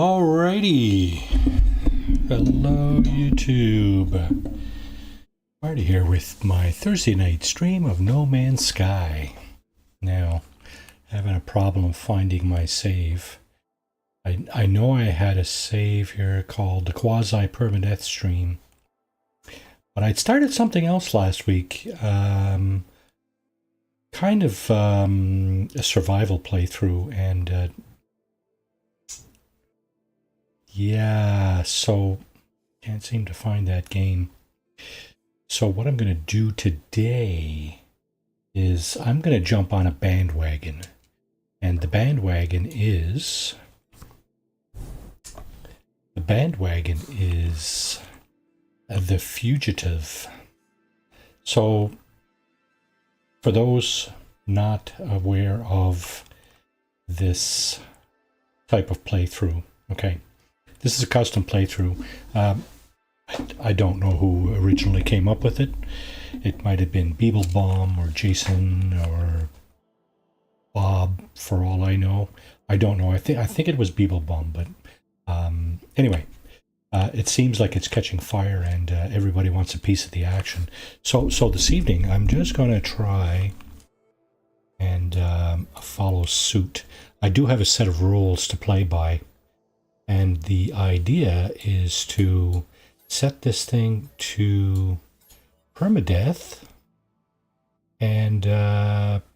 Alrighty. Hello, YouTube. Marty here with my Thursday night stream of No Man's Sky. Now, having a problem finding my save. I know I had a save here called the Quasi-Permadeath stream, but I'd started something else last week. Kind of a survival playthrough, and yeah, so can't seem to find that game. So what I'm going to do today is I'm going to jump on a bandwagon, and the bandwagon is the Fugitive. So for those not aware of this type of playthrough, okay, this is a custom playthrough. I don't know who originally came up with it. It might have been Beeblebomb or Jason or Bob, for all I know. I don't know. I think it was Beeblebomb, but anyway, it seems like it's catching fire, and everybody wants a piece of the action. So this evening, I'm just going to try and follow suit. I do have a set of rules to play by, and the idea is to set this thing to permadeath and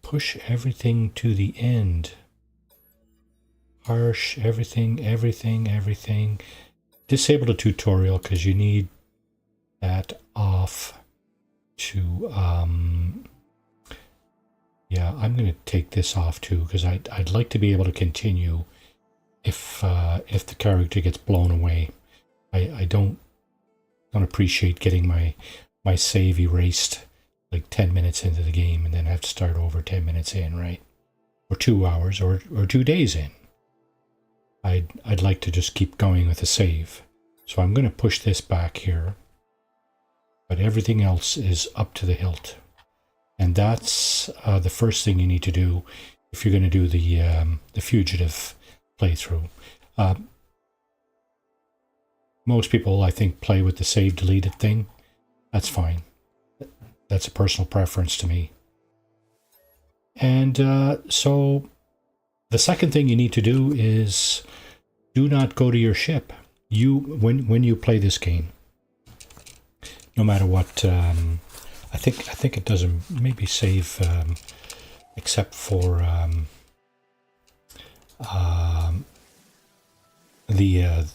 push everything to the end. Harsh, everything. Disable the tutorial because you need that off to, yeah, I'm going to take this off too because I'd like to be able to continue if the character gets blown away. I don't appreciate getting my save erased like 10 minutes into the game and then have to start over 10 minutes in, right? Or 2 hours or 2 days in. I'd like to just keep going with the save. So I'm going to push this back here, but everything else is up to the hilt. And that's the first thing you need to do if you're going to do the Fugitive playthrough. Most people, I think, play with the save deleted thing. That's fine. That's a personal preference to me. And so the second thing you need to do is do not go to your ship. When you play this game, no matter what, I think it doesn't maybe save except for the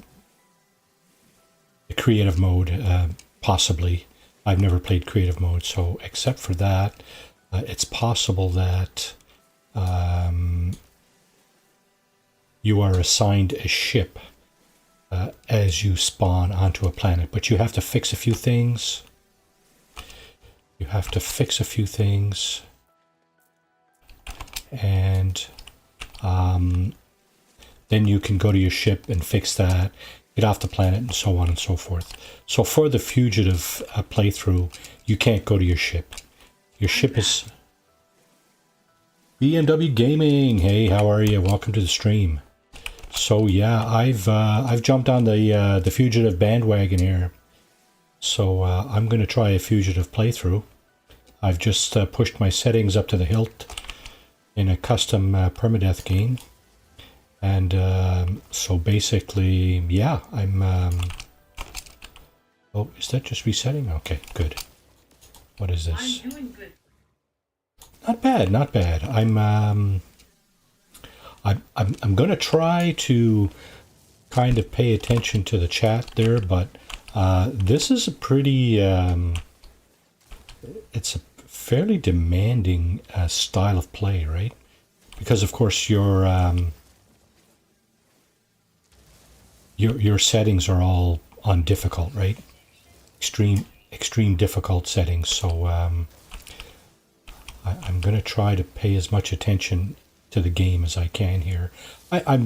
creative mode, possibly. I've never played creative mode, so except for that, it's possible that you are assigned a ship as you spawn onto a planet, but you have to fix a few things. And then you can go to your ship and fix that, get off the planet, and so on and so forth. So for the Fugitive playthrough, you can't go to your ship. Your ship is BMW Gaming. Hey, how are you? Welcome to the stream. So yeah, I've jumped on the Fugitive bandwagon here. So I'm going to try a Fugitive playthrough. I've just pushed my settings up to the hilt in a custom permadeath game. And so basically, yeah, I'm... oh, is that just resetting? Okay, good. What is this? I'm doing good. Not bad. I'm going to try to kind of pay attention to the chat there, but this is a pretty... it's a fairly demanding style of play, right? Because, of course, your settings are all on difficult, right? Extreme difficult settings. So I'm going to try to pay as much attention to the game as I can here. I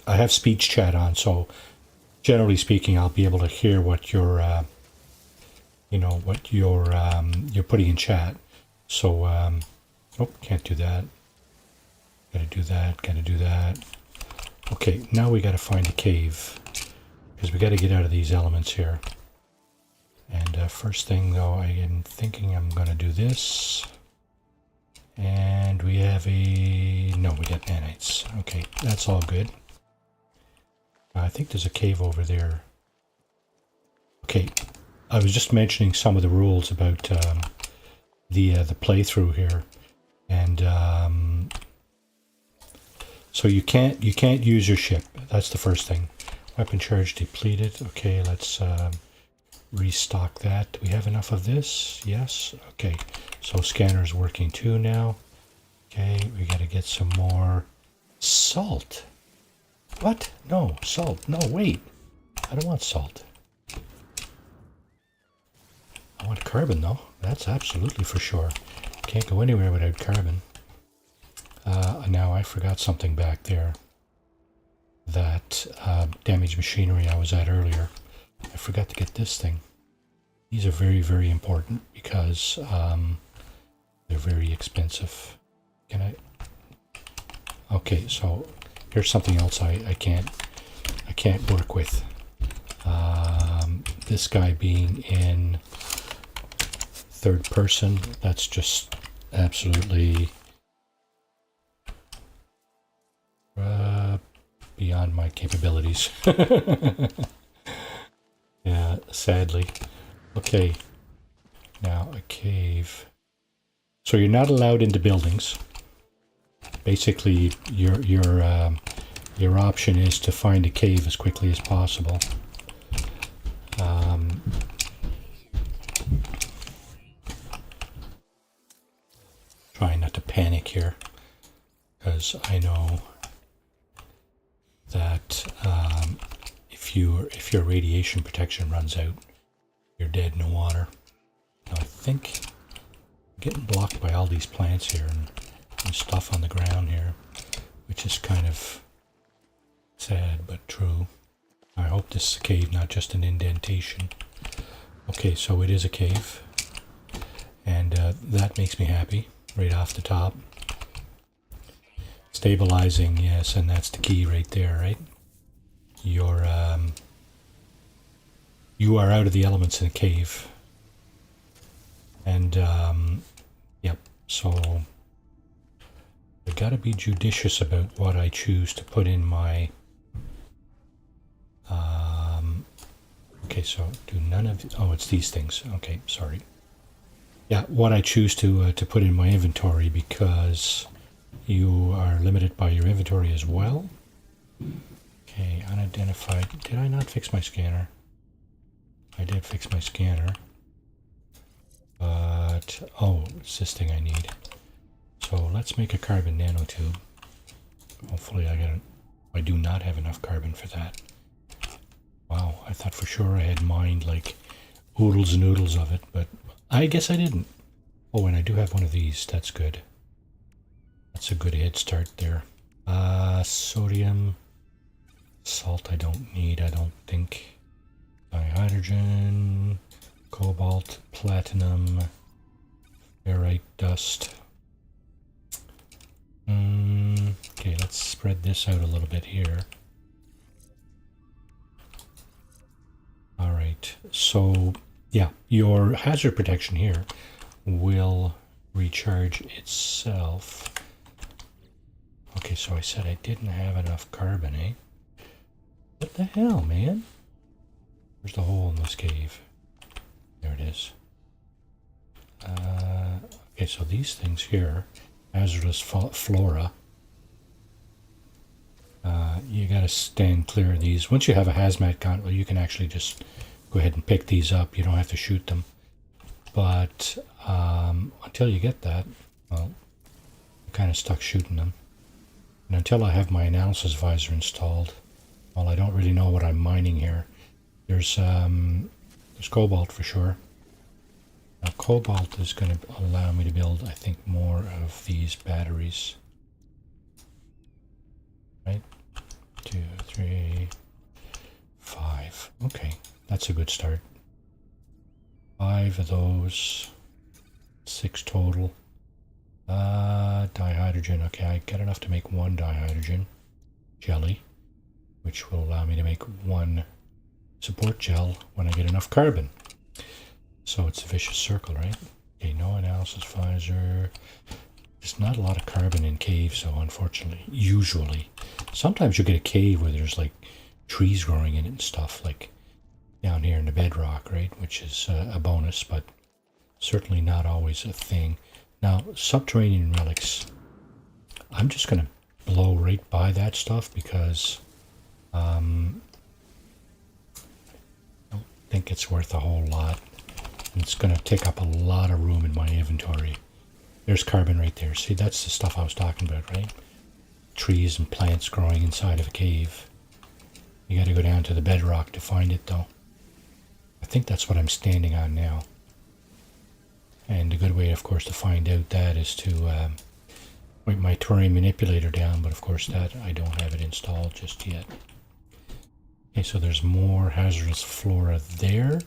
have speech chat on, so generally speaking, I'll be able to hear what you're putting in chat. So oh, can't do that. Gotta do that. Okay, now we got to find a cave, because we got to get out of these elements here. And first thing though, I am thinking I'm going to do this. And we have no, we got nanites. Okay, that's all good. I think there's a cave over there. Okay, I was just mentioning some of the rules about the playthrough here, and so you can't use your ship. That's the first thing. Weapon charge depleted. Okay, let's restock that. Do we have enough of this? Yes. Okay, so scanner's working too now. Okay, we got to get some more salt. What? No, salt. No, wait. I don't want salt. I want carbon, though. That's absolutely for sure. Can't go anywhere without carbon. Now, I forgot something back there. That damaged machinery I was at earlier. I forgot to get this thing. These are very, very important because they're very expensive. Can I? Okay, so here's something else I can't work with. This guy being in third person, that's just absolutely beyond my capabilities. Yeah, sadly. Okay, now a cave. So you're not allowed into buildings. Basically, your option is to find a cave as quickly as possible. Trying not to panic here, because I know that if your radiation protection runs out, you're dead in the water. Now I think I'm getting blocked by all these plants here and stuff on the ground here, which is kind of sad but true. I hope this is a cave, not just an indentation. Okay, so it is a cave, and that makes me happy right off the top. Stabilizing, yes, and that's the key right there, right? You are out of the elements in a cave, and yep. So I gotta be judicious about what I choose to put in my. Okay, so do none of. Oh, it's these things. Okay, sorry. Yeah, what I choose to put in my inventory, because you are limited by your inventory as well. Okay, unidentified. Did I not fix my scanner? I did fix my scanner. But, oh, it's this thing I need. So let's make a carbon nanotube. Hopefully I do not have enough carbon for that. Wow, I thought for sure I had mined like oodles and oodles of it, but I guess I didn't. Oh, and I do have one of these. That's good. That's a good head start there. Sodium. Salt I don't need, I don't think. Dihydrogen. Cobalt. Platinum. Ferrite dust. Okay, let's spread this out a little bit here. Alright, so yeah, your hazard protection here will recharge itself. Okay, so I said I didn't have enough carbon, eh? What the hell, man? Where's the hole in this cave? There it is. Okay, so these things here, hazardous flora. You gotta stand clear of these. Once you have a hazmat gauntlet, you can actually just go ahead and pick these up. You don't have to shoot them. But until you get that, well, I'm kind of stuck shooting them. And until I have my analysis visor installed, well, I don't really know what I'm mining here. There's cobalt for sure. Now, cobalt is going to allow me to build, I think, more of these batteries. Right? 2, 3, 5. Okay, that's a good start. 5 of those. 6 total. Dihydrogen. Okay, I got enough to make 1 dihydrogen jelly. which will allow me to make 1 support gel when I get enough carbon. So it's a vicious circle, right? Okay, no analysis visor. There's not a lot of carbon in caves, so unfortunately, usually. Sometimes you get a cave where there's like trees growing in it and stuff, like down here in the bedrock, right? Which is a bonus, but certainly not always a thing. Now, subterranean relics, I'm just going to blow right by that stuff because I don't think it's worth a whole lot. It's going to take up a lot of room in my inventory. There's carbon right there. See, that's the stuff I was talking about, right? Trees and plants growing inside of a cave. You got to go down to the bedrock to find it, though. I think that's what I'm standing on now. And a good way, of course, to find out that is to point my terrain manipulator down, but of course that I don't have it installed just yet. Okay, so there's more hazardous flora there.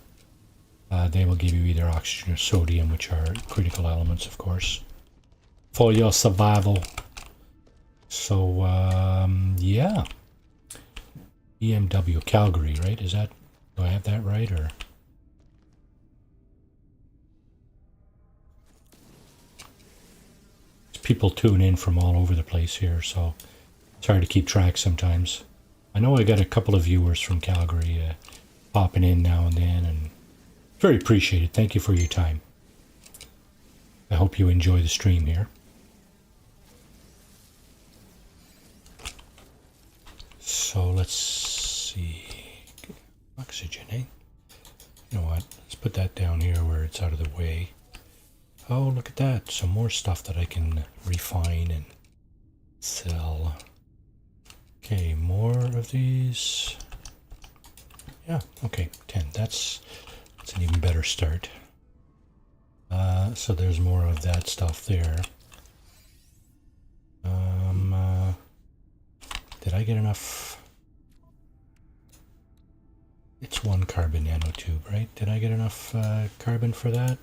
They will give you either oxygen or sodium, which are critical elements, of course, for your survival. So, yeah. BMW Calgary, right? Is that, do I have that right, or? People tune in from all over the place here, so it's hard to keep track sometimes. I know I got a couple of viewers from Calgary popping in now and then, and very appreciated. Thank you for your time. I hope you enjoy the stream here. So let's see. Oxygen, eh? You know what? Let's put that down here where it's out of the way. Oh, look at that. Some more stuff that I can refine and sell. Okay, more of these. Yeah, okay, 10. That's an even better start. So there's more of that stuff there. Did I get enough? It's 1 carbon nanotube, right? Did I get enough carbon for that?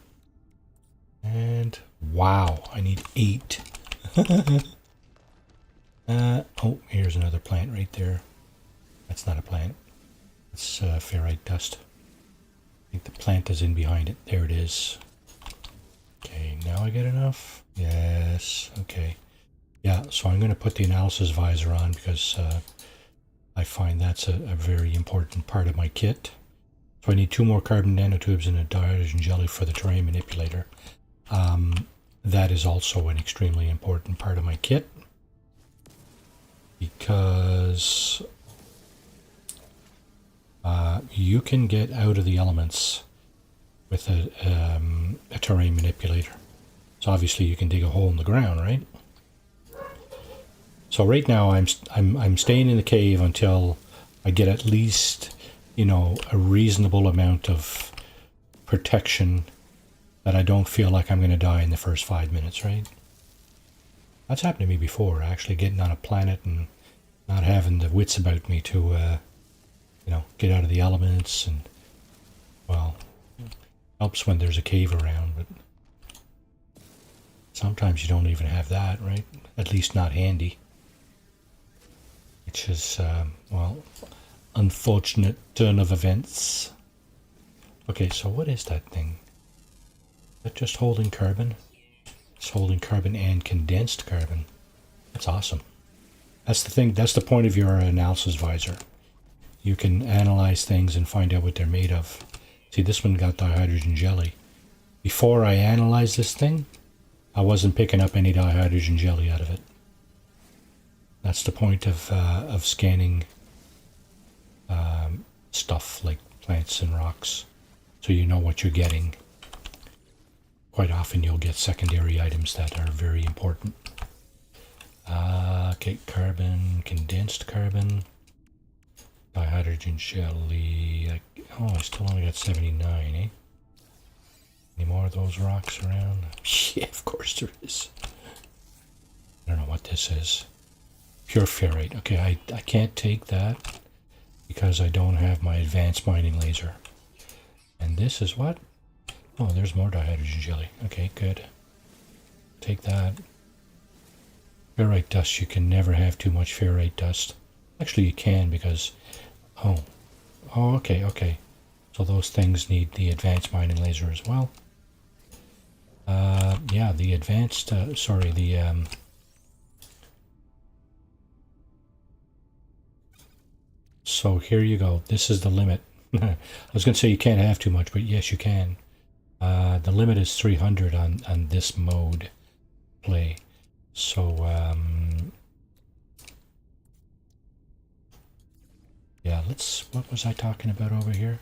And wow, I need 8. Oh, here's another plant right there. That's not a plant. It's ferrite dust. I think the plant is in behind it. There it is. Okay, now I get enough. Yes, okay. Yeah, so I'm going to put the analysis visor on because I find that's a very important part of my kit. So I need 2 more carbon nanotubes and a dihydrogen jelly for the terrain manipulator. That is also an extremely important part of my kit because you can get out of the elements with a terrain manipulator. So obviously you can dig a hole in the ground, right? So right now I'm staying in the cave until I get at least, you know, a reasonable amount of protection that I don't feel like I'm going to die in the first 5 minutes, right? That's happened to me before, actually getting on a planet and not having the wits about me to, you know, get out of the elements. And, well, helps when there's a cave around, but sometimes you don't even have that, right? At least not handy. Which is, well, unfortunate turn of events. Okay, so what is that thing? Is that just holding carbon? It's holding carbon and condensed carbon. That's awesome. That's the thing, that's the point of your analysis visor. You can analyze things and find out what they're made of. See, this one got dihydrogen jelly. Before I analyzed this thing, I wasn't picking up any dihydrogen jelly out of it. That's the point of scanning stuff like plants and rocks, so you know what you're getting. Quite often you'll get secondary items that are very important. Okay, carbon, condensed carbon, dihydrogen jelly. Oh, I still only got 79, eh? Any more of those rocks around? Yeah, of course there is. I don't know what this is. Pure ferrite. Okay, I can't take that because I don't have my advanced mining laser. And this is what? Oh, there's more dihydrogen jelly. Okay, good. Take that. Ferrite dust. You can never have too much ferrite dust. Actually, you can because... Oh, okay. So those things need the advanced mining laser as well. Yeah, the advanced... sorry, the... So here you go. This is the limit. I was going to say you can't have too much, but yes, you can. The limit is 300 on this mode play. So, yeah, what was I talking about over here?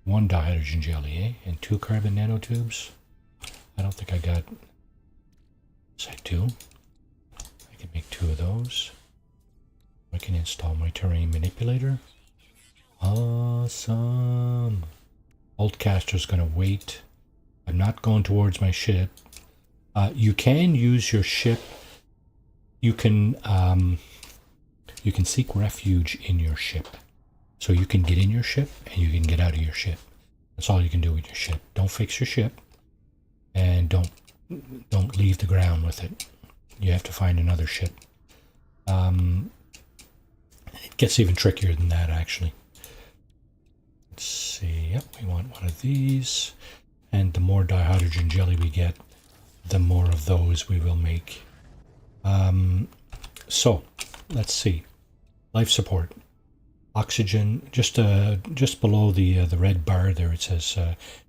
1 dihydrogen jelly, eh? And 2 carbon nanotubes. I don't think I got... Is that 2? I can make 2 of those. I can install my terrain manipulator. Awesome. Boltcaster's gonna wait. I'm not going towards my ship. You can use your ship. You can seek refuge in your ship. So you can get in your ship and you can get out of your ship. That's all you can do with your ship. Don't fix your ship, and don't leave the ground with it. You have to find another ship. It gets even trickier than that, actually. Let's see. Yep, we want one of these. And the more dihydrogen jelly we get, the more of those we will make. So, let's see. Life support. Oxygen, just below the red bar there, it says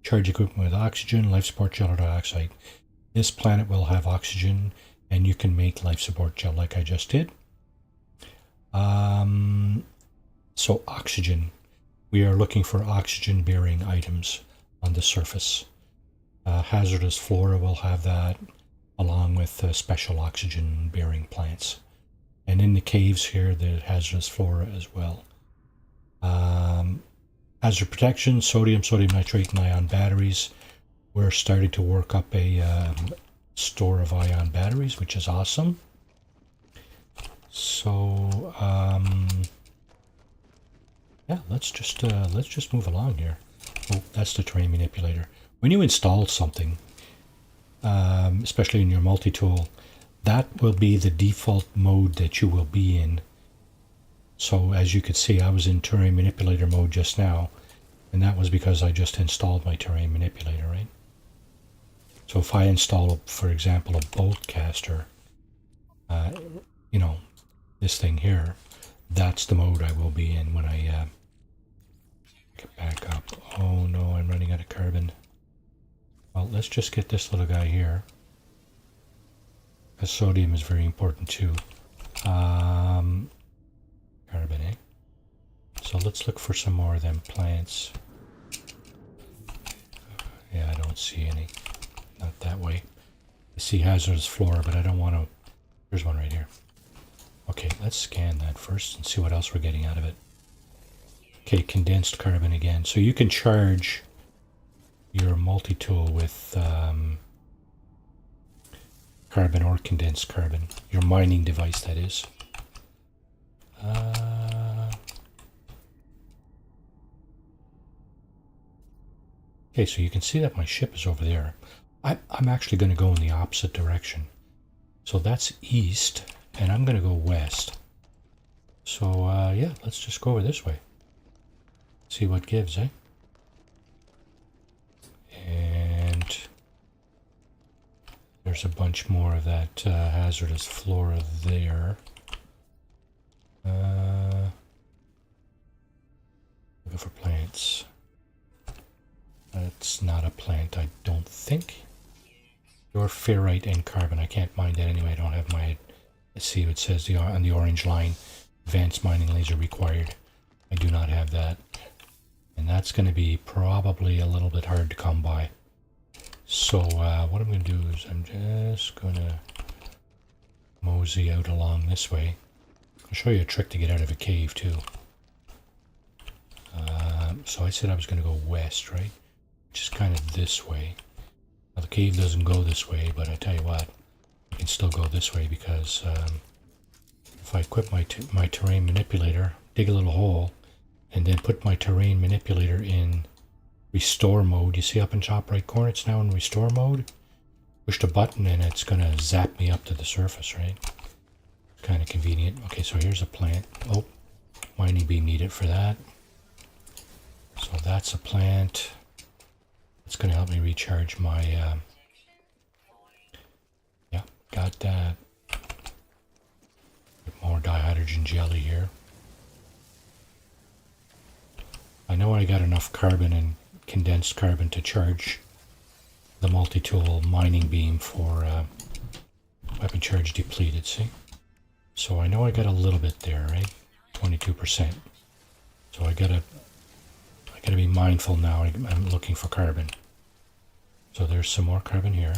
charge equipment with oxygen, life support gel or dioxide. This planet will have oxygen, and you can make life support gel like I just did. So oxygen. We are looking for oxygen-bearing items on the surface. Hazardous flora will have that, along with special oxygen-bearing plants. And in the caves here, the hazardous flora as well. Hazard protection, sodium nitrate, and ion batteries. We're starting to work up a store of ion batteries, which is awesome. So, yeah, let's just move along here. Oh, that's the terrain manipulator. When you install something, especially in your multi-tool, that will be the default mode that you will be in. So as you could see, I was in terrain manipulator mode just now, and that was because I just installed my terrain manipulator, right? So if I install, for example, a bolt caster, you know, this thing here, that's the mode I will be in when I get back up. Oh no, I'm running out of carbon. Well, let's just get this little guy here, because sodium is very important too. Carbon, eh? So let's look for some more of them plants. Yeah, I don't see any. Not that way. I see hazardous flora, but I don't want to... There's one right here. Okay, let's scan that first and see what else we're getting out of it. Okay, condensed carbon again. So you can charge your multi-tool with carbon or condensed carbon. Your mining device, that is. Okay, so you can see that my ship is over there. I'm actually going to go in the opposite direction. So that's east, and I'm going to go west. So, yeah, let's just go over this way. See what gives, eh? And there's a bunch more of that hazardous flora there. Look for plants. That's not a plant, I don't think. Your ferrite and carbon. I can't mine that anyway. I don't have my... Let's see, it says on the orange line, advanced mining laser required. I do not have that. And that's going to be probably a little bit hard to come by. So what I'm going to do is I'm just going to mosey out along this way. I'll show you a trick to get out of a cave too. So I said I was going to go west, right? Which is kind of this way. Now the cave doesn't go this way, but I tell you what, I can still go this way because if I equip my terrain manipulator, dig a little hole, and then put my terrain manipulator in restore mode. You see up in top right corner, it's now in restore mode. Push the button and it's going to zap me up to the surface, right? Kind of convenient. Okay, so here's a plant. Oh, mining beam needed for that. So that's a plant. It's going to help me recharge my... yeah, got that. More dihydrogen jelly here. I know I got enough carbon and condensed carbon to charge the multi-tool mining beam for weapon charge depleted, see? So I know I got a little bit there, right? 22%. So I gotta be mindful now. I'm looking for carbon. So there's some more carbon here.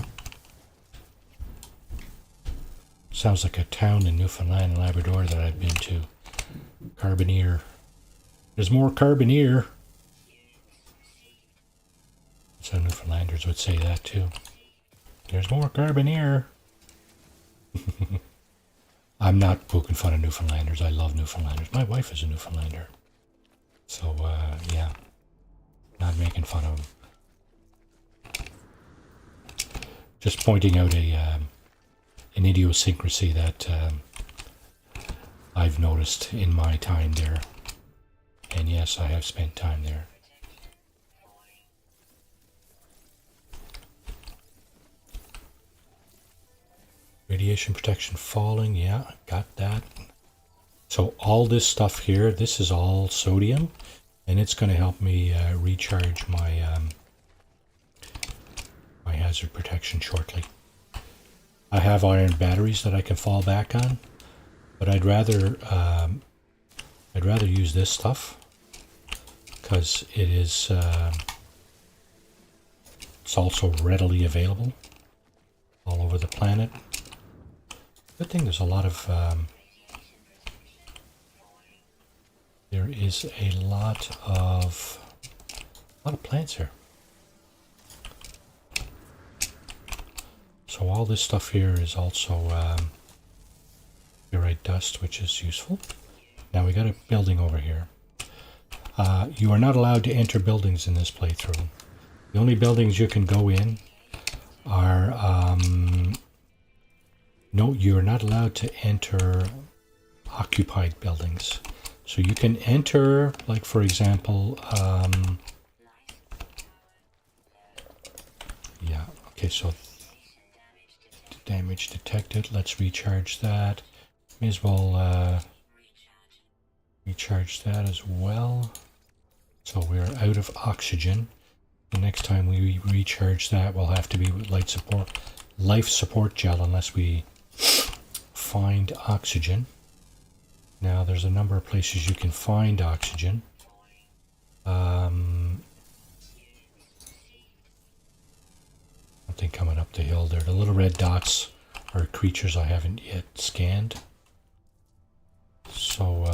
Sounds like a town in Newfoundland and Labrador that I've been to. Carboneer. There's more carboneer. So Newfoundlanders would say that too. There's more carboneer. I'm not poking fun of Newfoundlanders. I love Newfoundlanders. My wife is a Newfoundlander. So, yeah. Not making fun of them. Just pointing out an idiosyncrasy that I've noticed in my time there. And yes, I have spent time there. Radiation protection falling, yeah, got that. So all this stuff here, this is all sodium, and it's going to help me recharge my my hazard protection shortly. I have iron batteries that I can fall back on, but I'd rather use this stuff because it is it's also readily available all over the planet. Good thing there's a lot of there is a lot of plants here. So all this stuff here is also pyrite dust, which is useful. Now we got a building over here. You are not allowed to enter buildings in this playthrough. The only buildings you can go in are no, you're not allowed to enter occupied buildings. So you can enter, like for example, yeah, okay, so damage detected. Let's recharge that. May as well recharge that as well. So we're out of oxygen. The next time we recharge that, we'll have to be with life support gel, unless we find oxygen. Now there's a number of places you can find oxygen. Something coming up the hill there. The little red dots are creatures I haven't yet scanned. So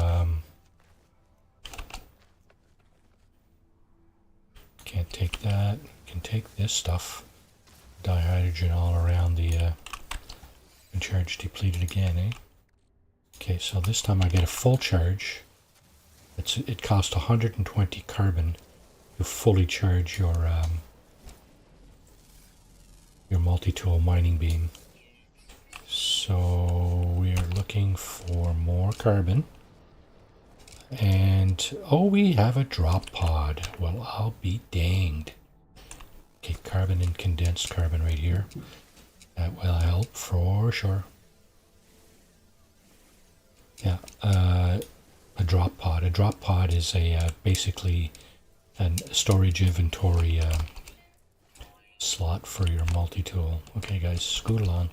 can't take that. Can take this stuff. Dihydrogen all around the charge depleted again, eh? Okay, so this time I get a full charge. It costs 120 carbon to fully charge your multi-tool mining beam. So we're looking for more carbon. And oh, we have a drop pod. Well, I'll be danged. Okay, carbon and condensed carbon right here. That will help for sure. Yeah, a drop pod. A drop pod is basically a storage inventory slot for your multi-tool. Okay, guys, scoot along.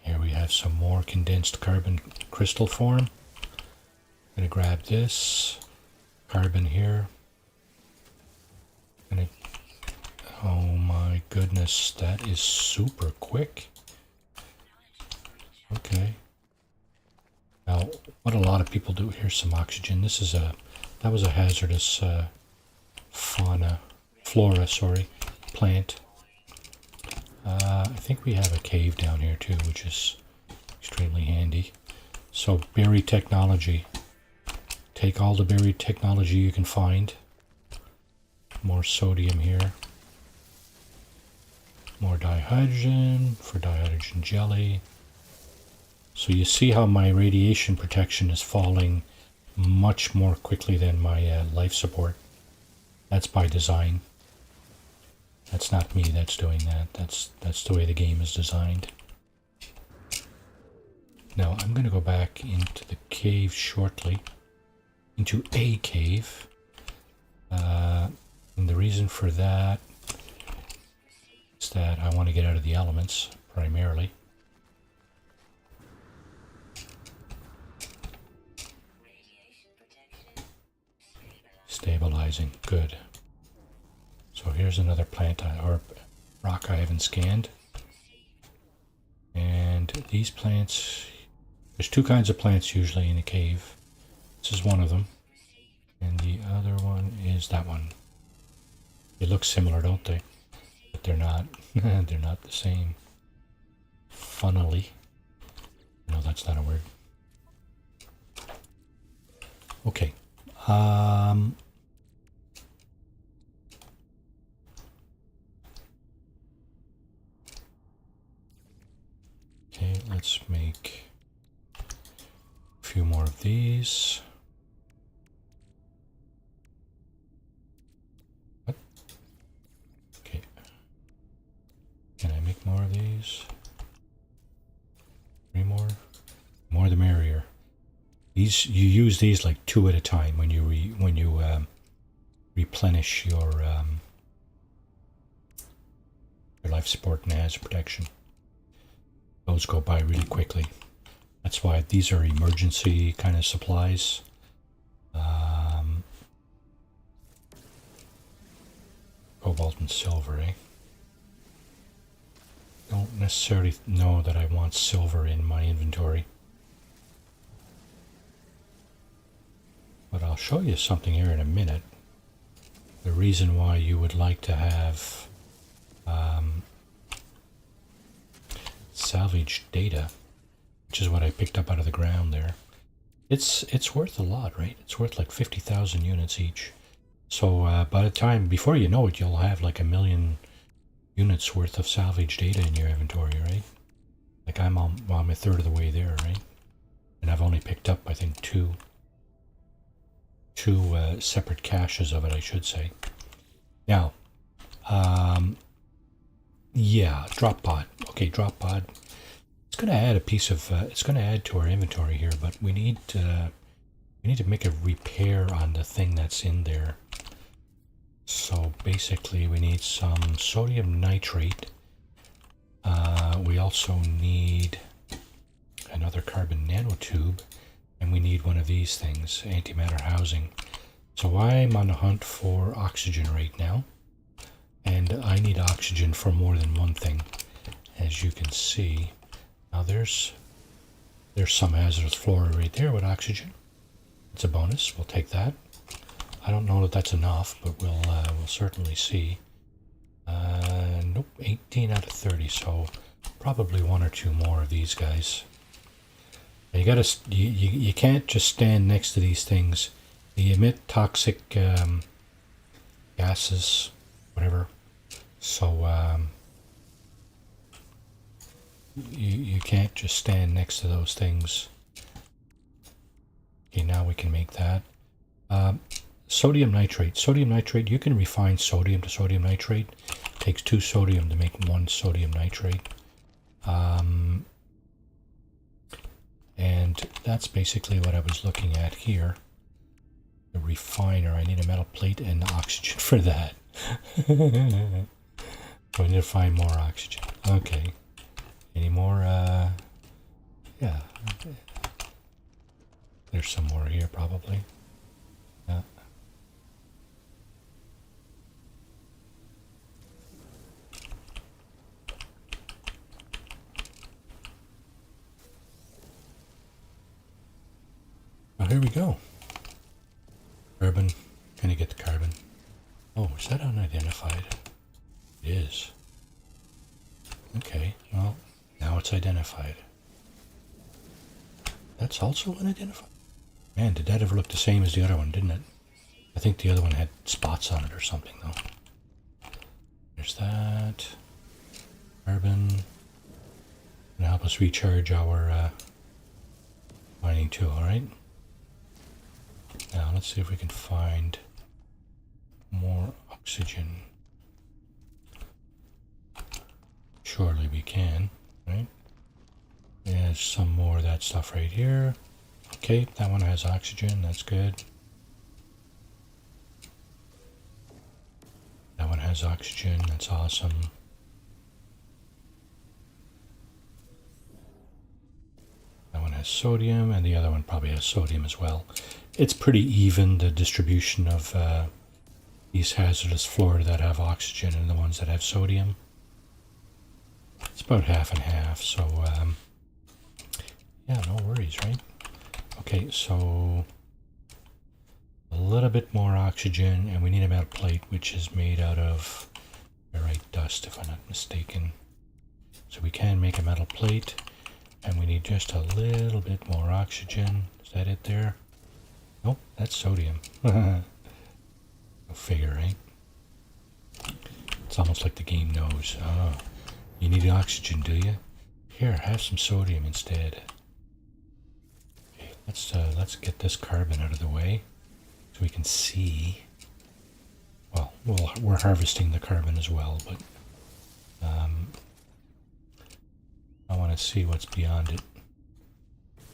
Here we have some more condensed carbon crystal form. I'm gonna grab this carbon here. Oh my goodness, that is super quick. Okay. Now, what a lot of people do, here's some oxygen. That was a hazardous flora, plant. I think we have a cave down here too, which is extremely handy. So buried technology. Take all the buried technology you can find. More sodium here. More dihydrogen for dihydrogen jelly. So you see how my radiation protection is falling much more quickly than my life support. That's by design. That's not me that's doing that. That's the way the game is designed. Now I'm going to go back into the cave shortly. Into a cave. And the reason for that is that I want to get out of the elements, primarily. Stabilizing, good. So here's another plant or rock I haven't scanned. And these plants, there's two kinds of plants usually in a cave. This is one of them. And the other one is that one. They look similar, don't they? But they're not. They're not the same. Funnily. No, that's not a word. Okay. Okay, let's make a few more of these. What? Okay. Can I make more of these? 3 more? More the merrier. These, you use these like 2 at a time when you replenish your life support and hazard protection. Those go by really quickly. That's why these are emergency kind of supplies. Cobalt and silver, eh? Don't necessarily know that I want silver in my inventory. But I'll show you something here in a minute. The reason why you would like to have salvaged data, which is what I picked up out of the ground there. It's worth a lot, right? It's worth like 50,000 units each. So by the time, before you know it, you'll have like 1 million units worth of salvage data in your inventory, right? Like I'm a third of the way there, right? And I've only picked up, I think, two separate caches of it, I should say. Now, yeah, drop pod. Okay, drop pod. It's going to add a piece of. It's going to add to our inventory here, but we need to make a repair on the thing that's in there. So basically, we need some sodium nitrate. We also need another carbon nanotube, and we need one of these things, antimatter housing. So I'm on the hunt for oxygen right now, and I need oxygen for more than one thing, as you can see. Now there's some hazardous flora right there with oxygen. It's a bonus. We'll take that. I don't know that that's enough, but we'll certainly see. Nope, 18 out of 30. So probably 1 or 2 more of these guys. You can't just stand next to these things. They emit toxic gases, whatever. So you can't just stand next to those things. Okay, now we can make that. Sodium nitrate. Sodium nitrate, you can refine sodium to sodium nitrate. It takes 2 sodium to make 1 sodium nitrate. And that's basically what I was looking at here. The refiner. I need a metal plate and oxygen for that. So I need to find more oxygen. Okay. Any more? Yeah. There's some more here probably. Yeah. Well, here we go. Carbon. Can I get the carbon? Oh, is that unidentified? It is. Okay, well, now it's identified. That's also unidentified? Man, did that ever look the same as the other one, didn't it? I think the other one had spots on it or something, though. There's that. Carbon. Gonna help us recharge our mining tool, right? Now let's see if we can find more oxygen. Surely we can, right? There's some more of that stuff right here. Okay, that one has oxygen, that's good. That one has oxygen, that's awesome. That one has sodium, and the other one probably has sodium as well. It's pretty even, the distribution of these hazardous flora that have oxygen and the ones that have sodium. It's about half and half, so yeah, no worries, right? Okay, so a little bit more oxygen, and we need a metal plate, which is made out of ferrite dust, if I'm not mistaken. So we can make a metal plate, and we need just a little bit more oxygen. Is that it there? Nope, that's sodium. Go figure, right? It's almost like the game knows. Oh, you need oxygen, do you? Here, have some sodium instead. Okay, let's get this carbon out of the way so we can see. Well, we're harvesting the carbon as well, but I want to see what's beyond it.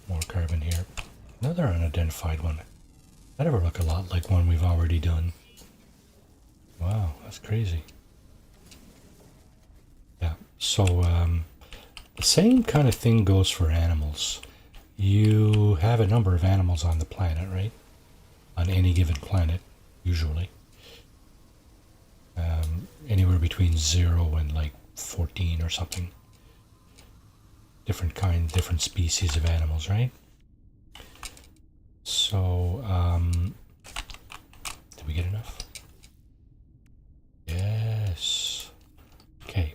More carbon here. Another unidentified one. That ever look a lot like one we've already done. Wow, that's crazy. Yeah, so the same kind of thing goes for animals. You have a number of animals on the planet, right? On any given planet, usually. Anywhere between 0 and like 14 or something. Different species of animals, right? So, did we get enough? Yes. Okay.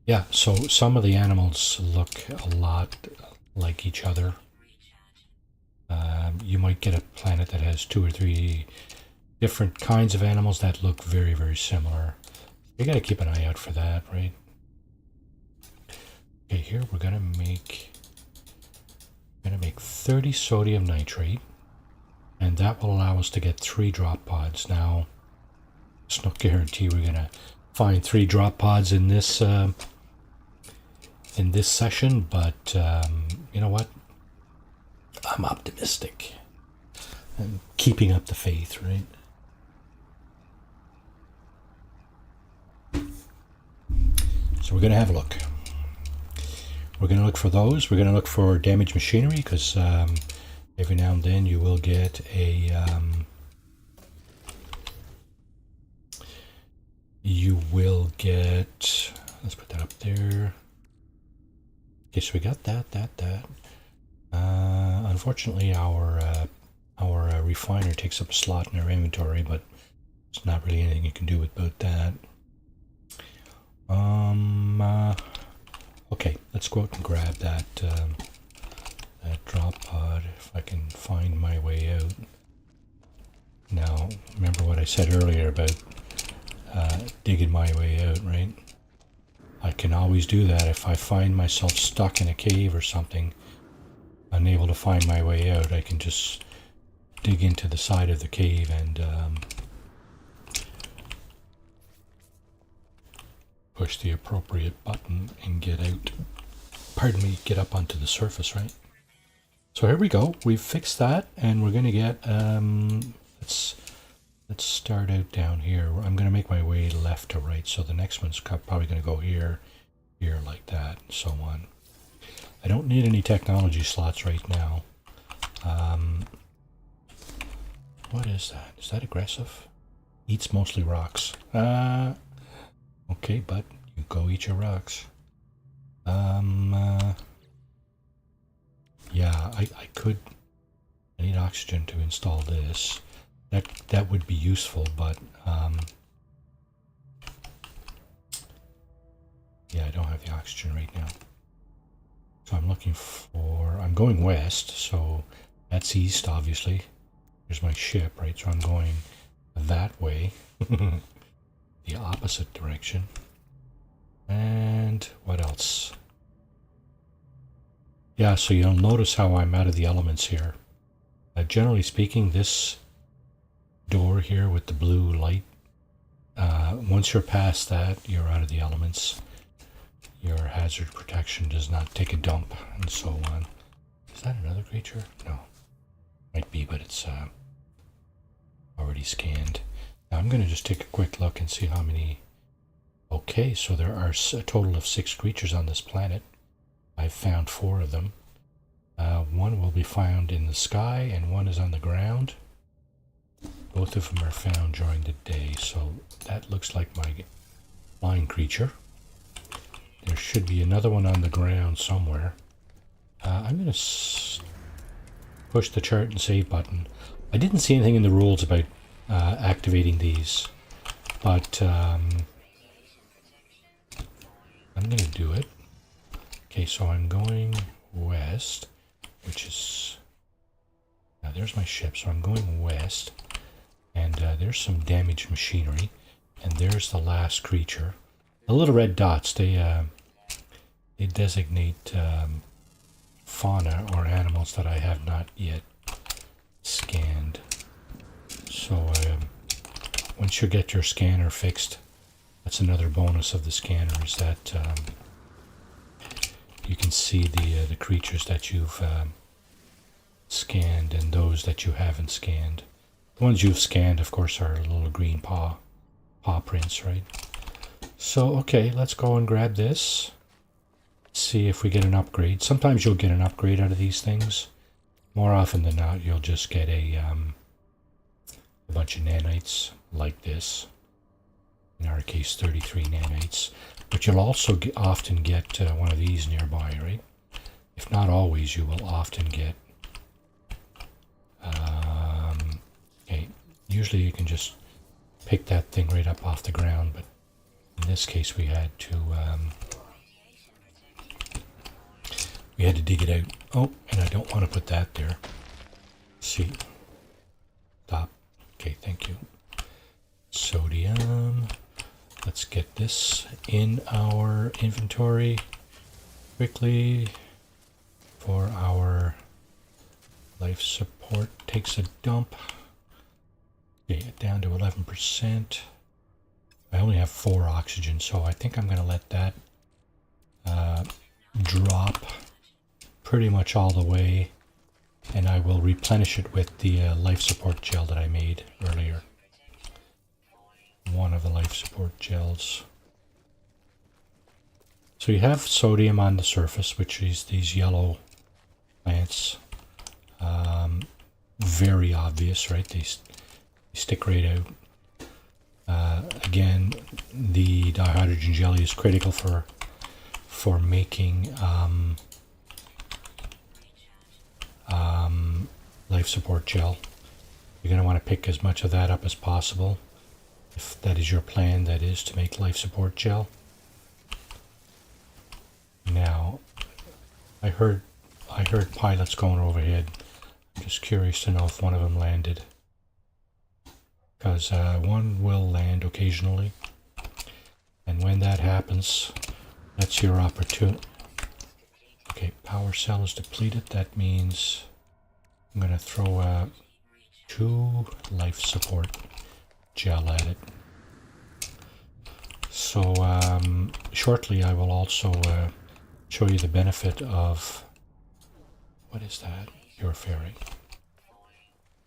Yeah, so some of the animals look a lot like each other. You might get a planet that has 2 or 3 different kinds of animals that look very, very similar. You gotta keep an eye out for that, right? Okay, here we're gonna make 30 sodium nitrate, and that will allow us to get 3 drop pods. Now, it's no guarantee we're gonna find 3 drop pods in this session, but you know what? I'm optimistic. I'm keeping up the faith, right? So we're going to have a look. We're going to look for those. We're going to look for damaged machinery, because every now and then you will get a let's put that up there. Okay, so we got that. Unfortunately, our refiner takes up a slot in our inventory, but there's not really anything you can do about that. Okay, let's go out and grab that drop pod if I can find my way out. Now, remember what I said earlier about digging my way out, right? I can always do that if I find myself stuck in a cave or something, unable to find my way out. I can just dig into the side of the cave and push the appropriate button and get out. Pardon me, get up onto the surface, right? So here we go. We've fixed that, and we're going to get let's start out down here. I'm going to make my way left to right, so the next one's probably going to go here, here, like that, and so on. I don't need any technology slots right now. What is that? Is that aggressive? Eats mostly rocks. Okay, but you go eat your rocks. Yeah, I could. I need oxygen to install this. That would be useful, but yeah, I don't have the oxygen right now. So I'm looking for. I'm going west, so that's east, obviously. Here's my ship, right? So I'm going that way, the opposite direction. And what else? Yeah, so you'll notice how I'm out of the elements here. Generally speaking, this door here with the blue light, once you're past that, you're out of the elements. Your hazard protection does not take a dump, and so on. Is that another creature? No. Might be, but it's already scanned. Now I'm going to just take a quick look and see how many... Okay, so there are a total of 6 creatures on this planet. I've found 4 of them. One will be found in the sky and one is on the ground. Both of them are found during the day, so that looks like my flying creature. There should be another one on the ground somewhere. I'm going to push the chart and save button. I didn't see anything in the rules about activating these, but I'm going to do it. Okay, so I'm going west, which is... Now there's my ship, so I'm going west, and there's some damaged machinery, and there's the last creature. The little red dots, they designate fauna or animals that I have not yet scanned. So once you get your scanner fixed, that's another bonus of the scanner, is that you can see the creatures that you've scanned and those that you haven't scanned. The ones you've scanned, of course, are little green paw prints, right? So, okay, let's go and grab this. See if we get an upgrade. Sometimes you'll get an upgrade out of these things. More often than not, you'll just get a bunch of nanites like this. In our case, 33 nanites. But you'll also often get one of these nearby, right? If not always, you will often get... okay, usually you can just pick that thing right up off the ground, but in this case we had to dig it out. Oh, and I don't want to put that there. See. Stop. Okay, thank you. Sodium. Let's get this in our inventory quickly for our life support. Takes a dump. Okay, down to 11%. I only have 4 oxygen, so I think I'm going to let that drop pretty much all the way, and I will replenish it with the life support gel that I made earlier. One of the life support gels. So you have sodium on the surface, which is these yellow plants. Very obvious, right? They stick right out. Again, the dihydrogen jelly is critical for making life support gel. You're going to want to pick as much of that up as possible. If that is your plan, that is to make life support gel. Now, I heard pilots going overhead. I'm just curious to know if one of them landed, because one will land occasionally, and when that happens, that's your opportunity. Okay, power cell is depleted. That means I'm going to throw 2 life support gel at it. So shortly I will also show you the benefit of... What is that? Pure fairy.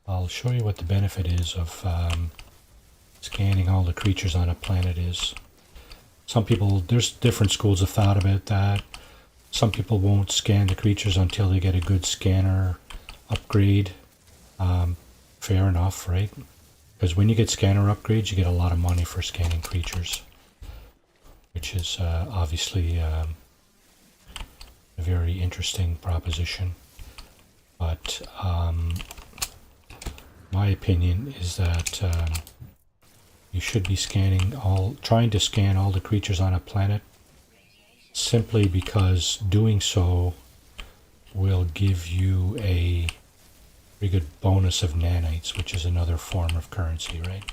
I'll show you what the benefit is of scanning all the creatures on a planet is. Some people, there's different schools of thought about that. Some people won't scan the creatures until they get a good scanner upgrade. Fair enough, right? Because when you get scanner upgrades, you get a lot of money for scanning creatures, which is obviously a very interesting proposition. But my opinion is that you should be trying to scan all the creatures on a planet, simply because doing so will give you a pretty good bonus of nanites, which is another form of currency, right?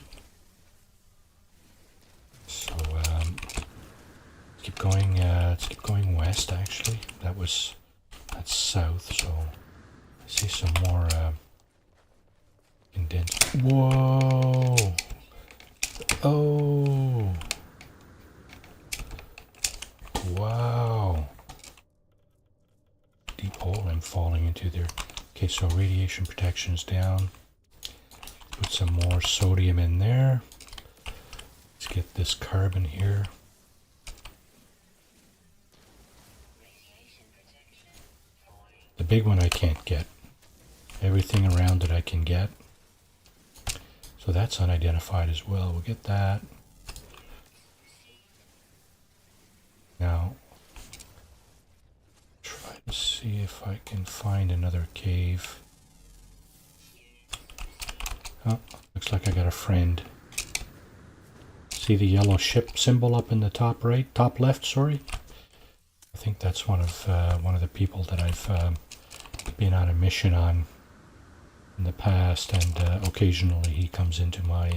So let's keep going west. Actually, that's that's south, so I see some more condensed. Whoa! Oh! Wow! Deep hole I'm falling into there. Okay, so radiation protection is down. Put some more sodium in there. Let's get this carbon here. The big one I can't get. Everything around it I can get. So that's unidentified as well. We'll get that. Now, try to see if I can find another cave. Oh, looks like I got a friend. See the yellow ship symbol up in the top right, top left, sorry? I think that's one of the people that I've been on a mission on in the past, and occasionally he comes into my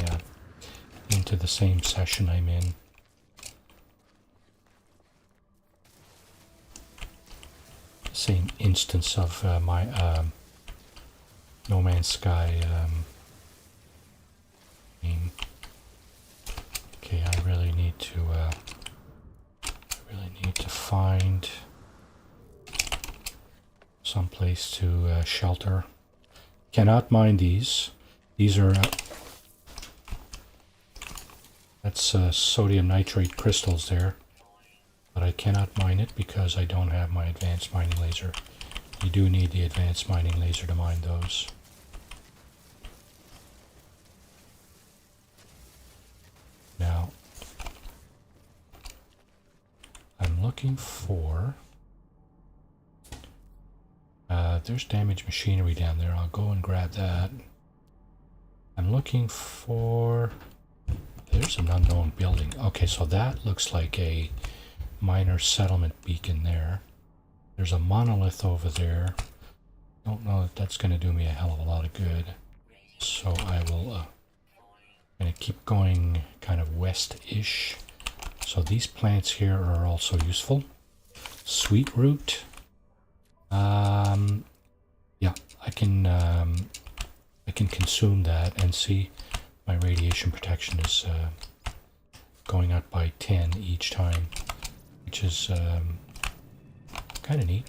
into the same session I'm in. The same instance of my No Man's Sky game. Okay, I really need to find some place to shelter. Cannot mine these. These are that's sodium nitrate crystals there, but I cannot mine it because I don't have my advanced mining laser. You do need the advanced mining laser to mine those. Now, I'm looking for... there's damaged machinery down there. I'll go and grab that. I'm looking for... There's an unknown building. Okay, so that looks like a miner settlement beacon there. There's a monolith over there. Don't know if that's going to do me a hell of a lot of good. So I will going to keep going kind of west-ish. So these plants here are also useful. Sweet root. Yeah, I can consume that and see my radiation protection is going up by 10 each time, which is kind of neat.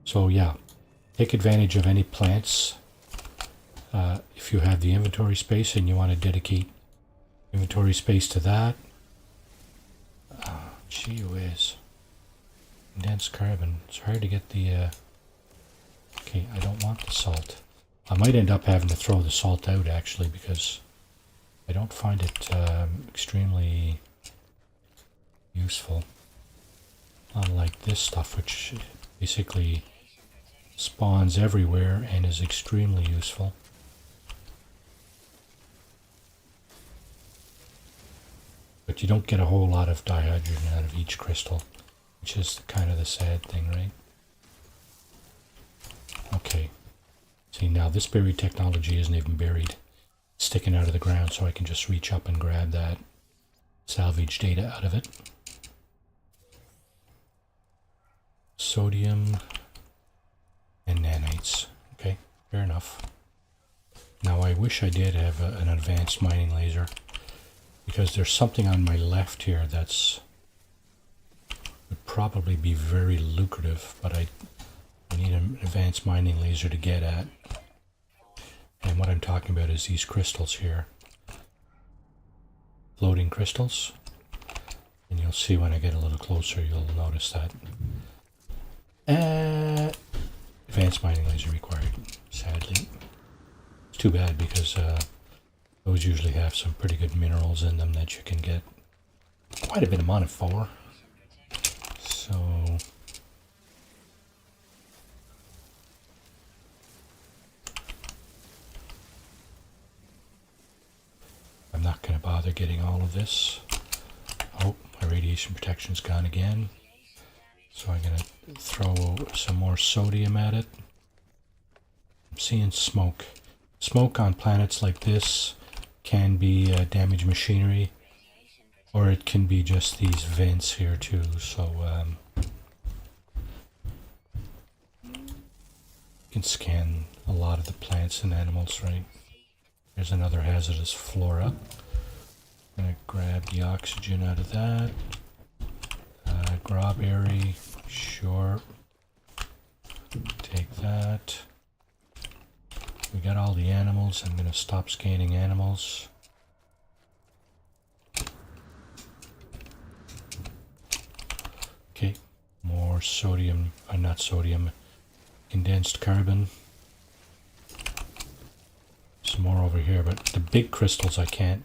So yeah, take advantage of any plants. If you have the inventory space and you want to dedicate inventory space to that. Gee whiz. Condensed carbon. It's hard to get the... Okay, I don't want the salt. I might end up having to throw the salt out, actually, because I don't find it extremely useful. Unlike this stuff, which basically spawns everywhere and is extremely useful. But you don't get a whole lot of dihydrogen out of each crystal, which is kind of the sad thing, right? Okay. See, now this buried technology isn't even buried. It's sticking out of the ground, so I can just reach up and grab that salvage data out of it. Sodium and nanites. Okay, fair enough. Now I wish I did have an advanced mining laser, because there's something on my left here that's would probably be very lucrative, but I need an advanced mining laser to get at. And what I'm talking about is these crystals here. Floating crystals. And you'll see when I get a little closer, you'll notice that. Advanced mining laser required, sadly. It's too bad because those usually have some pretty good minerals in them that you can get quite a bit of money for. So... I'm not going to bother getting all of this. Oh, my radiation protection's gone again. So I'm going to throw some more sodium at it. I'm seeing smoke. Smoke on planets like this can be damaged machinery, or it can be just these vents here too. So You can scan a lot of the plants and animals, right? Here's another hazardous flora. I'm gonna grab the oxygen out of that. Grobberry, sure. Take that. We got all the animals. I'm gonna stop scanning animals. Okay, more sodium, not sodium, condensed carbon. Some more over here, but the big crystals I can't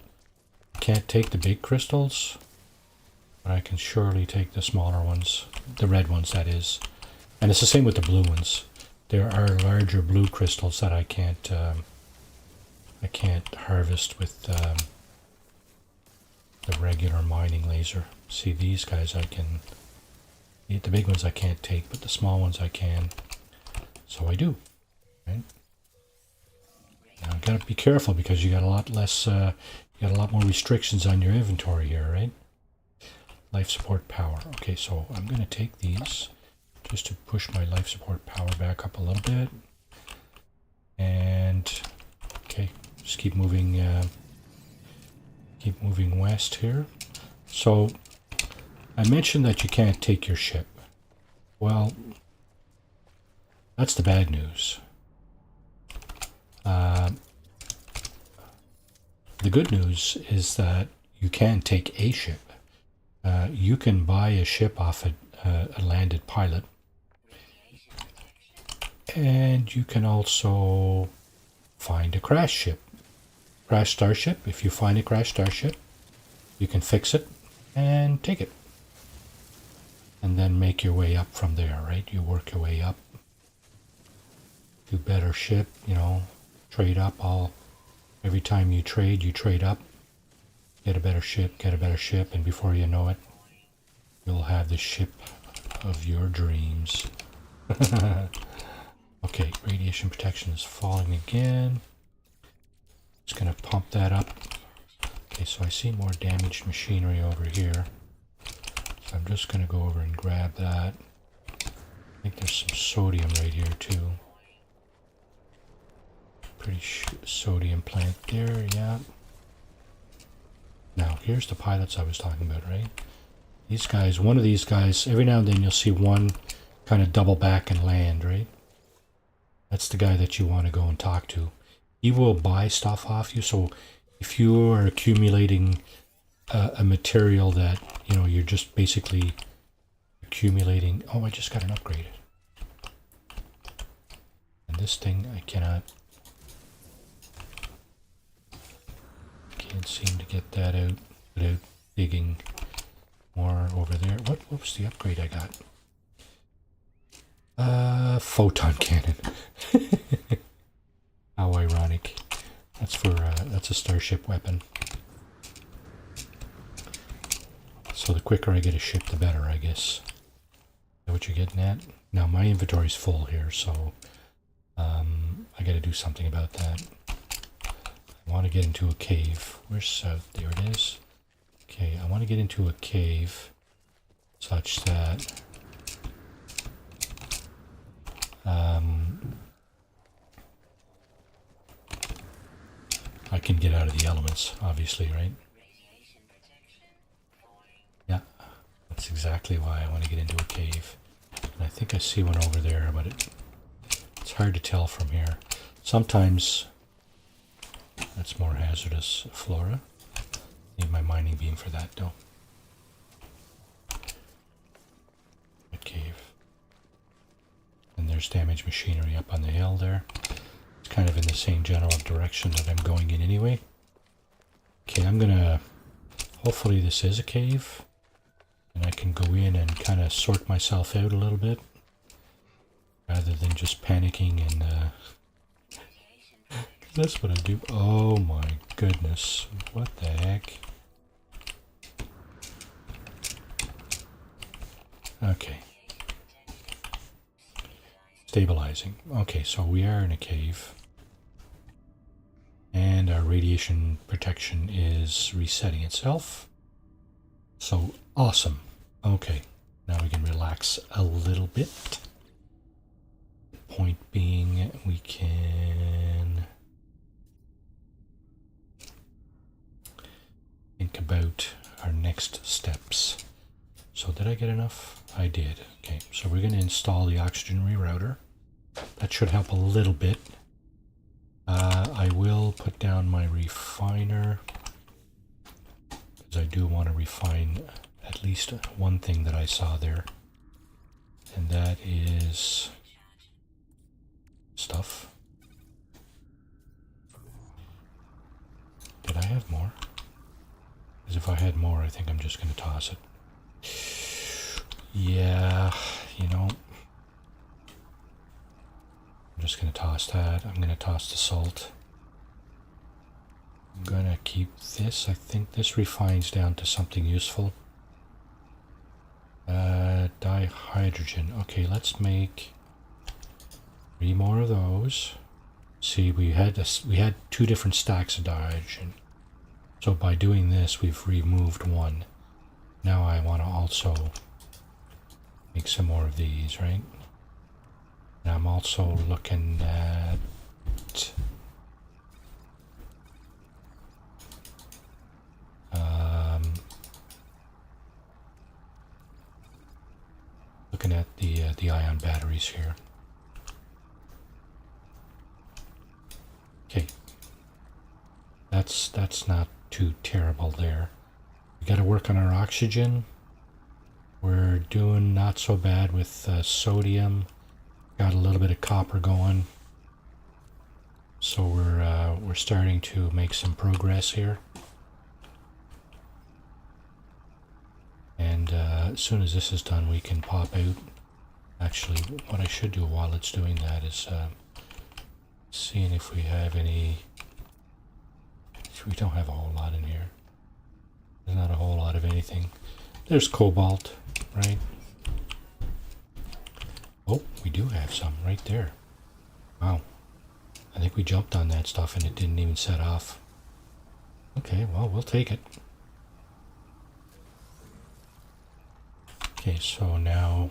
take the big crystals, but I can surely take the smaller ones, the red ones that is. And it's the same with the blue ones. There are larger blue crystals that I can't harvest with the regular mining laser. See, these guys I can, the big ones I can't take, but the small ones I can. So I do, right? Now you gotta be careful because you got a lot less, you got a lot more restrictions on your inventory here, right? Life support power. Okay, so I'm gonna take these just to push my life support power back up a little bit. And okay, just keep moving west here. So I mentioned that you can't take your ship. Well, that's the bad news. The good news is that you can take a ship. You can buy a ship off a landed pilot. And you can also find a crash ship. Crash starship. If you find a crash starship, you can fix it and take it. And then make your way up from there, right? You work your way up. Do better ship, you know, trade up every time you trade up. Get a better ship, and before you know it, you'll have the ship of your dreams. Okay, radiation protection is falling again. Just gonna pump that up. Okay, so I see more damaged machinery over here. So I'm just gonna go over and grab that. I think there's some sodium right here too. Pretty sodium plant there, yeah. Now, here's the pilots I was talking about, right? These guys, one of these guys, every now and then you'll see one kind of double back and land, right? That's the guy that you want to go and talk to. He will buy stuff off you, so if you are accumulating a material that, you know, you're just basically accumulating... Oh, I just got an upgrade. And this thing, I can't seem to get that out without digging more over there. What was the upgrade I got? Photon cannon. How ironic. That's for that's a starship weapon. So the quicker I get a ship, the better, I guess. Is that what you're getting at? Now my inventory's full here, so I got to do something about that. I want to get into a cave. Where's south? There it is. Okay, I want to get into a cave such that I can get out of the elements, obviously, right? Yeah, that's exactly why I want to get into a cave. And I think I see one over there, but it's hard to tell from here. Sometimes that's more hazardous flora. Need my mining beam for that, though. What cave? And there's damaged machinery up on the hill there. It's kind of in the same general direction that I'm going in anyway. Okay, I'm gonna... Hopefully this is a cave. And I can go in and kind of sort myself out a little bit. Rather than just panicking and... That's what I do. Oh my goodness. What the heck? Okay. Stabilizing. Okay, so we are in a cave. And our radiation protection is resetting itself. So, awesome. Okay, now we can relax a little bit. Point being, we can think about our next steps. So did I get enough? I did. Okay, so we're going to install the oxygen rerouter. That should help a little bit. I will put down my refiner, because I do want to refine at least one thing that I saw there. And that is stuff. Did I have more? Because if I had more, I think I'm just going to toss it. Yeah, you know, I'm just going to toss that. I'm going to toss the salt. I'm going to keep this. I think this refines down to something useful. Dihydrogen. Okay, let's make 3 more of those. See, we had 2 different stacks of dihydrogen. So by doing this, we've removed 1. Now I want to also make some more of these, right? And I'm also looking at the ion batteries here. Okay, that's not too terrible there. We got to work on our oxygen. We're doing not so bad with sodium. Got a little bit of copper going, so we're starting to make some progress here. And as soon as this is done, we can pop out. Actually, what I should do while it's doing that is seeing if we have any. We don't have a whole lot in here. There's not a whole lot of anything. There's cobalt, right? Oh, we do have some right there. Wow. I think we jumped on that stuff and it didn't even set off. Okay, well, we'll take it. Okay, so now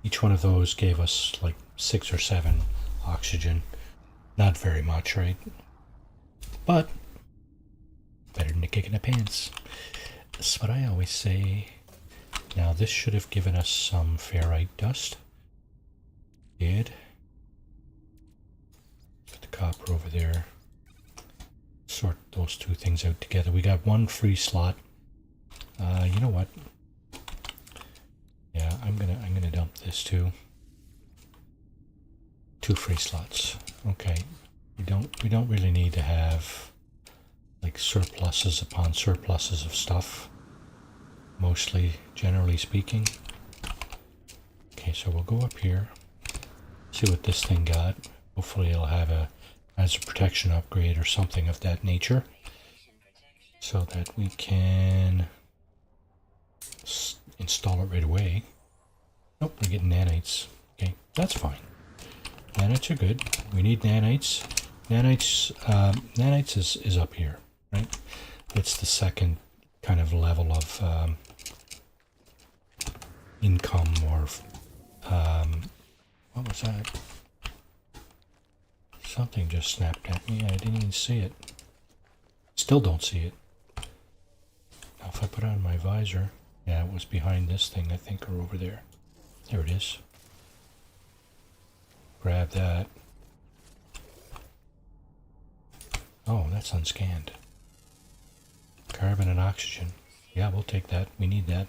each one of those gave us like 6 or 7 oxygen. Not very much, right? But better than a kick in the pants. That's what I always say. Now this should have given us some ferrite dust. Did. Put the copper over there. Sort those 2 things out together. We got 1 free slot. You know what? Yeah, I'm gonna dump this too. 2 free slots. Okay. We don't really need to have like surpluses upon surpluses of stuff. Mostly, generally speaking. Okay, so we'll go up here. See what this thing got. Hopefully it'll have as a protection upgrade or something of that nature, so that we can install it right away. Nope, we're getting nanites. Okay, that's fine. Nanites are good. We need nanites. Nanites is up here, right? It's the second kind of level of income, or what was that? Something just snapped at me. I didn't even see it. Still don't see it. Now if I put on my visor, yeah, it was behind this thing, I think, or over there. There it is. Grab that. Oh, that's unscanned. Carbon and oxygen. Yeah, we'll take that. We need that.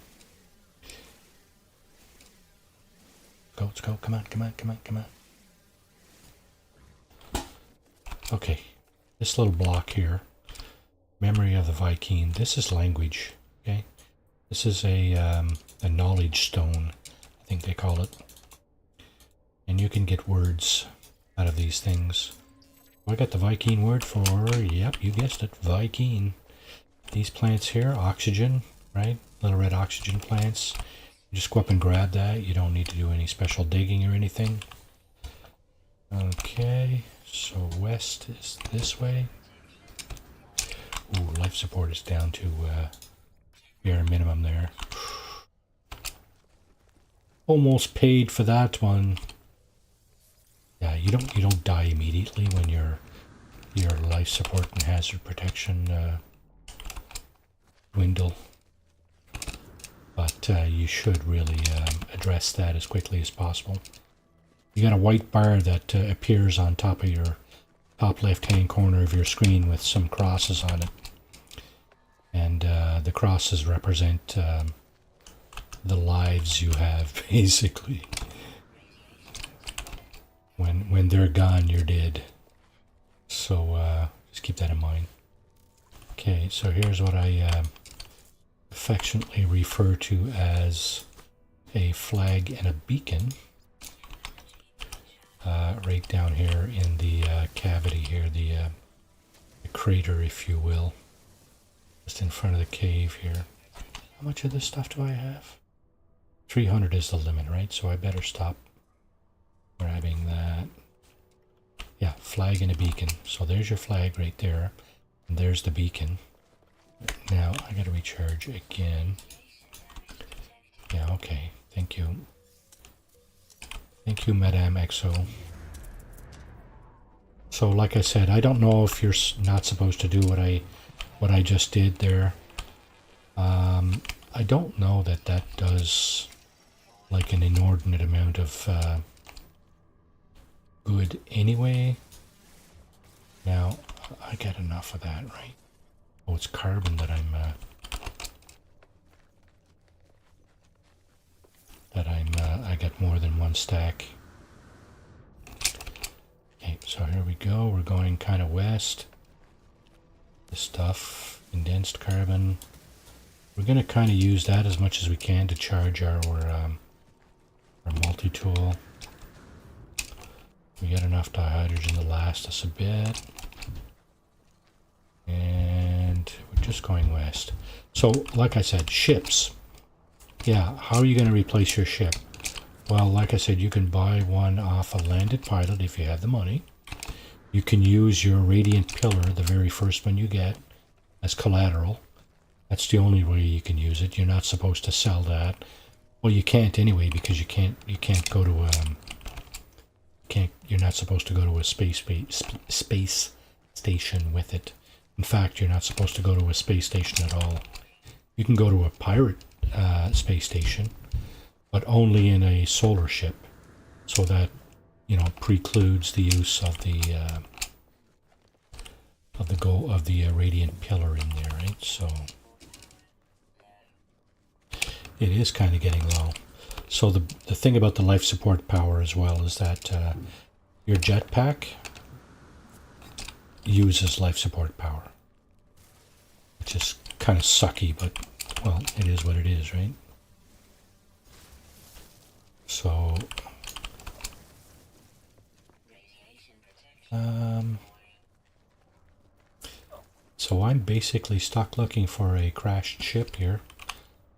Let's go. Come on. Okay. This little block here. Memory of the Viking. This is language. Okay. This is a knowledge stone, I think they call it. And you can get words out of these things. I got the Viking word for, yep, you guessed it, Viking. These plants here, oxygen, right? Little red oxygen plants. You just go up and grab that. You don't need to do any special digging or anything. Okay, so west is this way. Ooh, life support is down to bare minimum there. Almost paid for that one. Yeah, you don't die immediately when your life support and hazard protection dwindle, but you should really address that as quickly as possible. You got a white bar that appears on top of your top left-hand corner of your screen with some crosses on it, and the crosses represent the lives you have, basically. When they're gone, you're dead. So just keep that in mind. Okay, so here's what I affectionately refer to as a flag and a beacon. Right down here in the cavity here, the crater, if you will. Just in front of the cave here. How much of this stuff do I have? 300 is the limit, right? So I better stop grabbing that. Yeah, flag and a beacon. So there's your flag right there. And there's the beacon. Now I gotta recharge again. Yeah, okay. Thank you. Thank you, Madame XO. So like I said, I don't know if you're not supposed to do what I just did there. I don't know that that does like an inordinate amount of good anyway. Now, I get enough of that, right? Oh, it's carbon that I got more than one stack. Okay, so here we go. We're going kind of west. This stuff, condensed carbon. We're going to kind of use that as much as we can to charge our multi-tool. We get enough dihydrogen to last us a bit. And we're just going west. So, like I said, ships. Yeah, how are you going to replace your ship? Well, like I said, you can buy one off a landed pilot if you have the money. You can use your radiant pillar, the very first one you get, as collateral. That's the only way you can use it. You're not supposed to sell that. Well, you can't anyway, because you can't go to you're not supposed to go to a space station with it. In fact, you're not supposed to go to a space station at all. You can go to a pirate space station, but only in a solar ship, so that, you know, precludes the use of the radiant pillar in there, right? So it is kind of getting low. So the thing about the life support power as well is that your jetpack uses life support power, which is kind of sucky, but well, it is what it is, right? So so I'm basically stuck looking for a crashed ship here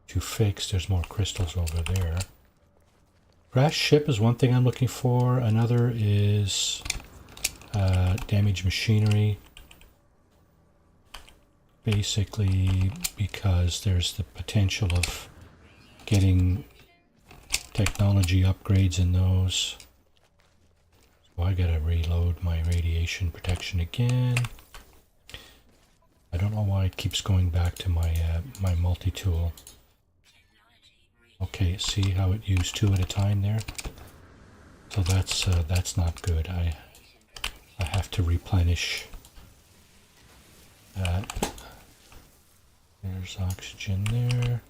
to fix. There's more crystals over there. Crashed ship is one thing I'm looking for. Another is damaged machinery. Basically because there's the potential of getting technology upgrades in those. So I gotta reload my radiation protection again. I don't know why it keeps going back to my my multi-tool. Okay, see how it used 2 at a time there? So that's not good. I have to replenish that. There's oxygen there.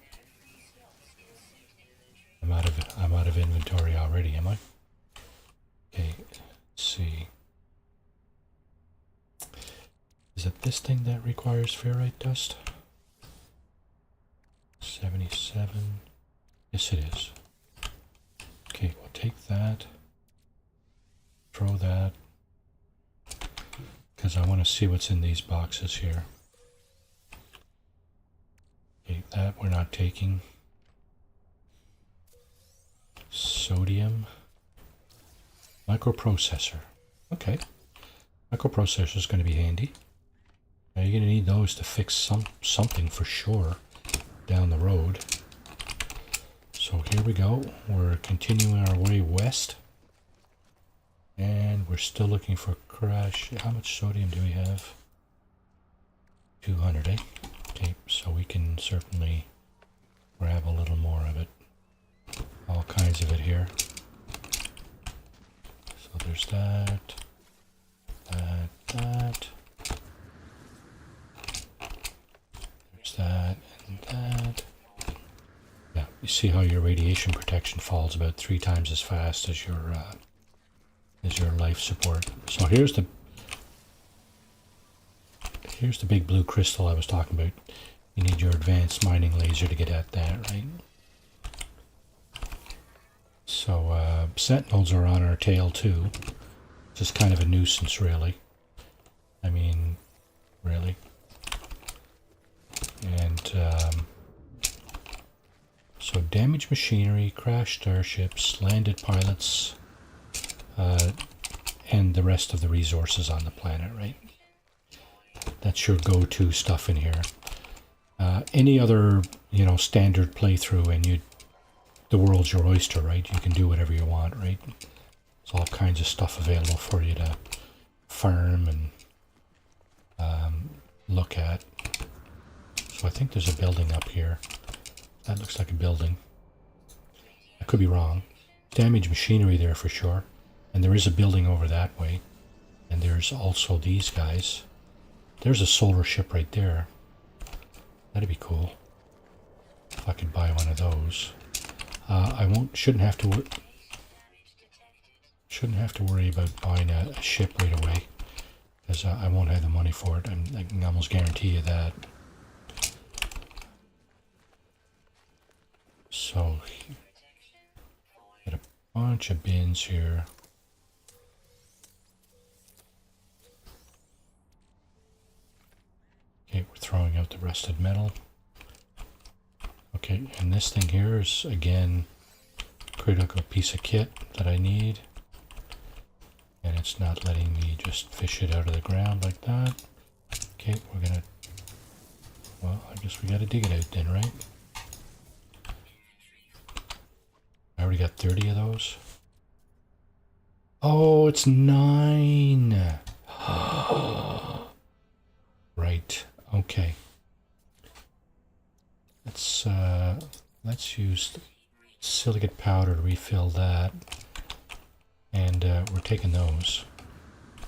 I'm out of inventory already, am I? Okay, let's see. Is it this thing that requires ferrite dust? 77. Yes, it is. Okay, we'll take that. Throw that. Because I want to see what's in these boxes here. Okay, that we're not taking. Sodium. Microprocessor. Okay. Microprocessor is going to be handy. Now you're going to need those to fix something for sure down the road. So here we go. We're continuing our way west. And we're still looking for crash. How much sodium do we have? 200, eh? Okay, so we can certainly grab a little more of it. All kinds of it here. So there's that, that. There's that and that. Yeah, you see how your radiation protection falls about 3 times as fast as your life support. So here's the big blue crystal I was talking about. You need your advanced mining laser to get at that, right? So sentinels are on our tail too. Just kind of a nuisance, really. I mean, really. And so damaged machinery, crashed starships, landed pilots, and the rest of the resources on the planet, right? That's your go-to stuff in here. Any other, standard playthrough, and the world's your oyster, right? You can do whatever you want, right? There's all kinds of stuff available for you to farm and look at. So I think there's a building up here. That looks like a building. I could be wrong. Damaged machinery there for sure. And there is a building over that way. And there's also these guys. There's a solar ship right there. That'd be cool. If I could buy one of those. Shouldn't have to worry about buying a ship right away, because I won't have the money for it. I can almost guarantee you that. So, got a bunch of bins here. Okay, we're throwing out the rusted metal. Okay, and this thing here is, again, critical piece of kit that I need. And it's not letting me just fish it out of the ground like that. Okay, we're gonna... Well, I guess we gotta dig it out then, right? I already got 30 of those. Oh, it's 9! Right, okay. Let's use silicate powder to refill that. And we're taking those.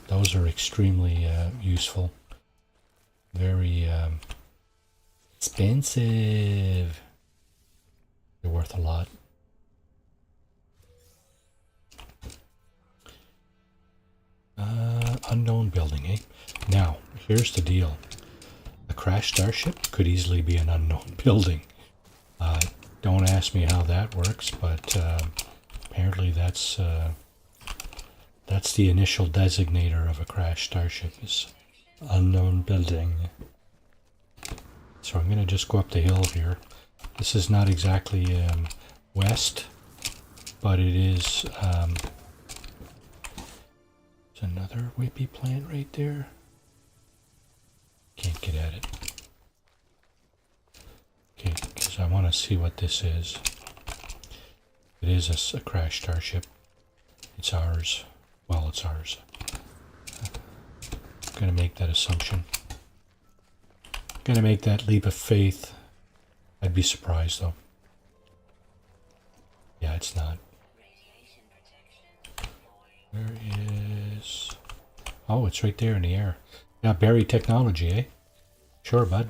Those are extremely useful. Very expensive. They're worth a lot. Unknown building, eh? Now, here's the deal. A crashed starship could easily be an unknown building. Don't ask me how that works, but apparently that's the initial designator of a crashed starship, is unknown building. So I'm going to just go up the hill here. This is not exactly west, but it is... there's another whippy plant right there. Can't get at it. Okay, because I want to see what this is. It is a crashed starship. It's ours. Well, it's ours. I'm going to make that assumption. I'm going to make that leap of faith. I'd be surprised, though. Yeah, it's not. Where is... Oh, it's right there in the air. Yeah, buried technology, eh? Sure, bud.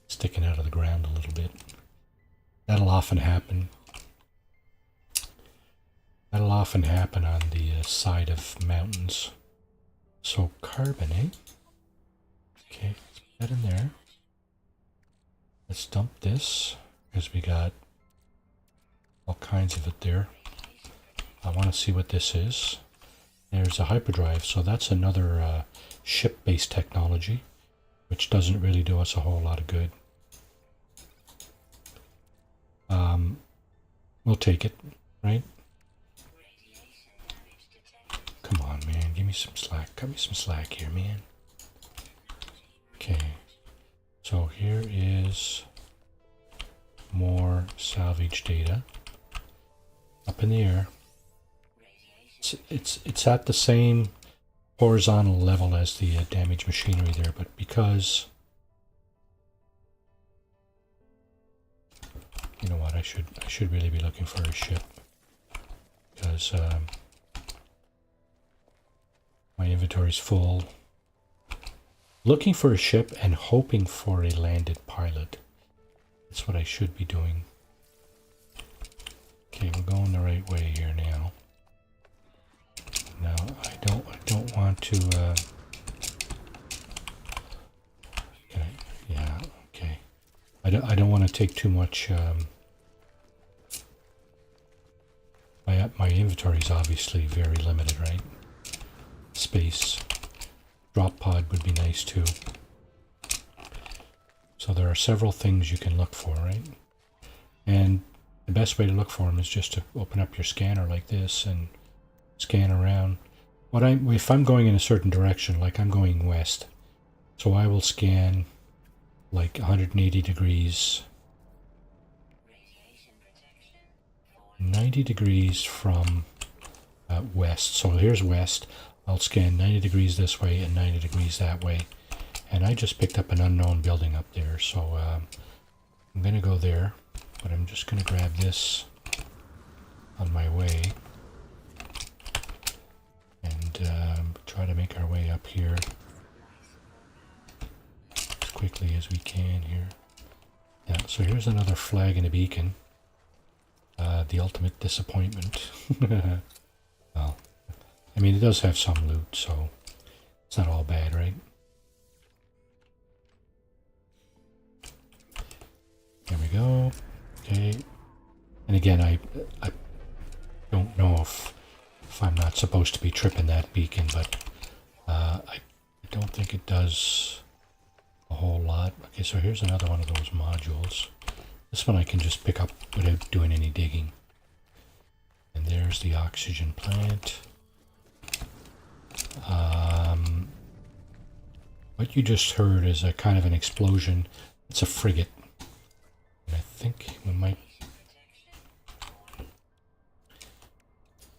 Sticking out of the ground a little bit. That'll often happen. That'll often happen on the side of mountains. So carbon, eh? Okay, let's put that in there. Let's dump this, because we got all kinds of it there. I want to see what this is. There's a hyperdrive, so that's another ship-based technology, which doesn't really do us a whole lot of good. We'll take it, right? Come on, man. Give me some slack. Cut me some slack here, man. Okay. So here is more salvage data. Up in the air. it's at the same horizontal level as the damaged machinery there, but because you know what, I should really be looking for a ship, because my inventory's full. Looking for a ship and hoping for a landed pilot. That's what I should be doing. Okay, we're going the right way here now. Now I don't want to. Yeah, okay. I don't want to take too much. My inventory is obviously very limited, right? Space. Drop pod would be nice too. So there are several things you can look for, right? And the best way to look for them is just to open up your scanner like this and scan around. If I'm going in a certain direction, like I'm going west, so I will scan like 180 degrees, 90 degrees from west. So here's west. I'll scan 90 degrees this way and 90 degrees that way. And I just picked up an unknown building up there, so I'm going to go there. But I'm just going to grab this on my way and try to make our way up here as quickly as we can here. Yeah, so here's another flag and a beacon. The ultimate disappointment. Well, I mean, it does have some loot, so it's not all bad, right? There we go. Okay. And again, I don't know if I'm not supposed to be tripping that beacon, but I don't think it does a whole lot. Okay, so here's another one of those modules. This one I can just pick up without doing any digging. And there's the oxygen plant. What you just heard is a kind of an explosion. It's a frigate. And I think we might...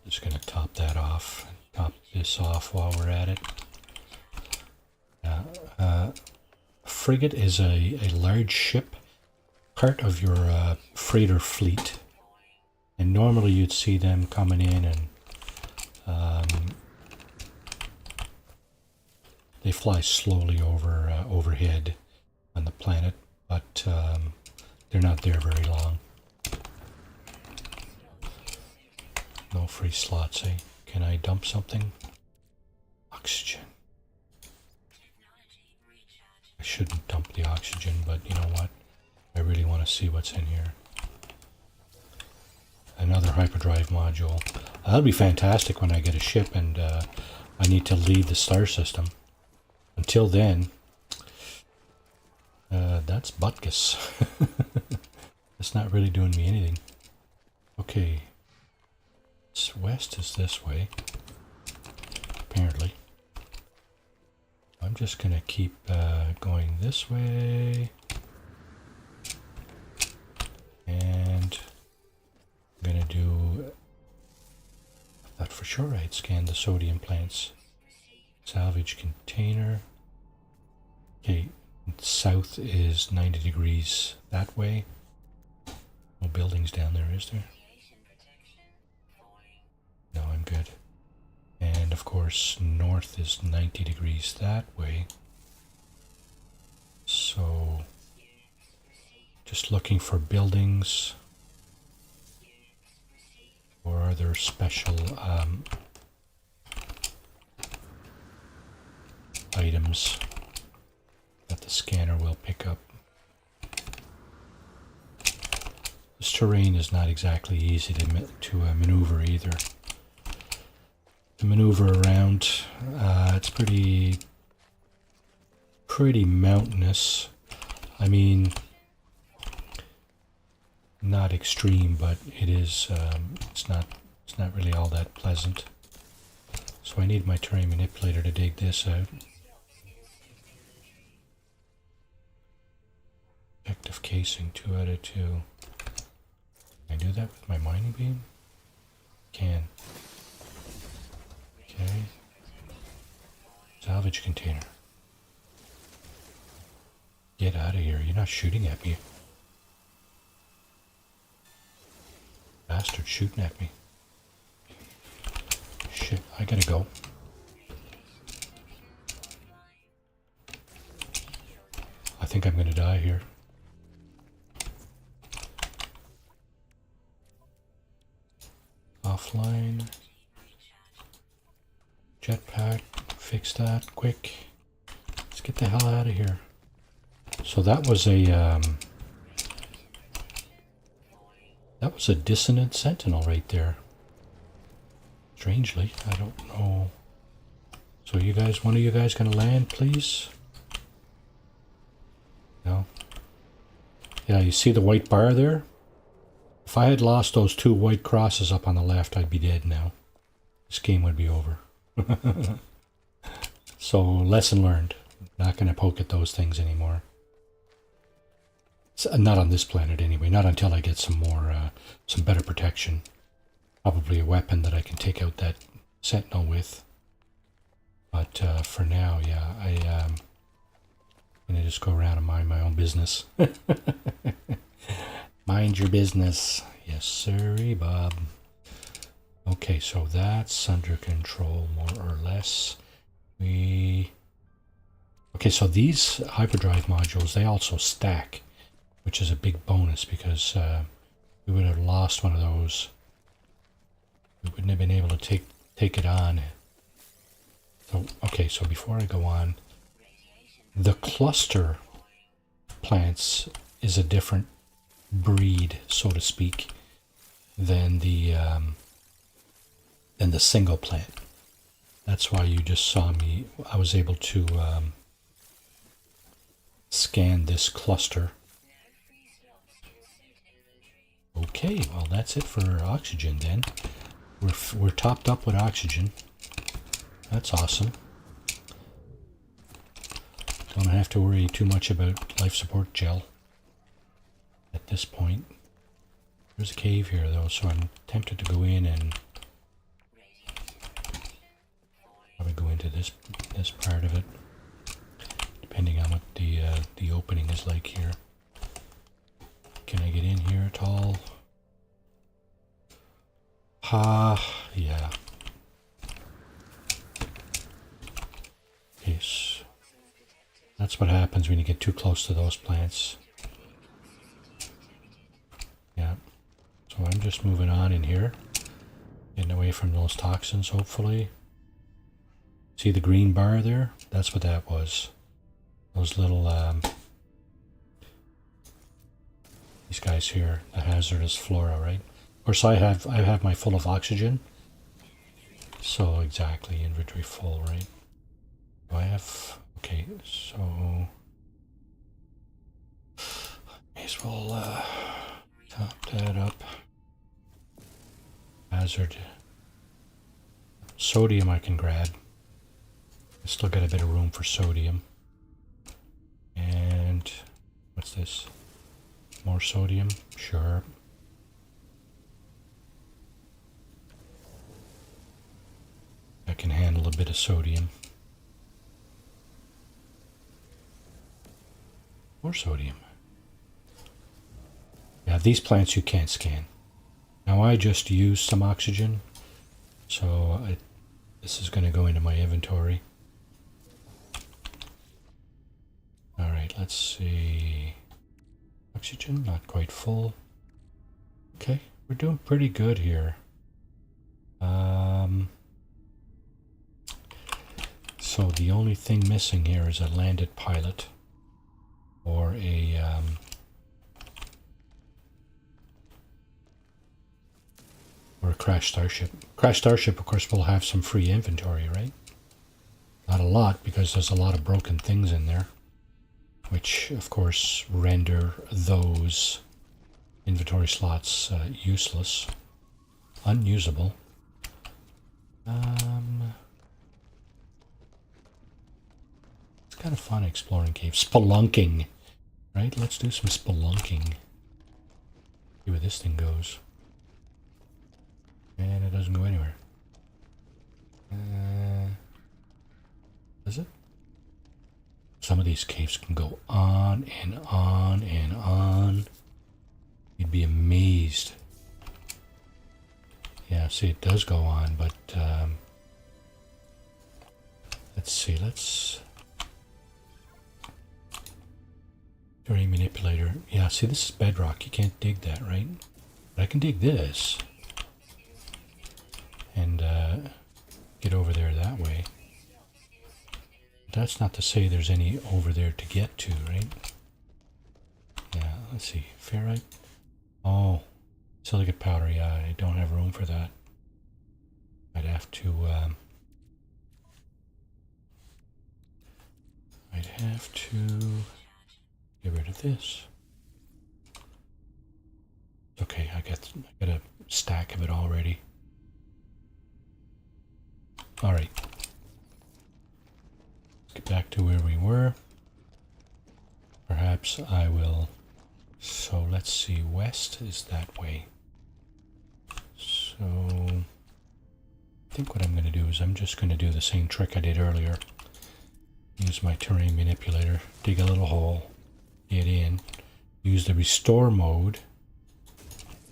Just going to top that off. Top this off while we're at it. A frigate is a large ship, part of your freighter fleet. And normally you'd see them coming in and they fly slowly overhead on the planet, but they're not there very long. No free slots, eh? Can I dump something? Oxygen. I shouldn't dump the oxygen, but you know what? I really want to see what's in here. Another hyperdrive module. That'll be fantastic when I get a ship and I need to leave the star system. Until then, that's butkus. It's not really doing me anything. Okay. West is this way. Apparently. I'm just going to keep going this way. And I'm going to do... I thought for sure I'd scanned the sodium plants. Salvage container. Okay, south is 90 degrees that way. No buildings down there, is there? No, I'm good. And of course, north is 90 degrees that way. So, just looking for buildings or other special items that the scanner will pick up. This terrain is not exactly easy to maneuver either. To maneuver around, it's pretty mountainous. I mean, not extreme, but it is. It's not really all that pleasant. So I need my terrain manipulator to dig this out. Effective casing, 2 out of 2. Can I do that with my mining beam? Can. knowledge container. Get out of here. You're not shooting at me. Bastard shooting at me. Shit, I gotta go. I think I'm gonna die here. Offline. Jetpack. Fix that quick. Let's get the hell out of here. So that was a dissonant sentinel right there. Strangely, I don't know. So you guys, one of you guys gonna land, please? No. Yeah, you see the white bar there? If I had lost those two white crosses up on the left, I'd be dead now. This game would be over. So, lesson learned. Not gonna poke at those things anymore. Not on this planet anyway, not until I get some more, some better protection. Probably a weapon that I can take out that sentinel with. But for now, yeah, I'm gonna just go around and mind my own business. Mind your business. Yes, sirree, Bob. Okay, so that's under control, more or less. Okay, so these hyperdrive modules, they also stack, which is a big bonus because we would have lost one of those. We wouldn't have been able to take it on. So, okay, so before I go on, the cluster plants is a different breed, so to speak, than the single plant. That's why you just saw me. I was able to scan this cluster. Okay, well that's it for oxygen then. We're topped up with oxygen. That's awesome. Don't have to worry too much about life support gel at this point. There's a cave here though, so I'm tempted to go in and probably go into this part of it, depending on what the opening is like here. Can I get in here at all? Yeah. Yes. That's what happens when you get too close to those plants. Yeah. So I'm just moving on in here, getting away from those toxins, hopefully. See the green bar there? That's what that was. Those little, these guys here, the hazardous flora, right? Of course, I have my full of oxygen. So exactly, inventory full, right? Do I have? Okay, so may as well top that up. Hazard. Sodium I can grab. I still got a bit of room for sodium. And what's this? More sodium? Sure. I can handle a bit of sodium. More sodium. Yeah, these plants you can't scan. Now I just used some oxygen, so this is going to go into my inventory. Alright, let's see. Oxygen, not quite full. Okay, we're doing pretty good here. So the only thing missing here is a landed pilot or a crashed starship. Crashed starship, of course, will have some free inventory, right? Not a lot, because there's a lot of broken things in there, which, of course, render those inventory slots useless, unusable. It's kind of fun exploring caves. Spelunking, right? Let's do some spelunking. See where this thing goes. And it doesn't go anywhere. Does it? Some of these caves can go on and on and on. You'd be amazed. Yeah, see, it does go on, but let's see, terrain manipulator. Yeah, see, this is bedrock. You can't dig that, right? But I can dig this and get over there that way. That's not to say there's any over there to get to, right? Yeah, let's see. Ferrite. Oh, silicate powder. Yeah, I don't have room for that. I'd have to get rid of this. Okay, I got a stack of it already. All right. Get back to where we were. Perhaps I will. So let's see, west is that way. So I think what I'm going to do is I'm just going to do the same trick I did earlier. Use my terrain manipulator, dig a little hole, get in, use the restore mode,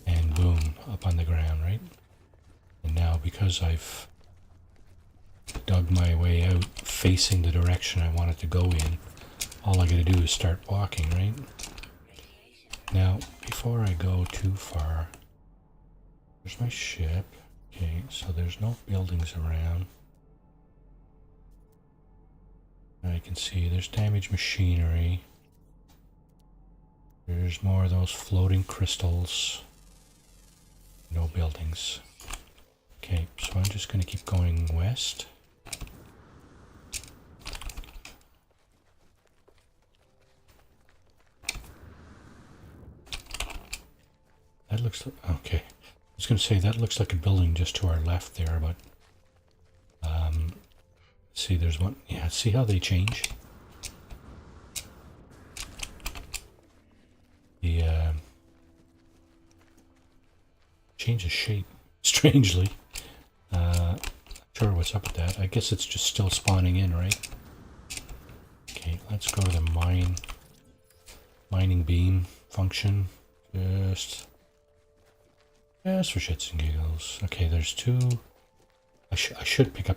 and boom, up on the ground, right? And now because I've dug my way out facing the direction I want it to go in, all I gotta do is start walking, right? Now, before I go too far, there's my ship. Okay, so there's no buildings around. I can see there's damaged machinery. There's more of those floating crystals. No buildings. Okay, so I'm just going to keep going west. That looks like, okay. I was going to say that looks like a building just to our left there, but see, there's one. Yeah, see how they change? The changes shape strangely. Not sure what's up with that. I guess it's just still spawning in, right? Okay, let's go to the mining beam function. Just for shits and giggles. Okay, there's two. I should pick up.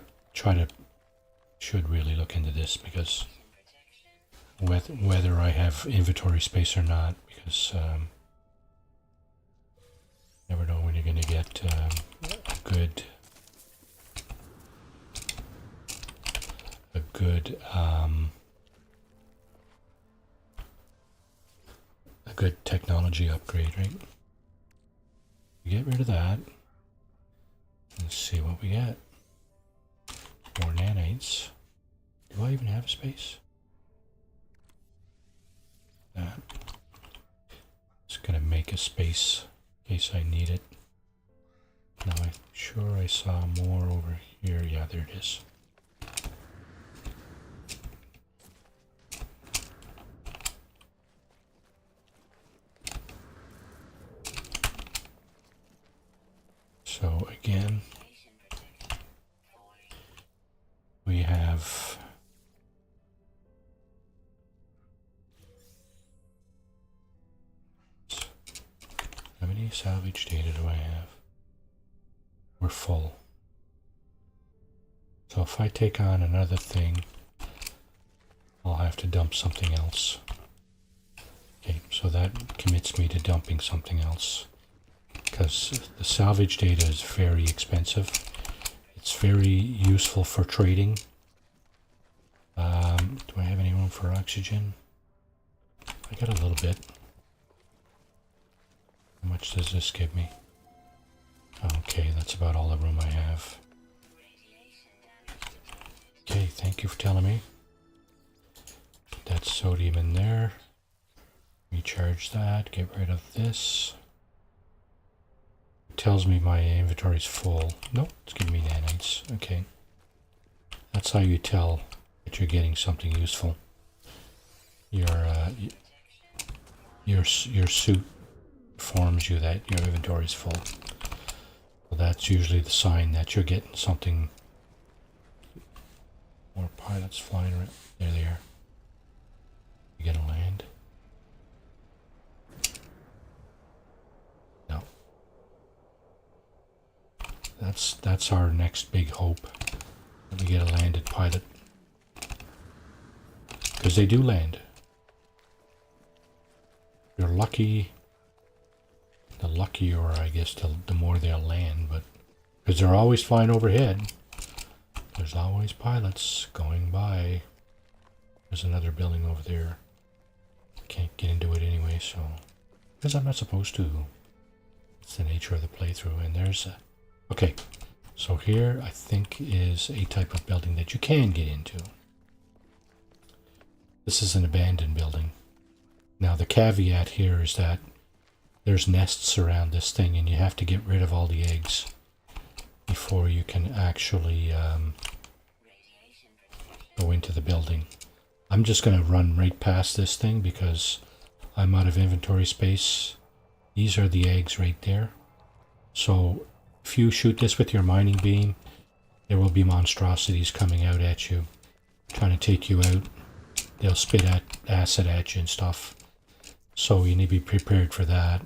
Should really look into this because whether I have inventory space or not, because never know when you're going to get a good technology upgrade, right? Get rid of that. Let's see what we get. More nanites. Do I even have a space? That. Just gonna make a space in case I need it. Now I'm sure I saw more over here. Yeah, there it is. So again, we have how many salvage data do I have? We're full. So if I take on another thing, I'll have to dump something else. Okay, so that commits me to dumping something else. Because the salvage data is very expensive. It's very useful for trading. Do I have any room for oxygen? I got a little bit. How much does this give me? Okay, that's about all the room I have. Okay, thank you for telling me. Put that sodium in there. Recharge that. Get rid of this. It tells me my inventory's full. Nope, it's giving me nanites. Okay. That's how you tell that you're getting something useful. Your suit informs you that your inventory's full. Well, that's usually the sign that you're getting something. More pilots flying around. There they are. You gonna land? No. That's our next big hope. That we get a landed pilot. Because they do land. You're lucky. The luckier, I guess, the more they'll land, but because they're always flying overhead. There's always pilots going by. There's another building over there. Can't get into it anyway, so because I'm not supposed to. It's the nature of the playthrough. And there's a okay. So here I think is a type of building that you can get into. This is an abandoned building. Now the caveat here is that there's nests around this thing and you have to get rid of all the eggs before you can actually go into the building. I'm just going to run right past this thing because I'm out of inventory space. These are the eggs right there. So if you shoot this with your mining beam, there will be monstrosities coming out at you, trying to take you out. They'll spit acid at you and stuff. So you need to be prepared for that.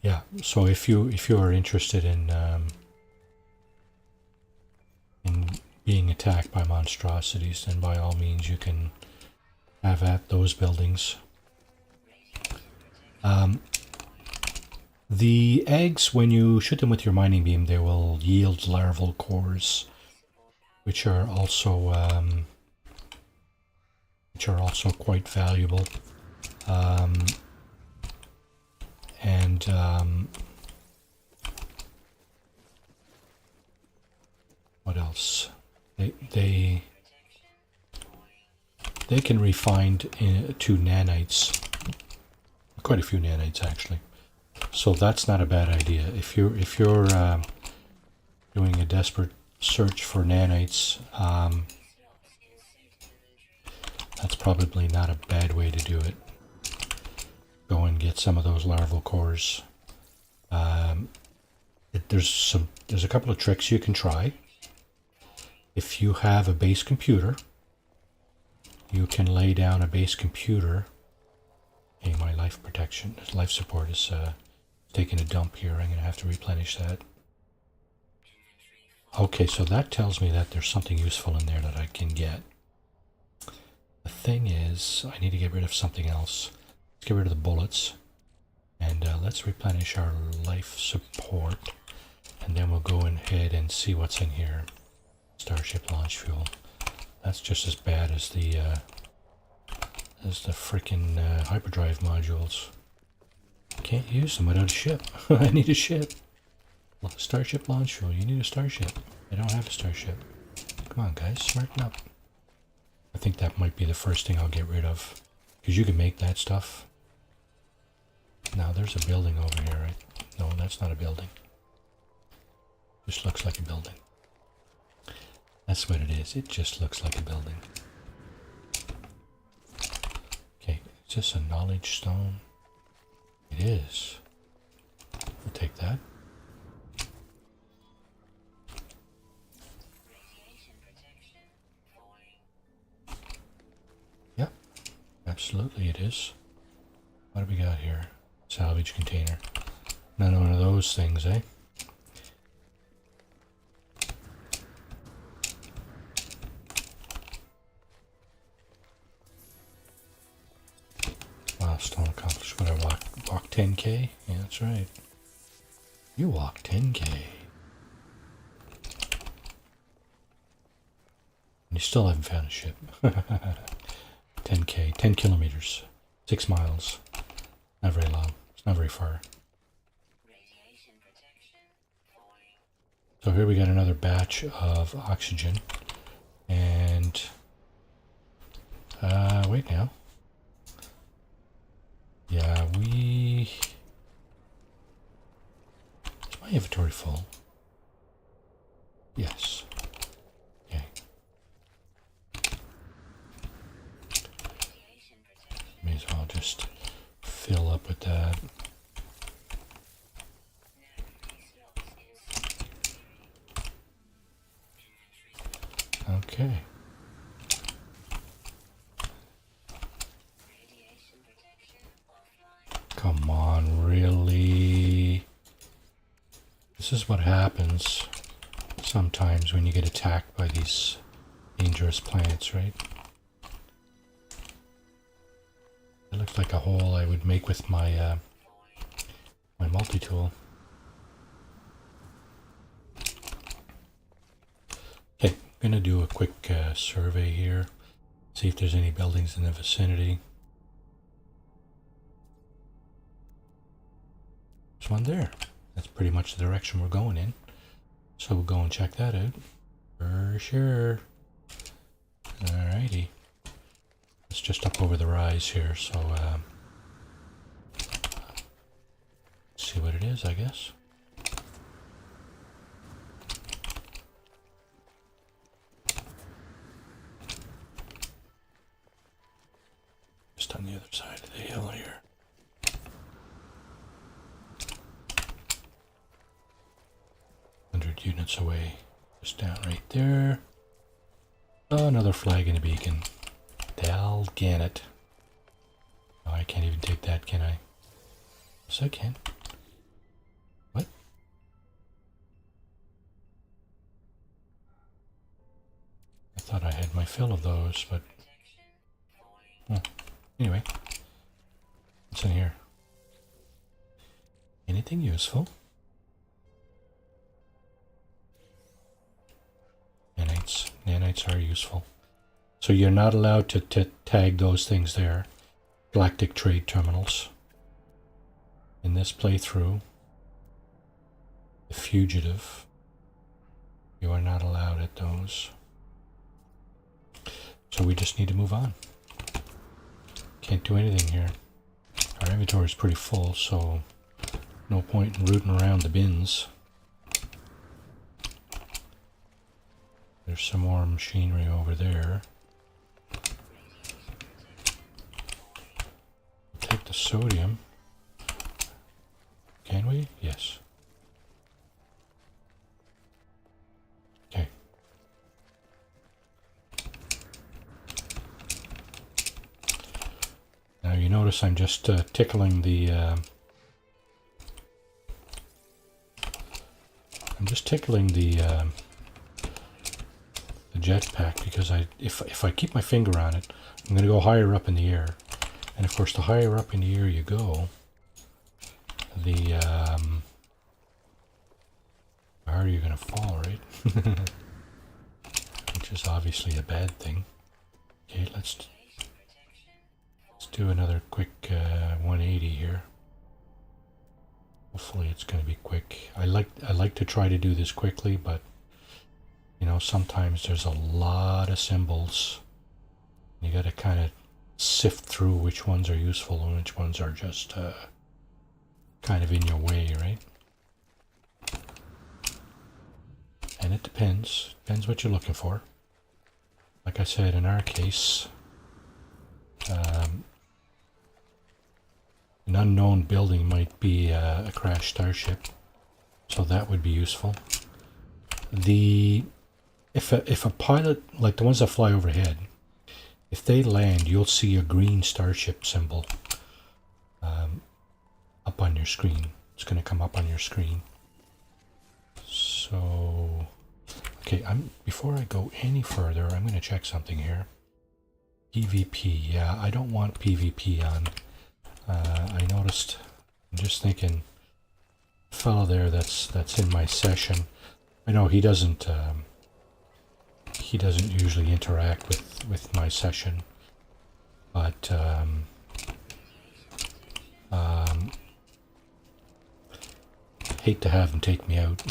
Yeah, so if you are interested in being attacked by monstrosities, then by all means you can have at those buildings. The eggs, when you shoot them with your mining beam, they will yield larval cores, which are also quite valuable. What else? They can refine to nanites, quite a few nanites actually. So that's not a bad idea. If you're doing a desperate search for nanites, that's probably not a bad way to do it. Go and get some of those larval cores. There's a couple of tricks you can try. If you have a base computer, you can lay down a base computer. Hey, my life protection, life support is taking a dump here. I'm going to have to replenish that. Okay, so that tells me that there's something useful in there that I can get. The thing is, I need to get rid of something else. Let's get rid of the bullets. And let's replenish our life support. And then we'll go ahead and see what's in here. Starship launch fuel. That's just as bad as the freaking hyperdrive modules. Can't use them without a ship. I need a ship. Starship launch fuel. You need a starship. I don't have a starship. Come on, guys, smarten up. I think that might be the first thing I'll get rid of, because you can make that stuff. Now there's a building over here, right? No, that's not a building. Just looks like a building. That's what it is. It just looks like a building. Okay, is this a knowledge stone? It is. We'll take that. Yep, absolutely it is. What do we got here? Salvage container. None of one of those things, eh? Milestone accomplished. What I walk 10K? Yeah, that's right. You walk 10K. And you still haven't found a ship. 10K, 10 kilometers, 6 miles. Not very long. It's not very far. So here we got another batch of oxygen. And wait now. Yeah, is my inventory full? Yes. Okay. May as well just fill up with that. Come on, really? This is what happens sometimes when you get attacked by these dangerous plants, right? It looks like a hole I would make with my my multi-tool. Okay, I'm gonna do a quick survey here, see if there's any buildings in the vicinity. There's one there. That's pretty much the direction we're going in. So we'll go and check that out. For sure. Alrighty. It's just up over the rise here, so see what it is, I guess. Just on the other side of the hill here. Units away, just down right there. Oh, another flag and a beacon. Dalganit. Oh, I can't even take that, can I? Yes, I can. What? I thought I had my fill of those, but... Oh. Anyway. What's in here? Anything useful? Nanites are useful. So you're not allowed to tag those things there. Galactic trade terminals. In this playthrough, the Fugitive, you are not allowed at those. So we just need to move on. Can't do anything here. Our inventory is pretty full, so no point in rooting around the bins. There's some more machinery over there. We'll take the sodium. Can we? Yes. Okay. Now you notice I'm just tickling the jetpack because if I keep my finger on it, I'm going to go higher up in the air, and of course the higher up in the air you go, the harder you're going to fall, right? Which is obviously a bad thing. Okay, let's do another quick 180 here. Hopefully it's going to be quick. I like to try to do this quickly, but you know, sometimes there's a lot of symbols. You got to kind of sift through which ones are useful and which ones are just kind of in your way, right? And it depends. Depends what you're looking for. Like I said, in our case, an unknown building might be a crashed starship, so that would be useful. If a pilot, like the ones that fly overhead, if they land, you'll see a green starship symbol up on your screen. It's going to come up on your screen. So, okay, before I go any further, I'm going to check something here. PvP, yeah, I don't want PvP on. I noticed, I'm just thinking, fellow there that's in my session, I know he doesn't usually interact with my session, but hate to have him take me out.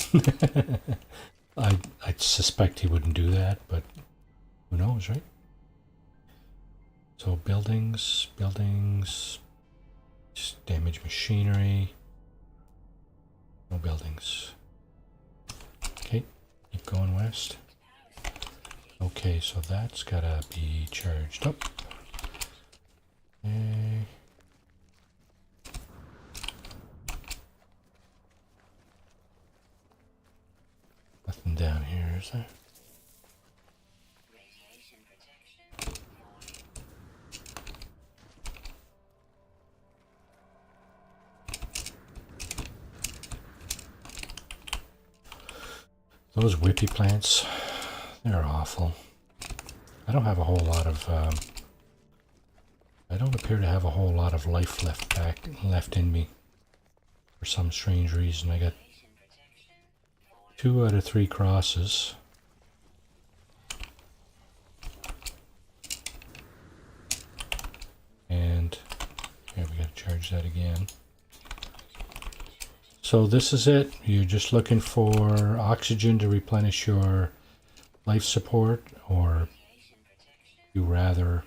I suspect he wouldn't do that, but who knows, right? So buildings, just damaged machinery, no buildings. Okay, keep going west. Okay, so that's gotta be charged up. Okay. Nothing down here, is there? Those whippy plants, they're awful. I don't have a whole lot of, I don't appear to have a whole lot of life left in me. For some strange reason, I got 2 out of 3 crosses. And, yeah, we gotta charge that again. So this is it. You're just looking for oxygen to replenish your life support, or you rather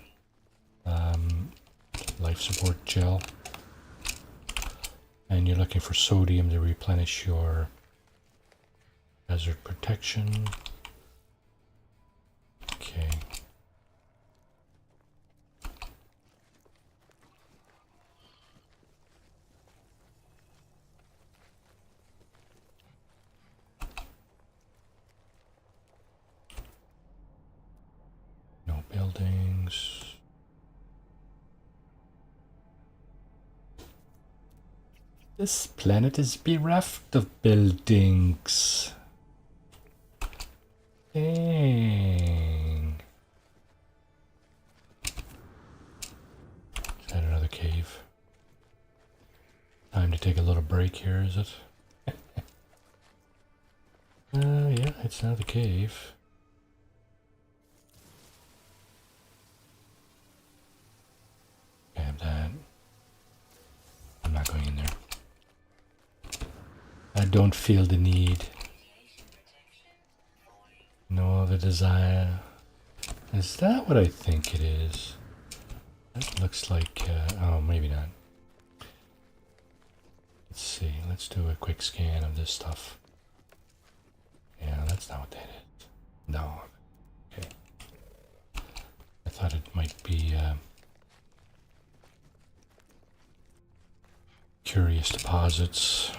life support gel, and you're looking for sodium to replenish your hazard protection. Okay. No buildings. This planet is bereft of buildings. Dang. Is that another cave? Time to take a little break here, is it? Yeah, it's another cave. Grab that. I'm not going in there. I don't feel the need. No, the desire. Is that what I think it is? That looks like, oh, maybe not. Let's see, let's do a quick scan of this stuff. Yeah, that's not what that is. No. Okay. I thought it might be curious deposits.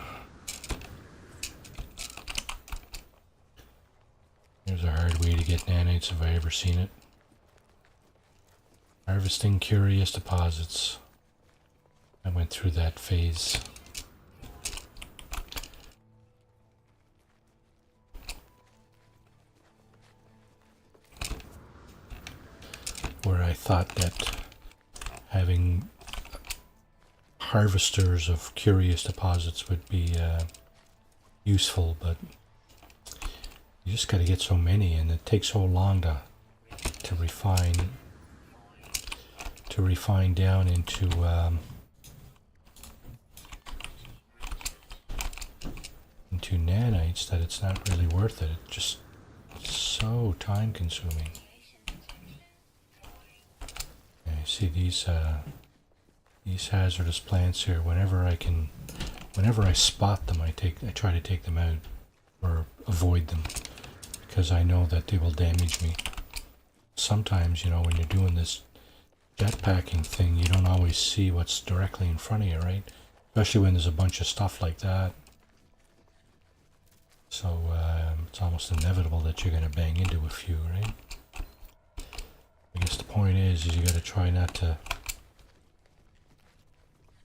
There's a hard way to get nanites if I ever seen it. Harvesting curious deposits. I went through that phase. Where I thought that having harvesters of curious deposits would be useful, but you just got to get so many, and it takes so long to refine down into nanites that it's not really worth it. It's just so time consuming. And you see these hazardous plants here. Whenever I spot them, I try to take them out or avoid them, because I know that they will damage me. Sometimes, you know, when you're doing this jetpacking thing, you don't always see what's directly in front of you, right? Especially when there's a bunch of stuff like that. So it's almost inevitable that you're going to bang into a few, right? I guess the point is you got to try not to,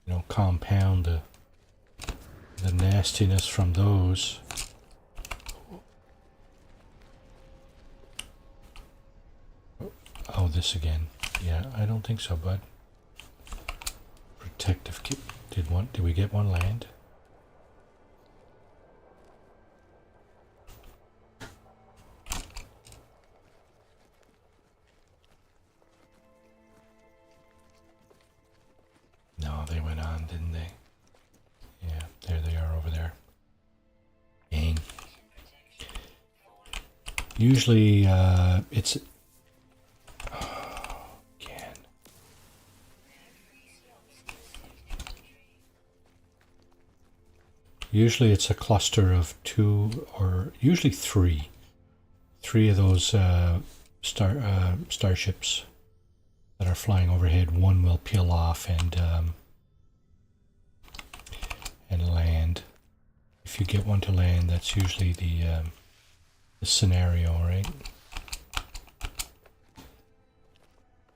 you know, compound the nastiness from those. Oh, this again. Yeah, I don't think so, bud. Protective kit. Did we get one land? No, they went on, didn't they? Yeah, there they are over there. Dang. Usually, it's... Usually it's a cluster of 2 or usually 3. 3 of those starships that are flying overhead. One will peel off and land. If you get one to land, that's usually the scenario, right?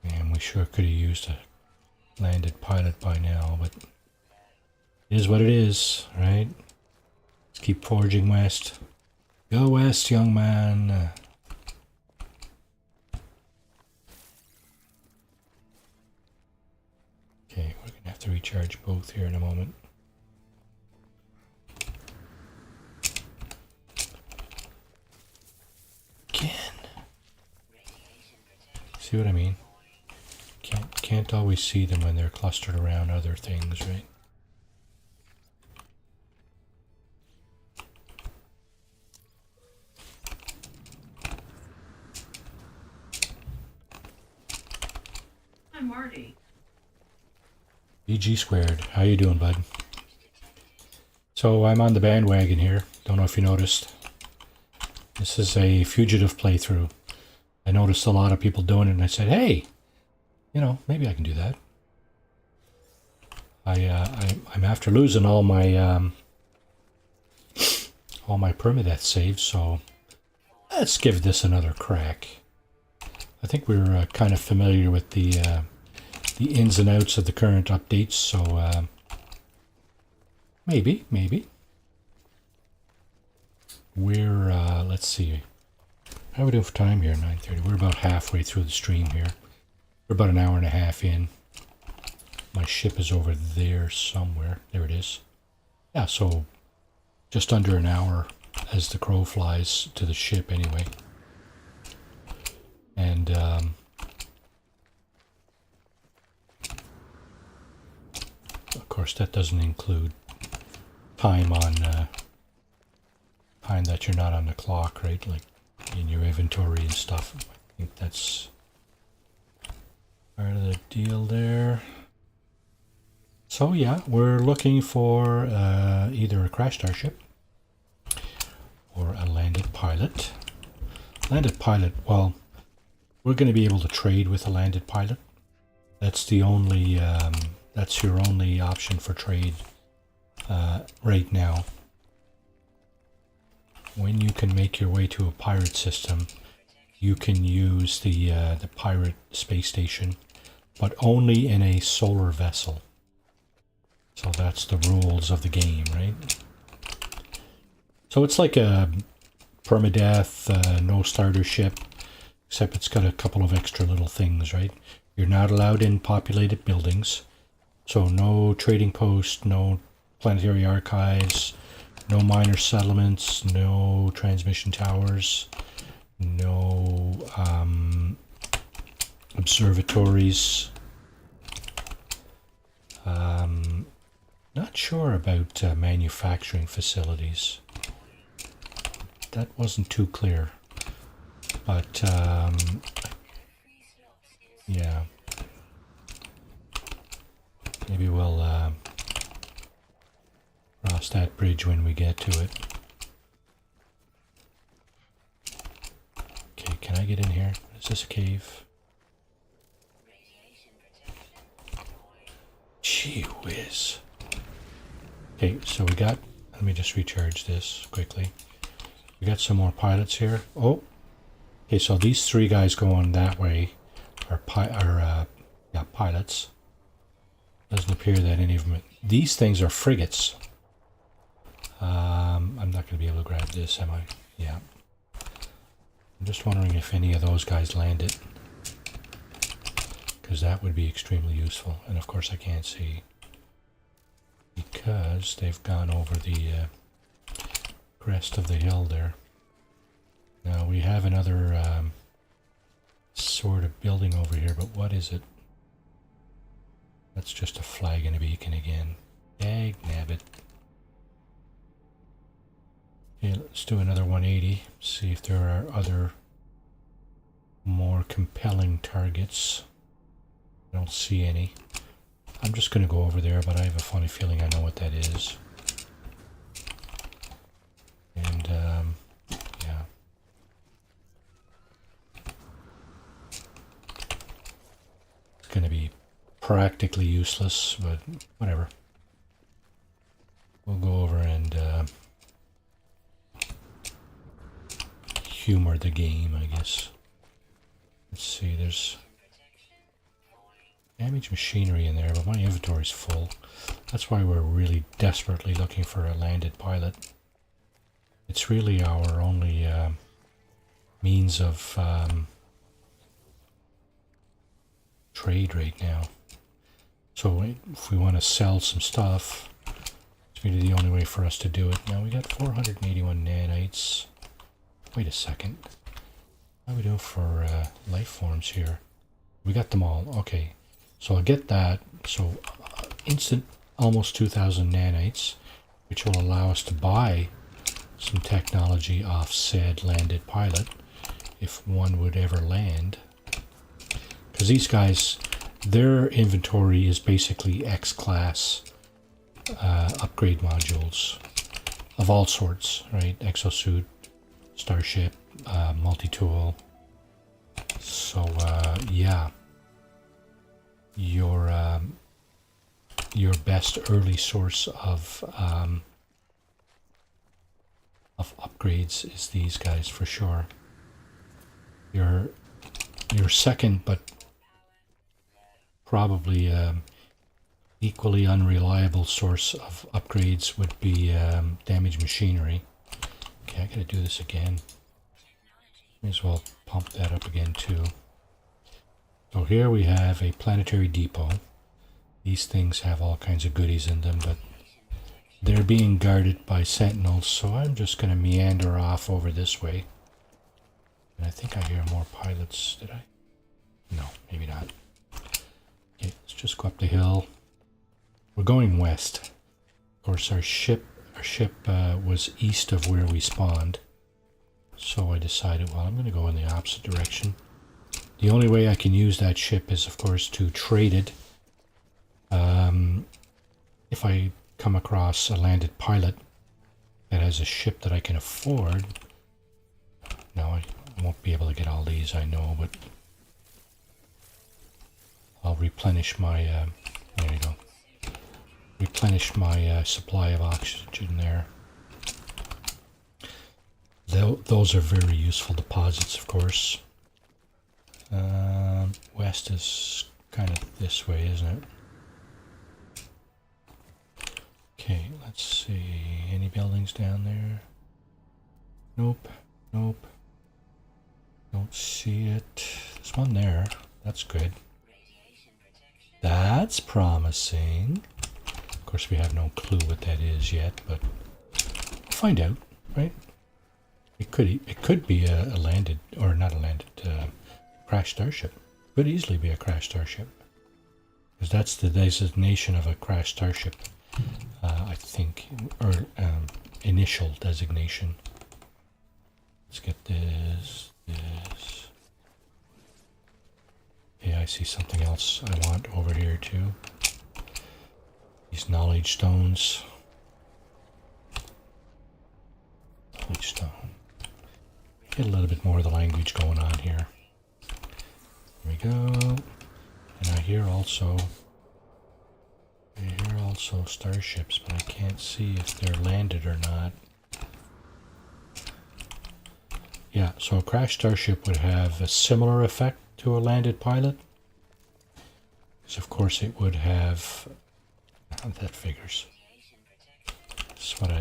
And we sure could have used a landed pilot by now, but it is what it is, right? Let's keep forging west. Go west, young man. Okay, we're gonna have to recharge both here in a moment. Again. See what I mean? Can't always see them when they're clustered around other things, right? I'm Marty. BG squared. How you doing, bud? So I'm on the bandwagon here. Don't know if you noticed. This is a Fugitive playthrough. I noticed a lot of people doing it, and I said, hey, you know, maybe I can do that. I'm after losing all my permadeath saves, so let's give this another crack. I think we're kind of familiar with the ins and outs of the current updates, so maybe. We're let's see. How are we doing for time here? 9:30. We're about halfway through the stream here. We're about an hour and a half in. My ship is over there somewhere. There it is. Yeah, so just under an hour as the crow flies to the ship anyway. And of course that doesn't include time on time that you're not on the clock, right? Like in your inventory and stuff. I think that's part of the deal there. So yeah, we're looking for either a crashed starship or a landed pilot. Landed pilot, well, we're going to be able to trade with a landed pilot. That's the only, that's your only option for trade right now. When you can make your way to a pirate system, you can use the pirate space station, but only in a solar vessel. So that's the rules of the game, right? So it's like a permadeath, no starter ship, except it's got a couple of extra little things, right? You're not allowed in populated buildings, so no trading post, no planetary archives, no minor settlements, no transmission towers, no observatories. Not sure about manufacturing facilities. That wasn't too clear. But, yeah. Maybe we'll cross that bridge when we get to it. Okay, can I get in here? Is this a cave? Gee whiz. Okay, so we got, let me just recharge this quickly. We got some more pilots here. Oh, okay, so these three guys going that way are pilots. Doesn't appear that any of them, these things are frigates. I'm not going to be able to grab this, am I? Yeah. I'm just wondering if any of those guys landed, because that would be extremely useful. And of course I can't see, because they've gone over the crest of the hill there. Now we have another sort of building over here, but what is it? That's just a flag and a beacon again. Dag nabbit. Okay, let's do another 180. See if there are other more compelling targets. I don't see any. I'm just going to go over there, but I have a funny feeling I know what that is. And, yeah. It's going to be practically useless, but whatever. We'll go over and humor the game, I guess. Let's see, there's damaged machinery in there, but my inventory's full. That's why we're really desperately looking for a landed pilot. It's really our only means of trade right now. So if we want to sell some stuff, it's really the only way for us to do it. Now we got 481 nanites. Wait a second. How are we doing for life forms here? We got them all. Okay. So I'll get that. So instant almost 2,000 nanites, which will allow us to buy some technology off said landed pilot if one would ever land. Because these guys, their inventory is basically X-class upgrade modules of all sorts, right? Exosuit, starship, multi-tool. So yeah, your best early source of upgrades is these guys for sure. Your second, but probably equally unreliable source of upgrades would be damaged machinery. Okay, I gotta do this again. May as well pump that up again too. So here we have a planetary depot. These things have all kinds of goodies in them, but they're being guarded by sentinels, so I'm just gonna meander off over this way. And I think I hear more pilots. Did I? No, maybe not. Okay, let's just go up the hill. We're going west. Of course, our ship was east of where we spawned. So I decided, well, I'm going to go in the opposite direction. The only way I can use that ship is, of course, to trade it. If I come across a landed pilot that has a ship that I can afford. No, I won't be able to get all these, I know, but I'll replenish my, there you go. Replenish my supply of oxygen there. Those are very useful deposits, of course. West is kind of this way, isn't it? Okay, let's see. Any buildings down there? Nope, nope. Don't see it. There's one there. That's good. That's promising. Of course, we have no clue what that is yet, but we'll find out, right? It could be a landed, or not a landed, crash starship. Could easily be a crash starship, because that's the designation of a crash starship, I think, or initial designation. Let's get this. Okay, I see something else I want over here too. These knowledge stones. Knowledge stone. Get a little bit more of the language going on here. There we go. And I hear also starships, but I can't see if they're landed or not. Yeah, so a crash starship would have a similar effect to a landed pilot. Because of course it would have, that figures. It's what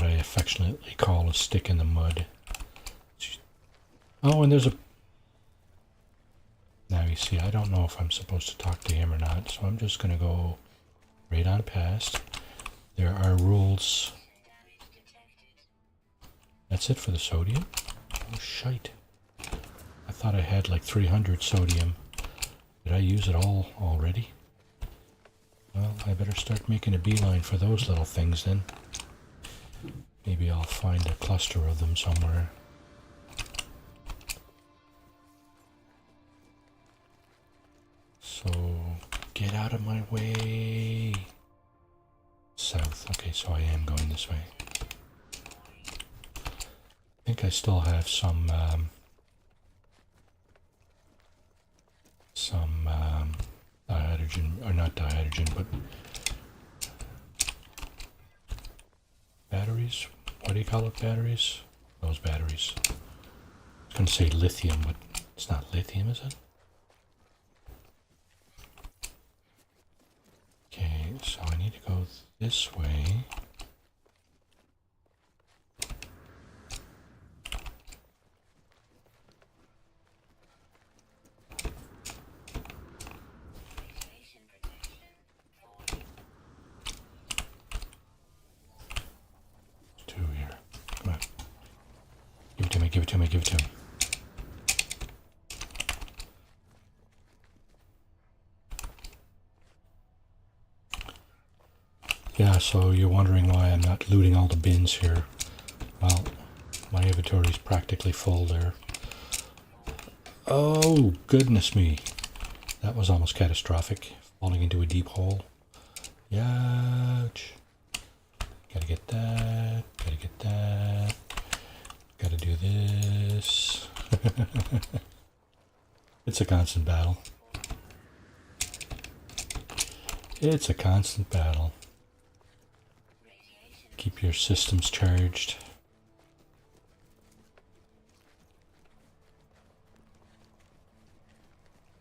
I affectionately call a stick in the mud. Oh, and there's a... Now you see, I don't know if I'm supposed to talk to him or not, so I'm just going to go right on past. There are rules. That's it for the sodium? Oh, shite. I thought I had like 300 sodium. Did I use it all already? Well, I better start making a beeline for those little things then. Maybe I'll find a cluster of them somewhere. So, get out of my way. South. Okay, so I am going this way. I think I still have some dihydrogen, or not dihydrogen, but batteries. What do you call it? Batteries? Those batteries. I was going to say lithium, but it's not lithium, is it? Okay, so I need to go this way. give it to me, give it to me. Yeah, so you're wondering why I'm not looting all the bins here. Well, my inventory is practically full there. Oh, goodness me. That was almost catastrophic. Falling into a deep hole. Ouch. Gotta get that. Gotta get that. Gotta do this. It's a constant battle. It's a constant battle. Keep your systems charged.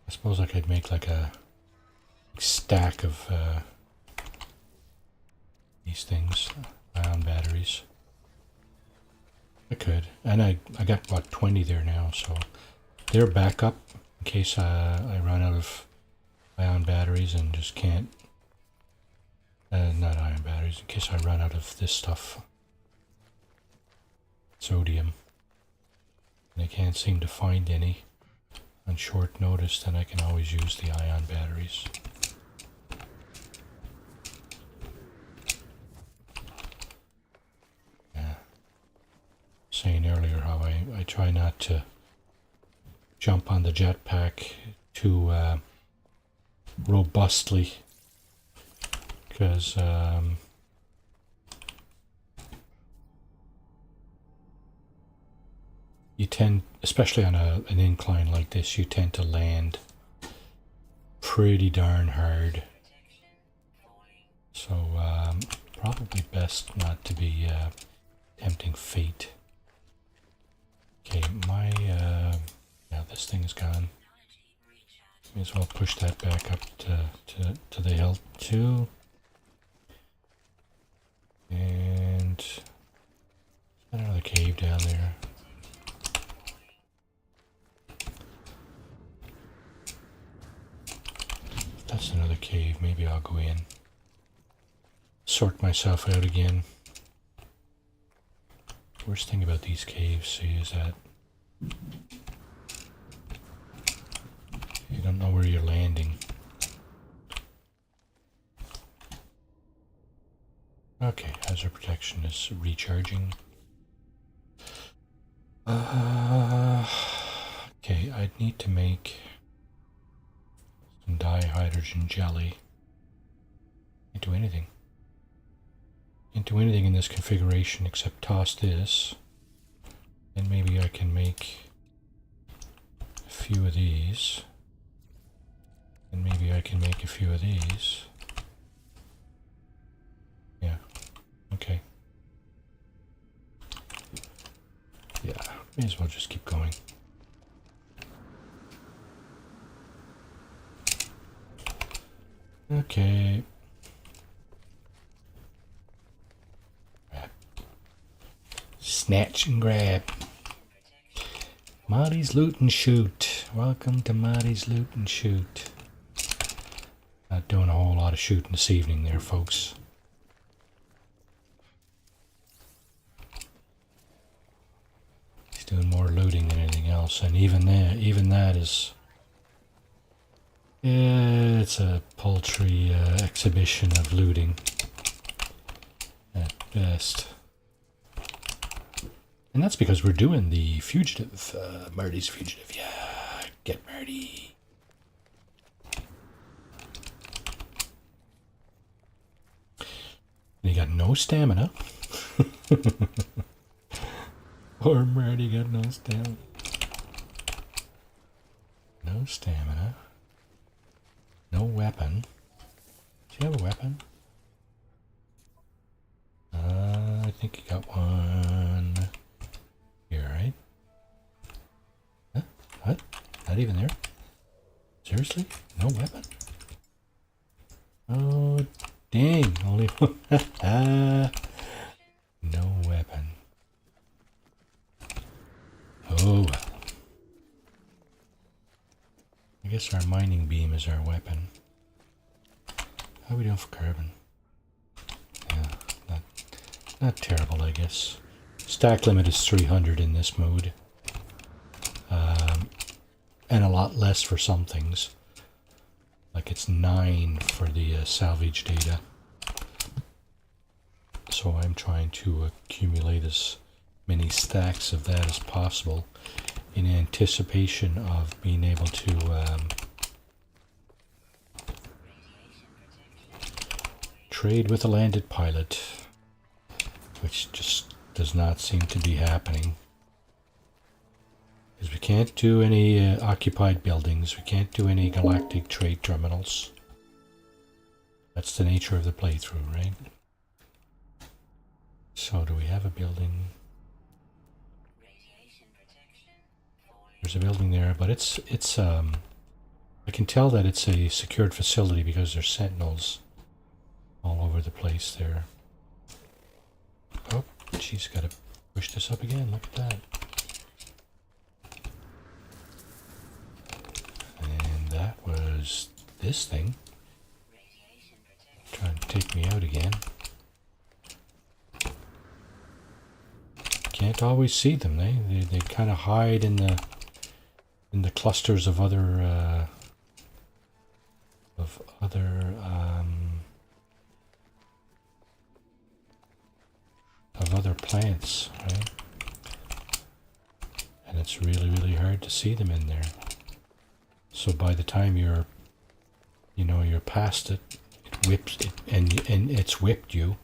I suppose I could make like a stack of these things, ion batteries. I could, and I got about 20 there now, so they're backup in case I run out of ion batteries and just can't. Not ion batteries, in case I run out of this stuff. Sodium. And I can't seem to find any on short notice, then I can always use the ion batteries. Yeah. Saying earlier how I try not to jump on the jetpack too robustly, because you tend, especially on an incline like this, you tend to land pretty darn hard. So probably best not to be tempting fate. Okay, yeah, this thing is gone. May as well push that back up to the hill too. And another cave down there. That's another cave. Maybe I'll go in. Sort myself out again. Worst thing about these caves, see, is that you don't know where you're landing. Okay, hazard protection is recharging. Okay, I'd need to make some dihydrogen jelly. Can't do anything. Can't do anything in this configuration except toss this. And maybe I can make a few of these. And maybe I can make a few of these. Yeah, okay. Yeah, may as well just keep going. Okay. Grab. Snatch and grab. Marty's Loot and Shoot. Welcome to Marty's Loot and Shoot. Not doing a whole lot of shooting this evening there, folks. He's doing more looting than anything else, and even that is... Yeah, it's a paltry exhibition of looting at best. And that's because we're doing the Fugitive, Marty's Fugitive. Yeah, get Marty. And he got no stamina. Poor Marty got no stamina. No stamina. No weapon. Do you have a weapon? I think you got one here, right? Huh? What? Not even there? Seriously? No weapon? Oh, dang. Only one. No weapon. Oh, well. I guess our mining beam is our weapon. How are we doing for carbon? Yeah, not terrible, I guess. Stack limit is 300 in this mode. and a lot less for some things. Like it's 9 for the salvage data. So I'm trying to accumulate as many stacks of that as possible in anticipation of being able to trade with a landed pilot, which just does not seem to be happening. Because we can't do any occupied buildings, we can't do any galactic trade terminals. That's the nature of the playthrough, right? So do we have a building? There's a building there, but it's I can tell that it's a secured facility because there's sentinels all over the place there. Oh, she's got to push this up again. Look at that. And that was this thing trying to take me out again. Can't always see them. They kind of hide in the clusters of other plants, right? And it's really hard to see them in there. So by the time you're past it, it whips it, and it's whipped you.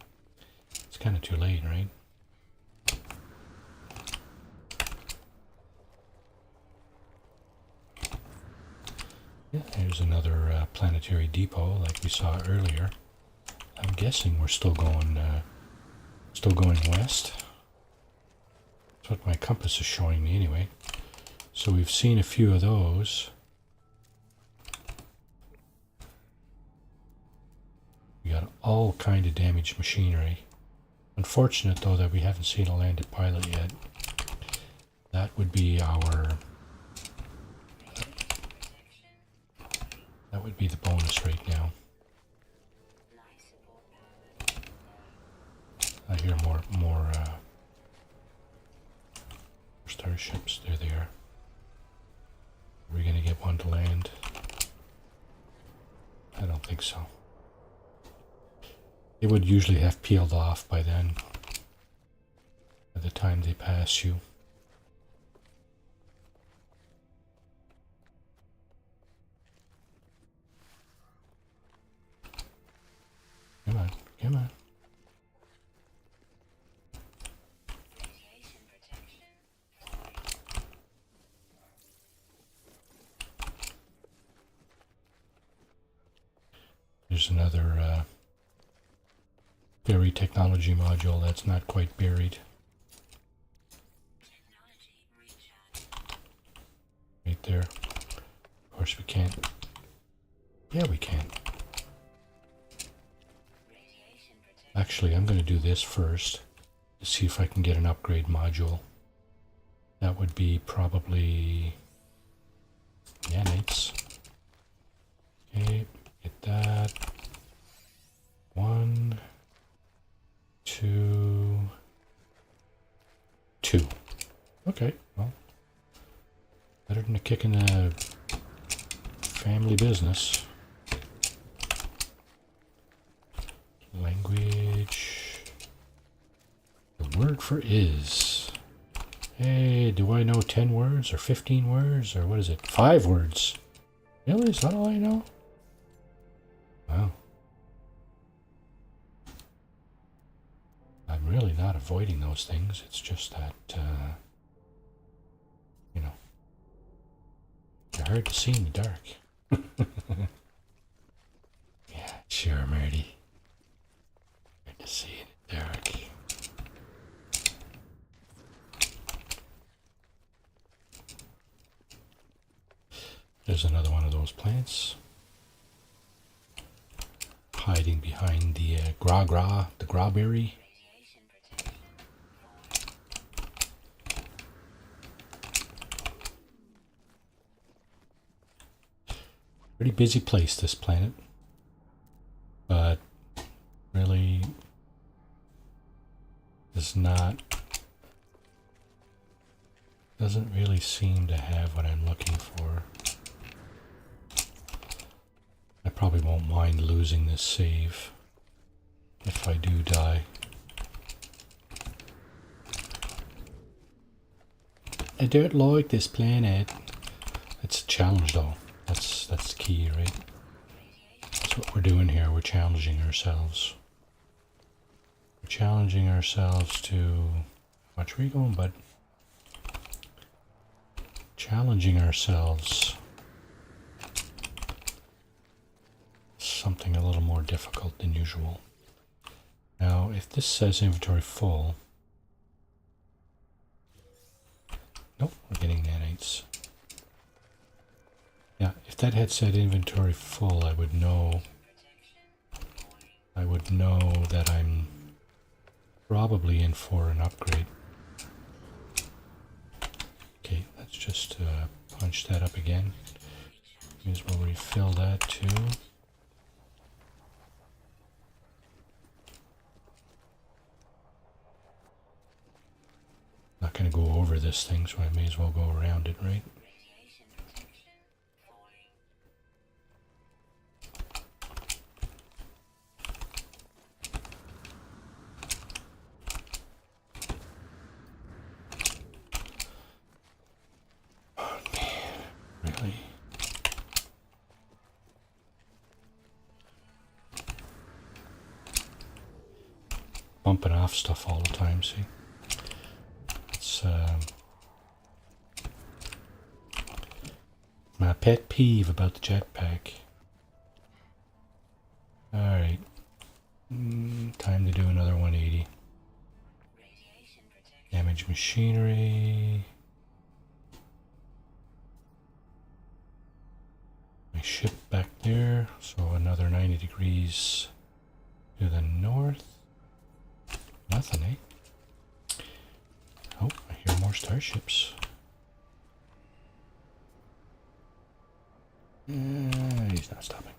It's kind of too late, right? Yeah, here's another planetary depot like we saw earlier. I'm guessing we're still going west. That's what my compass is showing me anyway. So we've seen a few of those. We got all kind of damaged machinery. Unfortunate though that we haven't seen a landed pilot yet. That would be the bonus right now. I hear more starships. There they are. Are we gonna get one to land? I don't think so. They would usually have peeled off by then, by the time they pass you. Come on, come on. There's another buried technology module that's not quite buried. Right there. Of course we can't. Yeah, we can. Actually, I'm going to do this first to see if I can get an upgrade module. That would be probably nanites. Okay, get that. 1, 2, 2. Okay, well, better than a kick in the family business. Language. The word for is. Hey, do I know 10 words or 15 words or what is it? 5 words. Really? Is that all I know? Wow. I'm really not avoiding those things. It's just that, they're hard to see in the dark. Yeah, sure, Marty. Hard to see in the dark. There's another one of those plants. Hiding behind the the grawberry. Pretty busy place, this planet. But really does not Doesn't really seem to have what I'm looking for. I probably won't mind losing this save if I do die. I don't like this planet. It's a challenge though. That's the key, right? That's what we're doing here. We're challenging ourselves. We're challenging ourselves to... How much were you going, bud? Challenging ourselves. Something a little more difficult than usual. Now, if this says inventory full... Nope, we're getting nanites. Yeah, if that had said inventory full, I would know that I'm probably in for an upgrade. Okay, let's just punch that up again. May as well refill that too. Not going to go over this thing, so I may as well go around it, right? Oh man, really? Bumping off stuff all the time, see? It's my pet peeve about the jetpack. Alright. Time to do another 180. Damage machinery. My ship back there. So another 90 degrees to the north. Nothing, eh? Oh, I hear more starships. He's not stopping.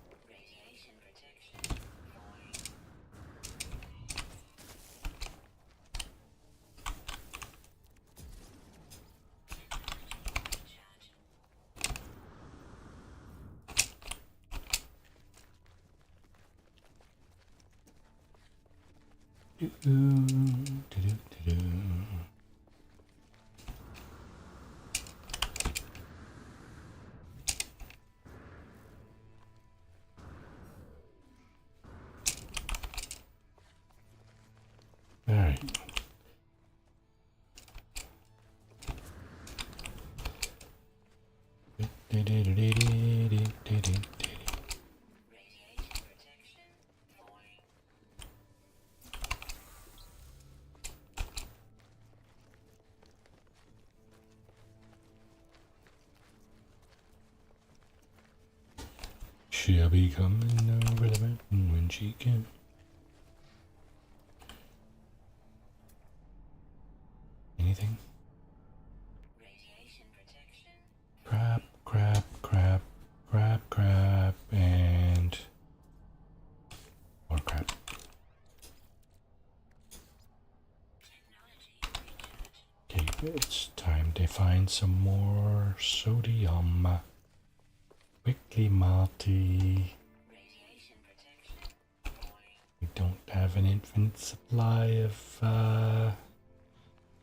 All right. She'll be coming over the mountain when she can. Anything? Crap, crap, crap, crap, crap, and more crap. Okay, it's time to find some more sodium. Quickly, Marty. We don't have an infinite supply of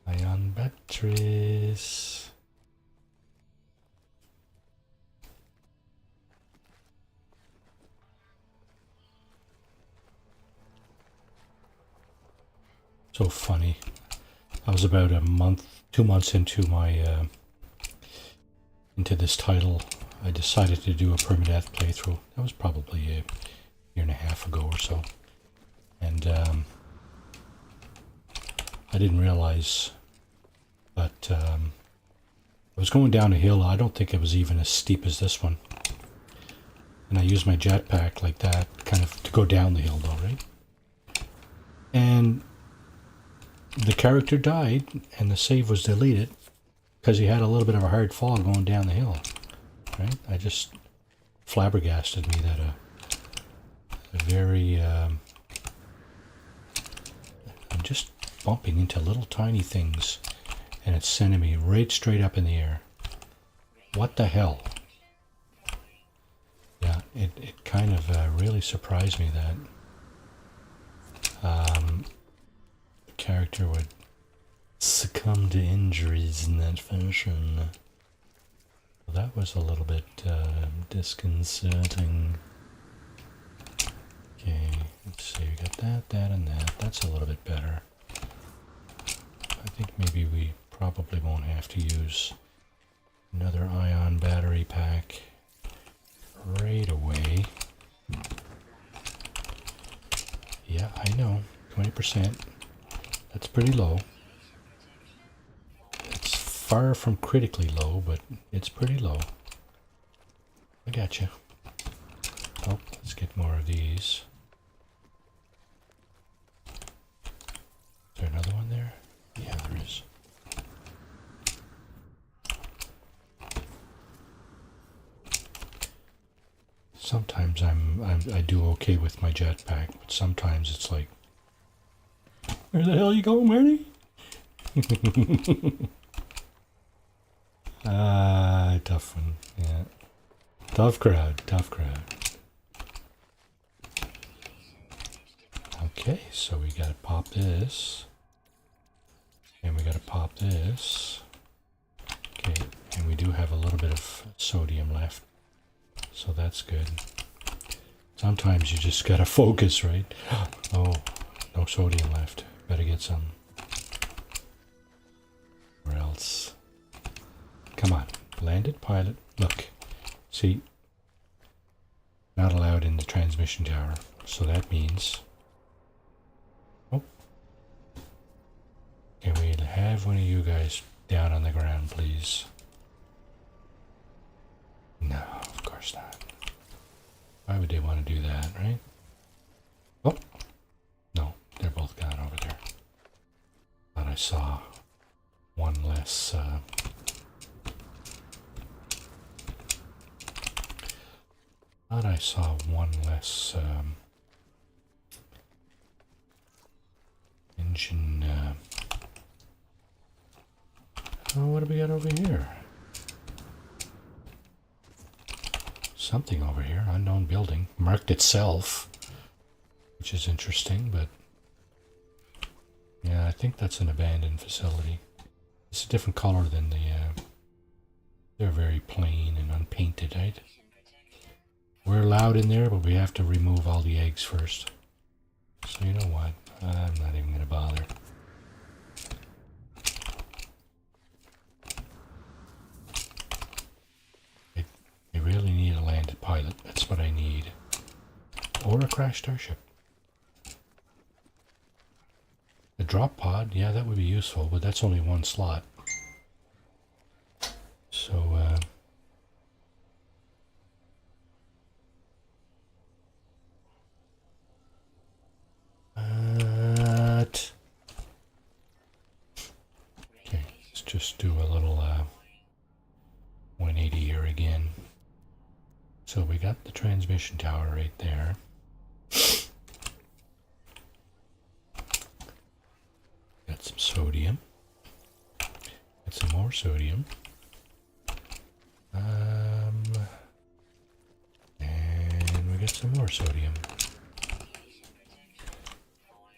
ion batteries. So funny. I was about a month, 2 months into my into this title. I decided to do a permadeath playthrough. That was probably a year and a half ago or so. And I didn't realize, but I was going down a hill. I don't think it was even as steep as this one. And I used my jetpack like that, kind of to go down the hill though, right? And the character died and the save was deleted because he had a little bit of a hard fall going down the hill. Right? I just flabbergasted me that a very I'm just bumping into little tiny things and it's sending me right straight up in the air. What the hell? Yeah, it kind of really surprised me that the character would succumb to injuries in that fashion. Well, that was a little bit disconcerting. Okay, let's see, we got that, and that. That's a little bit better. I think maybe we probably won't have to use another ion battery pack right away. Yeah, I know, 20%. That's pretty low. It's far from critically low, but it's pretty low. I got you. Oh, let's get more of these. Is there another one there? Yeah, there is. Sometimes I do okay with my jetpack, but sometimes it's like, where the hell you going, Marty? Tough one. Yeah, tough crowd. Okay, so we gotta pop this, and we gotta pop this. Okay, and we do have a little bit of sodium left, so that's good. Sometimes you just gotta focus, right? Oh, no sodium left. Better get some. Or else. Come on, landed pilot. Look, see, not allowed in the transmission tower, so that means. Oh, can we have one of you guys down on the ground, please? No, of course not. Why would they want to do that, right? Oh, no, they're both gone over there. Thought I saw one less. Thought I saw one less engine. Oh, what do we got over here? Something over here, unknown building, marked itself, which is interesting, but yeah, I think that's an abandoned facility. It's a different color than the, they're very plain and unpainted, right? We're allowed in there, but we have to remove all the eggs first. So you know what, I'm not even going to bother. I really need a landed pilot. That's what I need. Or a crashed starship. A drop pod, yeah, that would be useful, but that's only one slot. So, okay, let's just do a little 180 here again. So we got the transmission tower right there. Got some sodium. Got some more sodium. And we got some more sodium.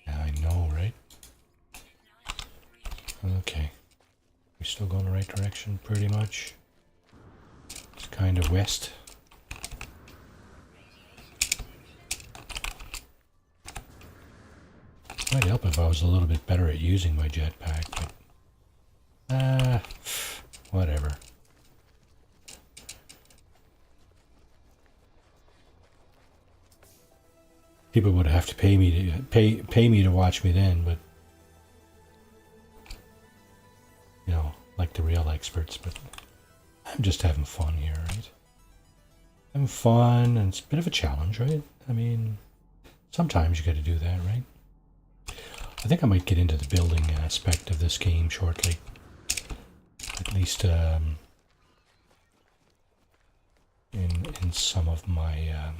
I know, right? Okay. We still going the right direction, pretty much. It's kind of west. Might help if I was a little bit better at using my jetpack, but whatever. People would have to pay me to watch me then, but you know, like the real experts. But I'm just having fun here, right? Having fun, and it's a bit of a challenge, right? I mean, sometimes you got to do that, right? I think I might get into the building aspect of this game shortly. At least in some of my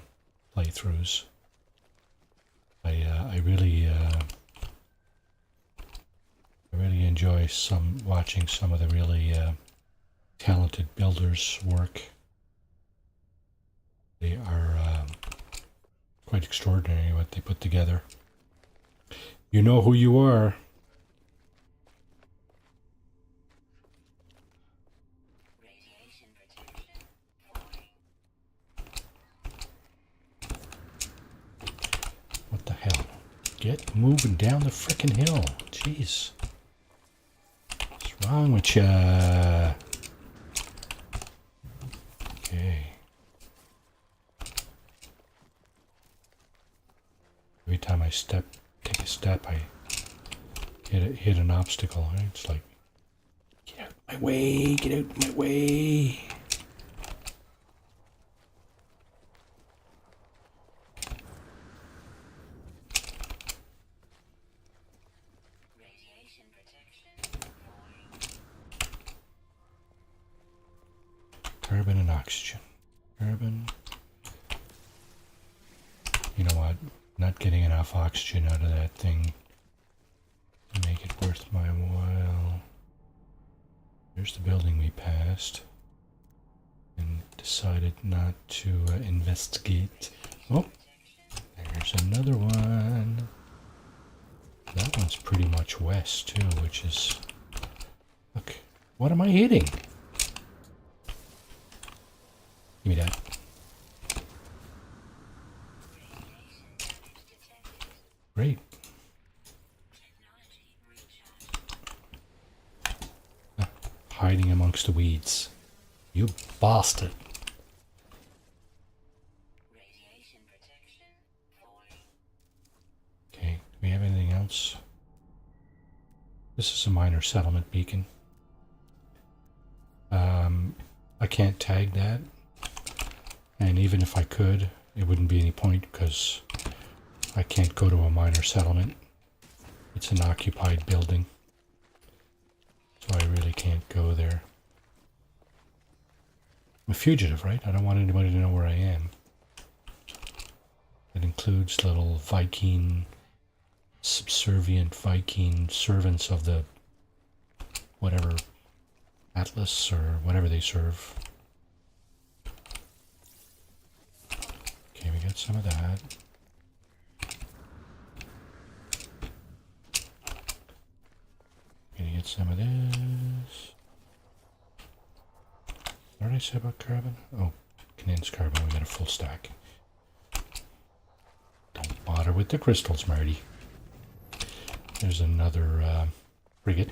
playthroughs. I really enjoy watching some of the really talented builders work. They are quite extraordinary what they put together. You know who you are. What the hell? Get moving down the frickin' hill. Jeez. What's wrong with ya? Okay. Every time I take a step, I hit an obstacle. Right? It's like, get out my way, get out my way. Carbon and oxygen. Carbon. You know what? Not getting enough oxygen out of that thing to make it worth my while. There's the building we passed and decided not to investigate. Oh, there's another one. That one's pretty much west too, which is... Look, what am I hitting? Give me that. Great. Hiding amongst the weeds. You bastard. Okay, do we have anything else? This is a minor settlement beacon. I can't tag that. And even if I could, it wouldn't be any point because I can't go to a minor settlement. It's an occupied building. So I really can't go there. I'm a fugitive, right? I don't want anybody to know where I am. It includes little Viking, subservient Viking servants of the whatever Atlas or whatever they serve. Okay, we got some of that. Gonna get some of this. What did I say about carbon? Oh, condensed carbon. We got a full stack. Don't bother with the crystals, Marty. There's another frigate.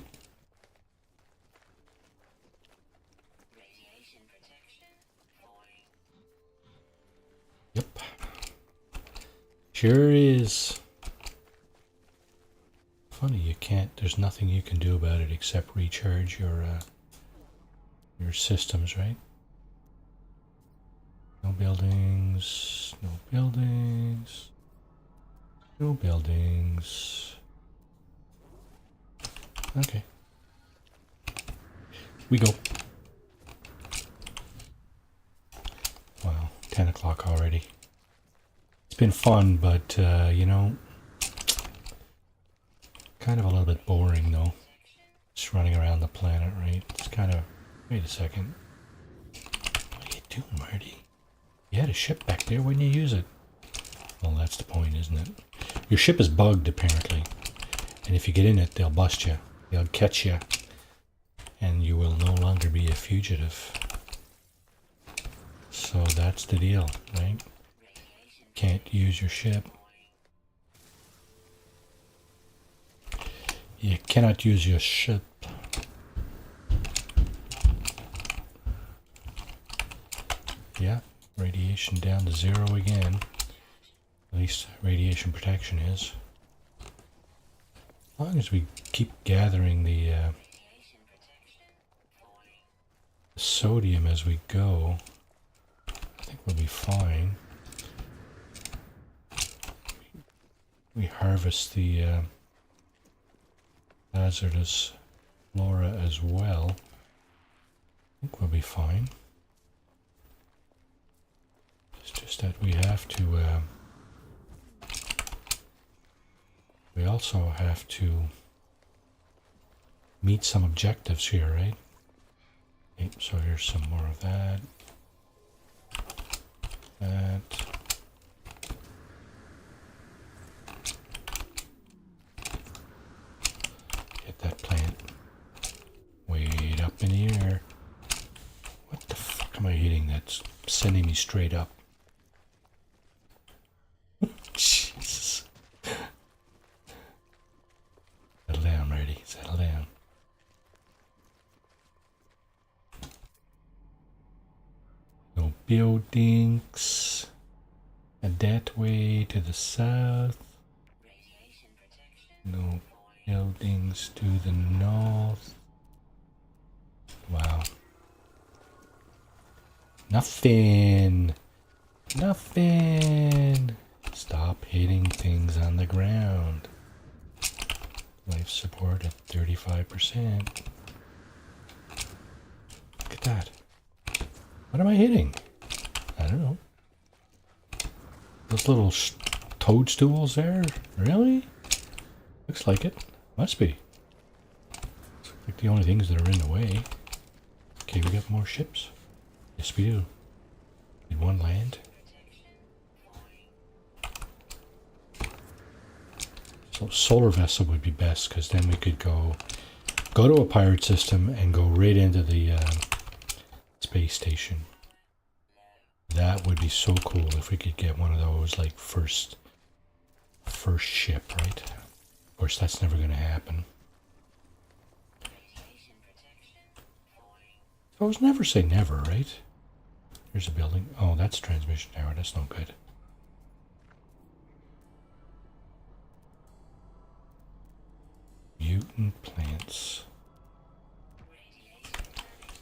Yep. Sure is. Funny, you can't, there's nothing you can do about it except recharge your systems, right? No buildings, no buildings, no buildings. Okay. We go. Wow, 10 o'clock already. It's been fun, but, you know, kind of a little bit boring, though. Just running around the planet, right? It's kind of... Wait a second. What are you doing, Marty? You had a ship back there. Why didn't you use it? Well, that's the point, isn't it? Your ship is bugged, apparently. And if you get in it, they'll bust you. They'll catch you. And you will no longer be a fugitive. So that's the deal, right? Can't use your ship. You cannot use your ship. Yeah, radiation down to 0 again. At least radiation protection is. As long as we keep gathering the sodium as we go, I think we'll be fine. We harvest the hazardous flora as well. I think we'll be fine. It's just that we have to we also have to meet some objectives here, right? Okay, so here's some more of that. That. Get that plant way up in the air. What the fuck am I hitting that's sending me straight up? Jesus. Settle down, Marty. Settle down. No buildings. And that way to the south. No buildings to the north. Wow. Nothing. Nothing. Stop hitting things on the ground. Life support at 35%. Look at that. What am I hitting? I don't know. Those little toadstools there? Really? Looks like it. Must be. Looks like the only things that are in the way. Okay, we got more ships. Yes, we do. Need one land. So solar vessel would be best, because then we could go to a pirate system and go right into the space station. That would be so cool if we could get one of those, like first ship, right? Of course, that's never going to happen. I always never say never, right? Here's a building. Oh, that's a transmission tower. That's no good. Mutant plants.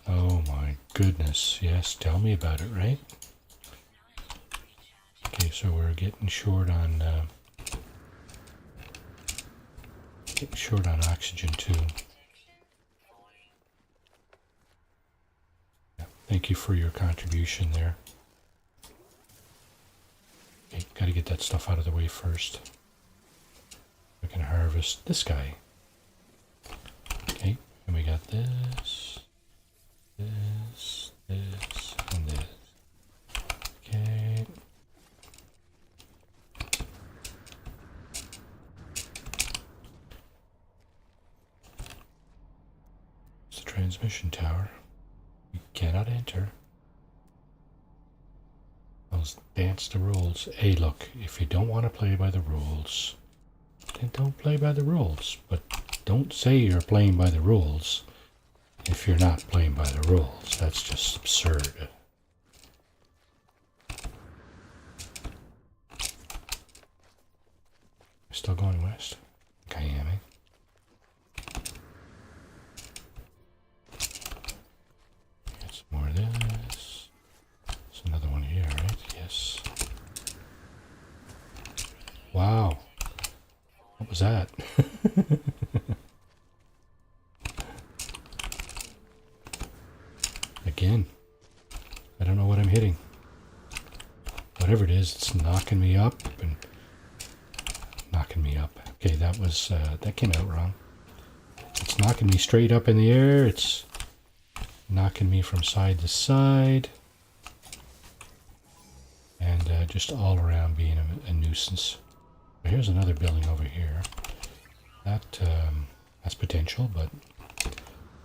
Oh my goodness. Yes, tell me about it, right? Okay, so we're getting short on oxygen too. Yeah, thank you for your contribution there. Okay, got to get that stuff out of the way first. We can harvest this guy. Okay, and we got this, and this. Okay. It's a transmission tower. You cannot enter. Those dance the rules. Hey, look, if you don't want to play by the rules, then don't play by the rules. But don't say you're playing by the rules if you're not playing by the rules. That's just absurd. Still going west? I am, eh? Get some more of this. There's another one here, right? Yes. Wow. What was that? Again. I don't know what I'm hitting. Whatever it is, it's knocking me up and knocking me up. Okay, that was that came out wrong. It's knocking me straight up in the air. It's knocking me from side to side, and just all around being a nuisance. But here's another building over here. That has potential, but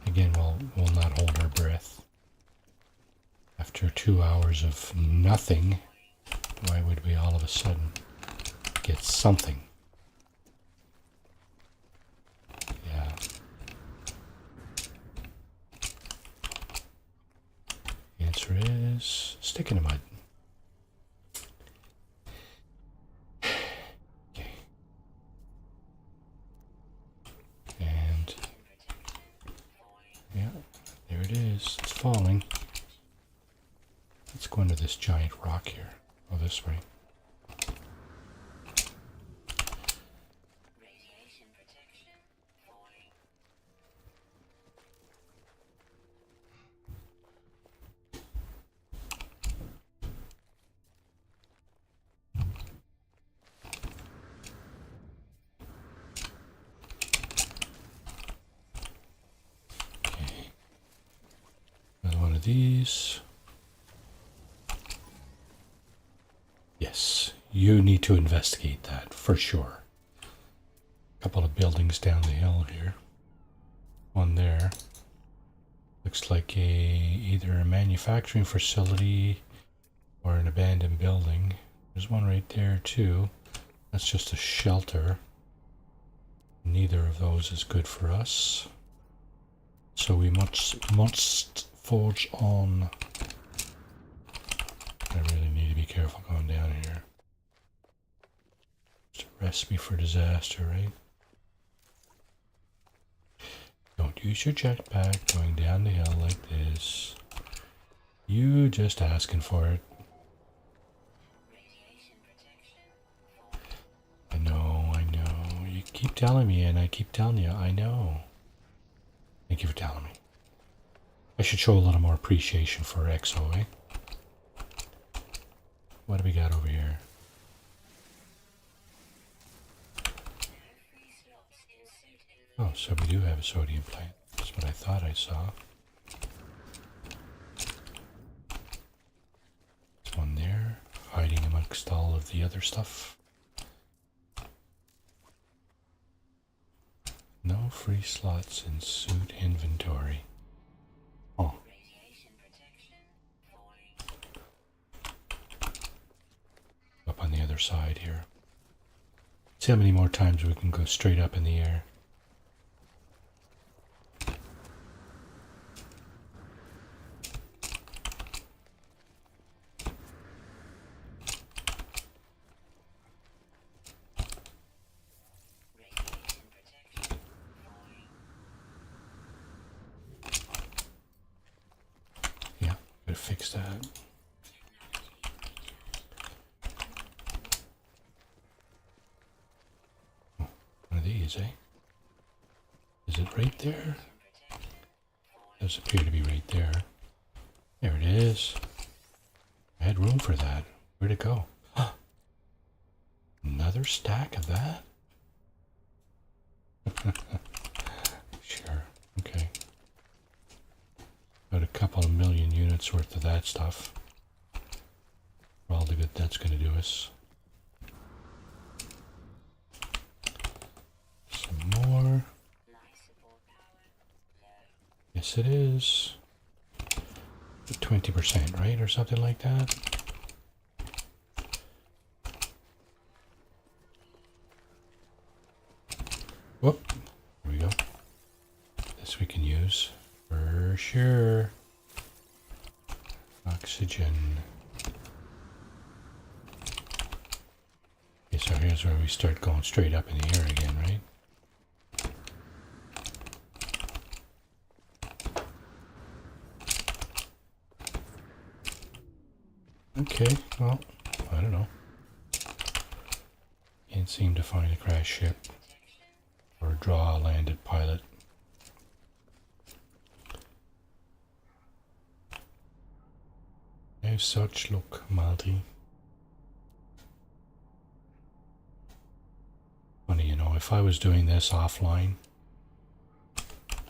again, we'll not hold our breath. After 2 hours of nothing, why would we all of a sudden get something? Yeah. The answer is stick in the mud. Okay. And yeah, there it is. It's falling. Let's go into this giant rock here. Oh, this way. these. Yes, you need to investigate that for sure. A couple of buildings down the hill here. One there. Looks like either a manufacturing facility or an abandoned building. There's one right there too. That's just a shelter. Neither of those is good for us. So we must forge on. I really need to be careful going down here. It's a recipe for disaster, right? Don't use your jetpack going down the hill like this. You just asking for it. I know, I know. You keep telling me and I keep telling you, I know. Thank you for telling me. I should show a little more appreciation for EXO, eh? What do we got over here? Oh, so we do have a sodium plant. That's what I thought I saw. There's one there, hiding amongst all of the other stuff. No free slots in suit inventory. Oh. Up on the other side here. See how many more times we can go straight up in the air. Yeah, gotta fix that. These, eh? Is it right there? Does appear to be right there. There it is. I had room for that. Where'd it go? Another stack of that? Sure. Okay. About a couple of million units worth of that stuff. For all the good that's going to do us. More. Yes, it is. 20%, right? Or something like that. Whoop. Here we go. This we can use for sure. Oxygen. Okay, so here's where we start going straight up in the air again, right? Okay, well, I don't know. Can't seem to find a crash ship or draw a landed pilot. No such luck, Marty. Funny, you know, if I was doing this offline,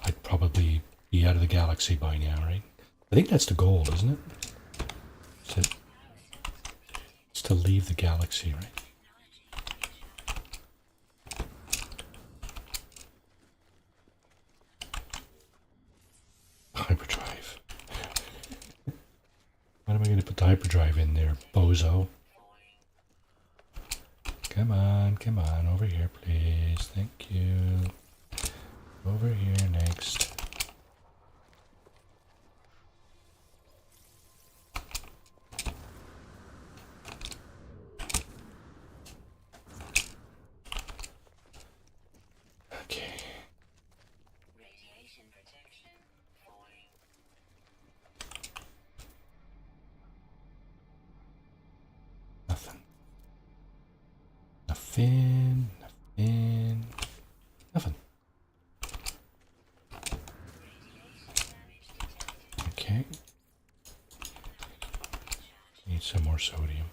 I'd probably be out of the galaxy by now, right? I think that's the goal, isn't it? It's to leave the galaxy, right? Hyperdrive. When am I going to put the hyperdrive in there, bozo? Come on, over here, please. Thank you. Over here next. Okay. Radiation protection falling. Nothing. Nothing. Nothing. Nothing. Okay. Need some more sodium.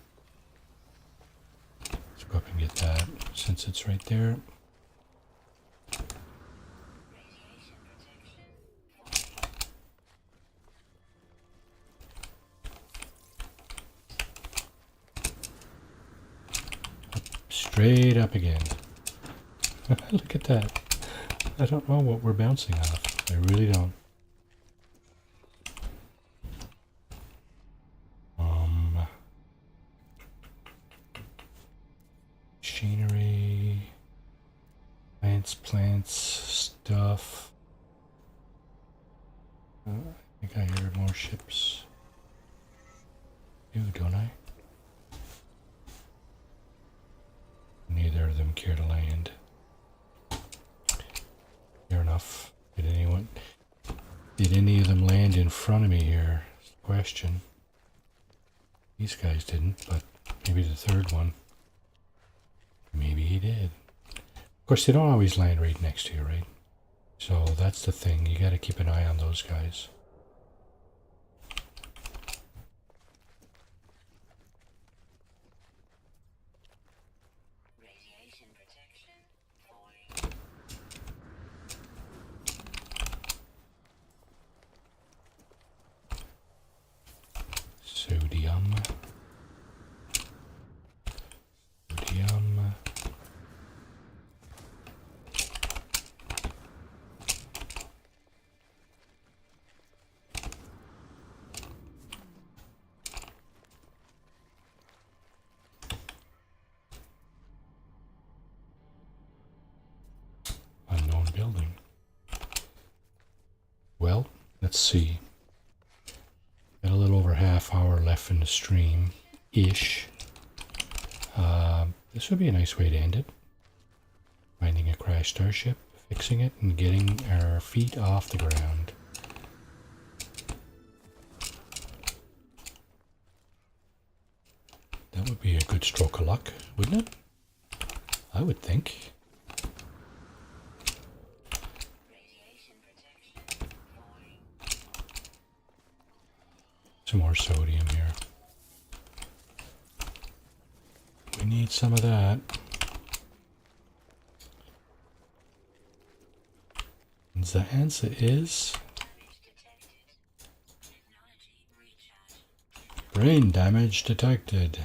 Let's go up and get that since it's right there. Straight up again. Look at that. I don't know what we're bouncing off. I really don't. Machinery. Plants, stuff. I think I hear more ships. Don't I? Neither of them care to land. Fair enough. Did any of them land in front of me here? Question. These guys didn't, but maybe the third one. Maybe he did. Of course, they don't always land right next to you, right? So that's the thing. You got to keep an eye on those guys. Radiation protection falling. Sodium. Unknown building. Well, let's see. Got a little over half hour left in the stream-ish. This would be a nice way to end it. Finding a crashed starship, fixing it, and getting our feet off the ground. That would be a good stroke of luck, wouldn't it? I would think. Radiation protection falling. Some more sodium here. We need some of that. And the answer is brain damage detected.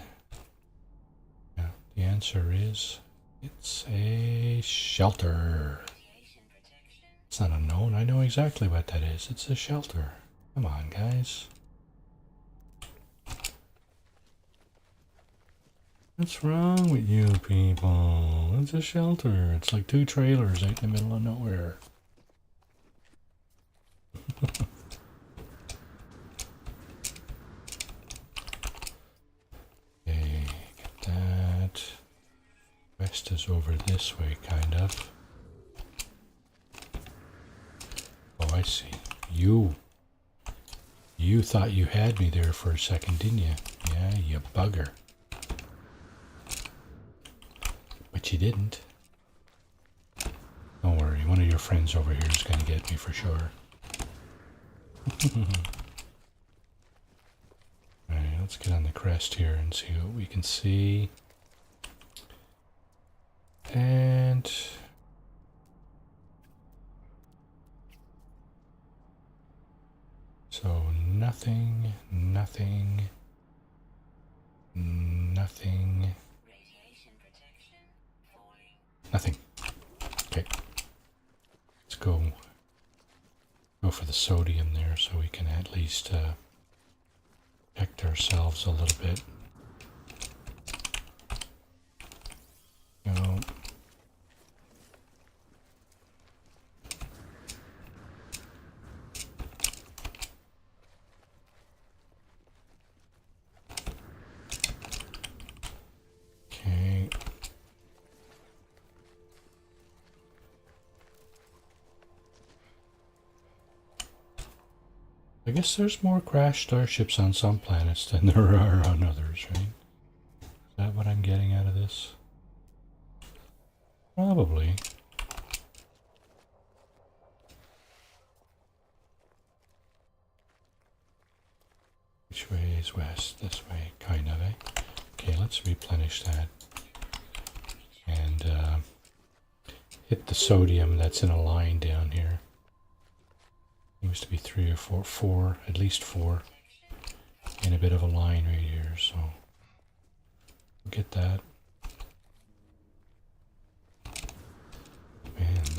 Yeah, the answer is it's a shelter. It's not unknown. I know exactly what that is. It's a shelter. Come on, guys. What's wrong with you people? It's a shelter. It's like two trailers out in the middle of nowhere. Okay, get that. West is over this way, kind of. Oh, I see. You thought you had me there for a second, didn't you? Yeah, you bugger. But you didn't. Don't worry, one of your friends over here is going to get me for sure. Alright, let's get on the crest here and see what we can see. And so nothing. Radiation protection falling. Nothing. Okay. Let's go for the sodium there so we can at least protect ourselves a little bit. Go. Okay. I guess there's more crashed starships on some planets than there are on others, right? Is that what I'm getting out of this? Probably. Which way is west? This way, kind of, eh? Okay, let's replenish that. And hit the sodium that's in a line down here. Seems to be 3 or 4, at least 4, in a bit of a line right here, so we'll get that.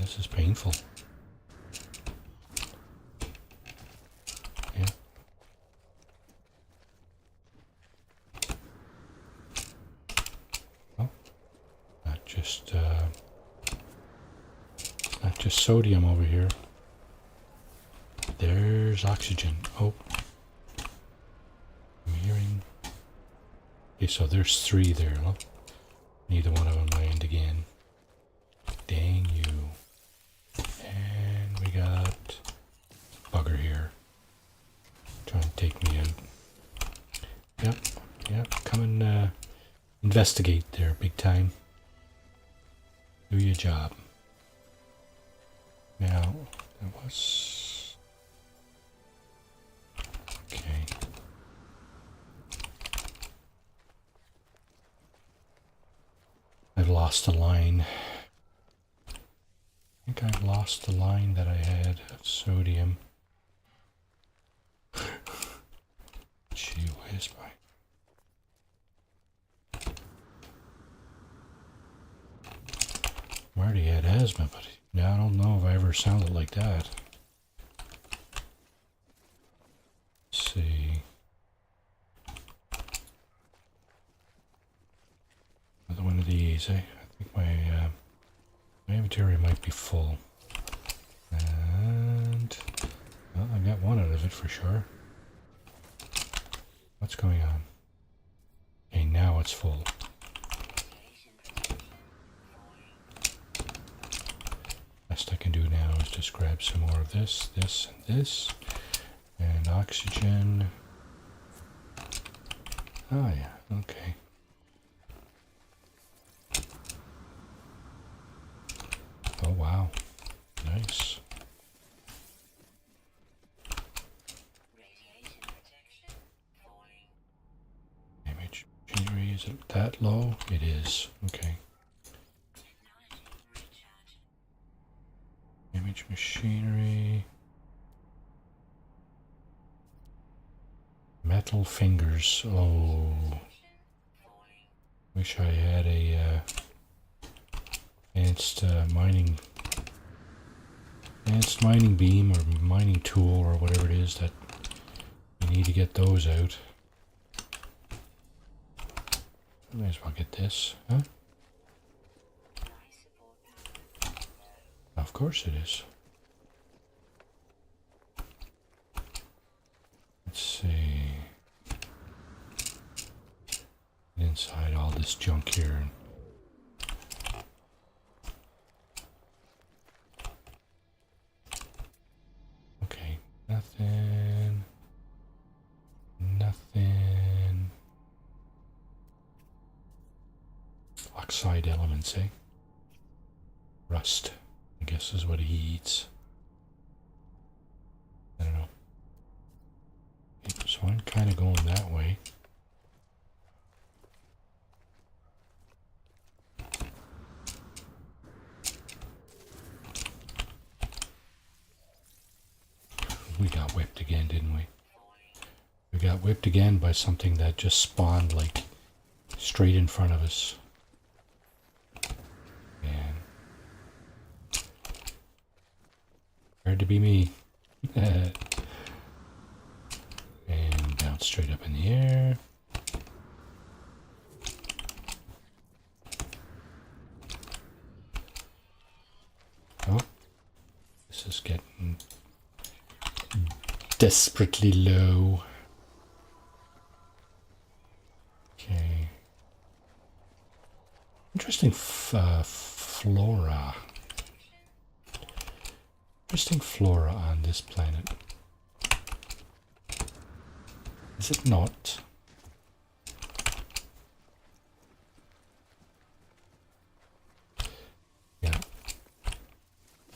this is painful. Yeah. Oh, not just sodium over here. There's oxygen. Oh, I'm hearing. Okay, so there's 3 there. Look. Neither one of them land again. Dang you. And we got bugger here. Trying to take me out. Yep. Come and investigate there, big time. Do your job. Now, that was... Okay. I've lost a line. I think I've lost the line that I had of sodium. Gee whiz, boy. Marty had asthma, but now I don't know if I ever sounded like that. Let's see. Another one of these, eh? I think my inventory might be full. And well, I got one out of it for sure. What's going on? Okay, now it's full. Best I can do now is just grab some more of this, this, and this. And oxygen. Oh yeah, okay. Oh wow, nice. Radiation protection falling. Image machinery, is it that low? It is, okay. Technology recharge. Image machinery. Metal fingers, oh. Falling. Wish I had a advanced mining beam or mining tool or whatever it is that you need to get those out. I may as well get this, huh? Life support power. Of course it is. Let's see. Inside all this junk here. Okay, nothing. Nothing. Oxide elements, eh? Rust, I guess is what he eats. I don't know. So I'm kind of going that way. We got whipped again, didn't we? We got whipped again by something that just spawned like straight in front of us. Man. Hard to be me. And bounce straight up in the air. Oh, this is getting desperately low. Okay. Interesting flora. Interesting flora on this planet. Is it not? Yeah.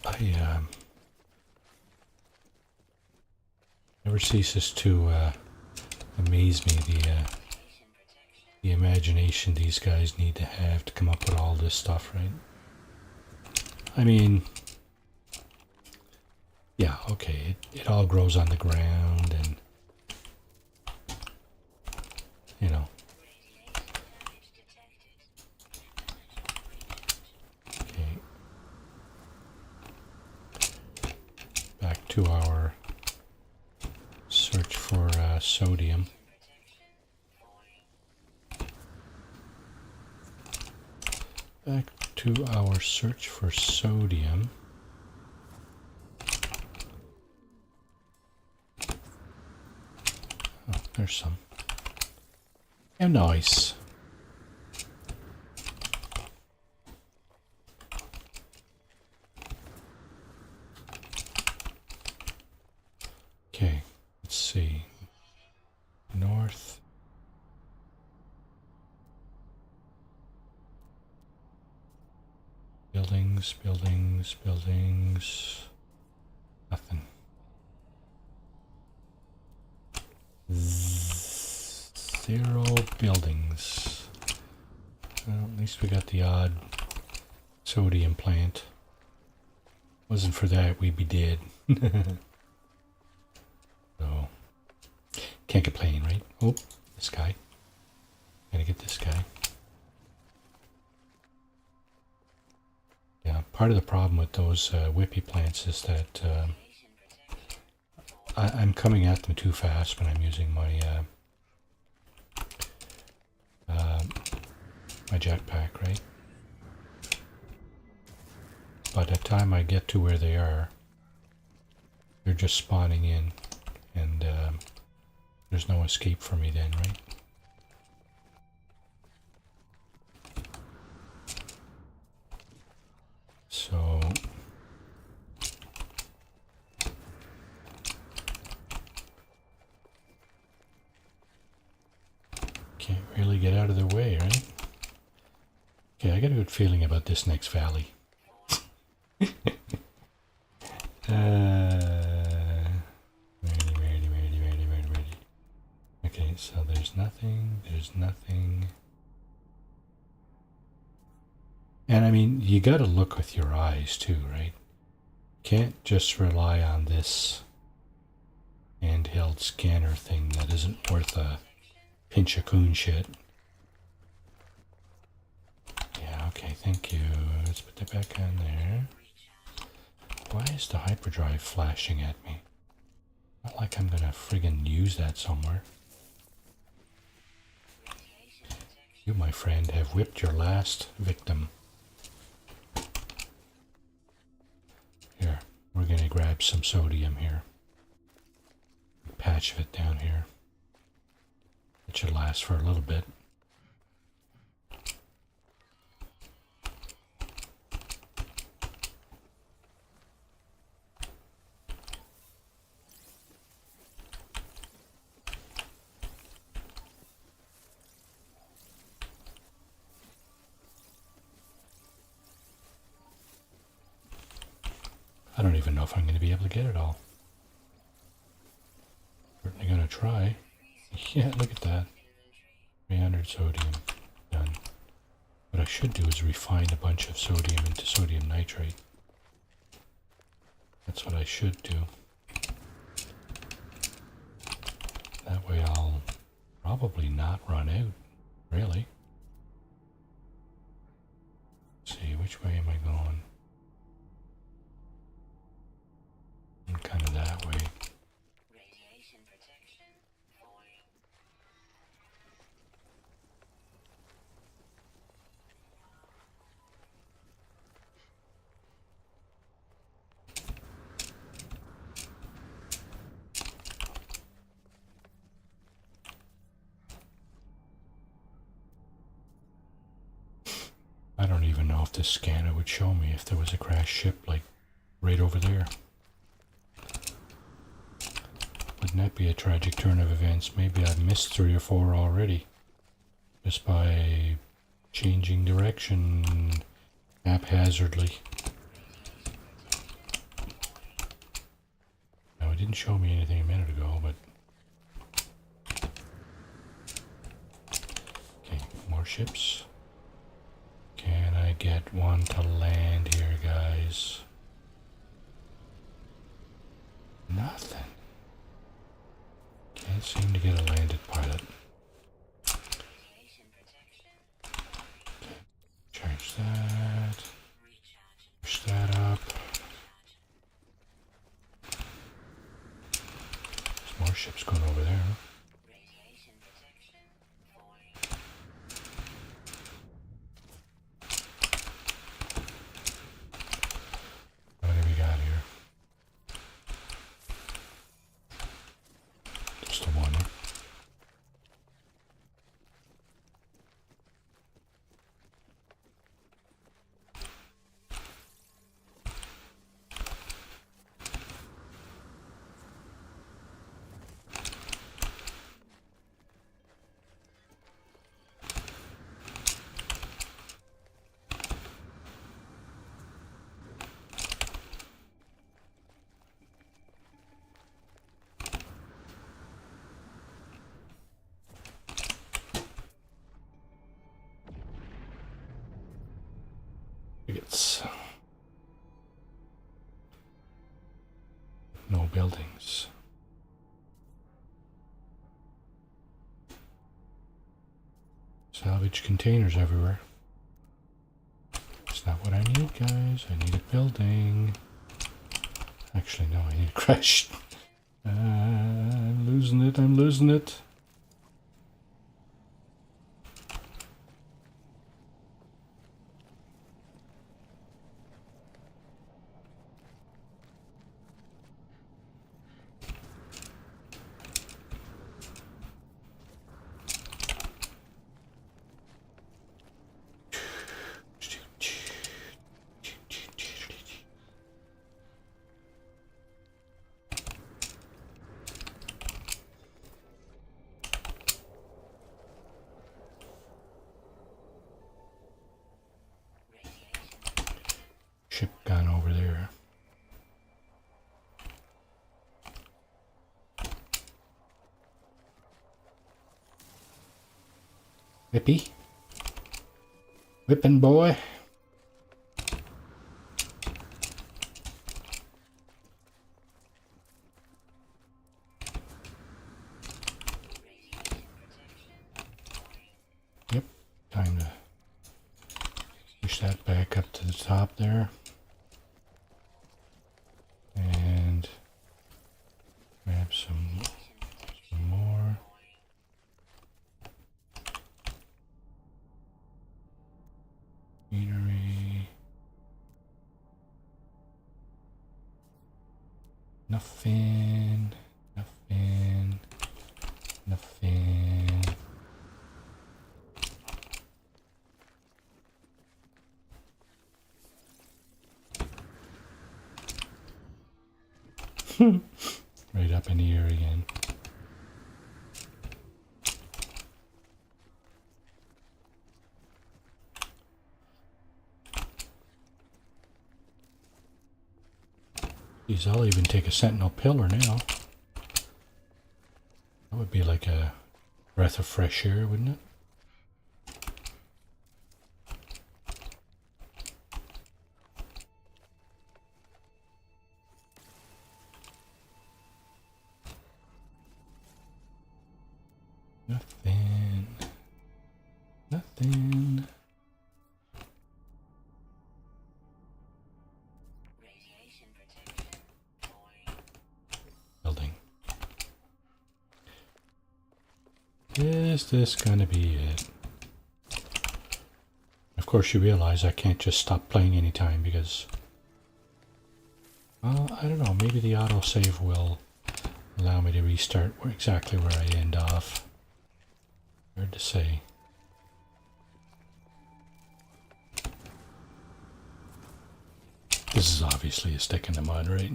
I never ceases to amaze me the imagination these guys need to have to come up with all this stuff, right? I mean, yeah, okay, it all grows on the ground and, you know. Okay. sodium. Back to our search for sodium. Oh, there's some. Oh, nice. Okay, let's see. North. Buildings, buildings, buildings. Nothing. Zero buildings. Well, at least we got the odd sodium plant. Wasn't for that, we'd be dead. So, can't complain, right? Oh, this guy. Gotta get this guy. Yeah, part of the problem with those whippy plants is that I'm coming at them too fast when I'm using my my jetpack, right? By the time I get to where they are, they're just spawning in, and there's no escape for me then, right? So can't really get out of their way, right? Okay, I got a good feeling about this next valley. Ready. Okay, so there's nothing, And I mean, you gotta look with your eyes too, right? Can't just rely on this handheld scanner thing that isn't worth a pinch of coon shit. Yeah, okay, thank you. Let's put that back on there. Why is the hyperdrive flashing at me? Not like I'm gonna friggin' use that somewhere. You, my friend, have whipped your last victim. Here, we're gonna grab some sodium here. A patch of it down here. It should last for a little bit. I don't even know if I'm going to be able to get it all. Certainly going to try. Yeah, look at that. 300 sodium. Done. What I should do is refine a bunch of sodium into sodium nitrate. That's what I should do. That way I'll probably not run out, really. Let's see, which way am I going? Kind of that way. Radiation protection falling. I don't even know if this scanner would show me if there was a crashed ship, like, right over there. Wouldn't that be a tragic turn of events? Maybe I've missed 3 or 4 already. Just by changing direction haphazardly. Now, it didn't show me anything a minute ago, but... Okay, more ships. Can I get one to land here, guys? Nothing. Can't seem to get a landed pilot. Radiation protection. Charge that. Recharge. Push that up. There's more ships going over there. Huh? buildings. Salvage containers everywhere. It's not what I need, guys. I need a building. Actually, no, I need a crash. I'm losing it. I'm losing it. Ship gone over there. Whippy. Whippin' boy. Yep, time to push that back up to the top there. And grab some more. Greenery. Nothing. Nothing. Nothing. Right up in the air again. Geez, I'll even take a sentinel pillar now. That would be like a breath of fresh air, wouldn't it? Nothing. Nothing. Radiation protection. Falling. Building. Is this gonna be it? Of course you realize I can't just stop playing anytime because... Well, I don't know, maybe the autosave will allow me to restart exactly where I end off. Hard to say. This is obviously a stick in the mud, right?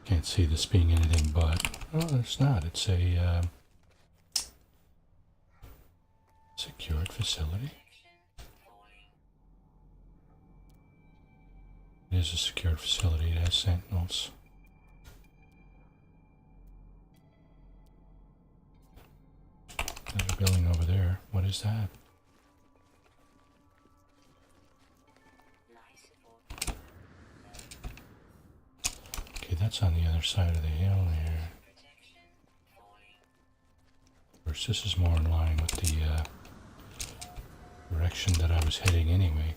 Can't see this being anything but... Oh, it's not. It's a secured facility. It is a secured facility. It has sentinels. There's a building over there. What is that? Okay, that's on the other side of the hill here. Of course, this is more in line with the direction that I was heading anyway.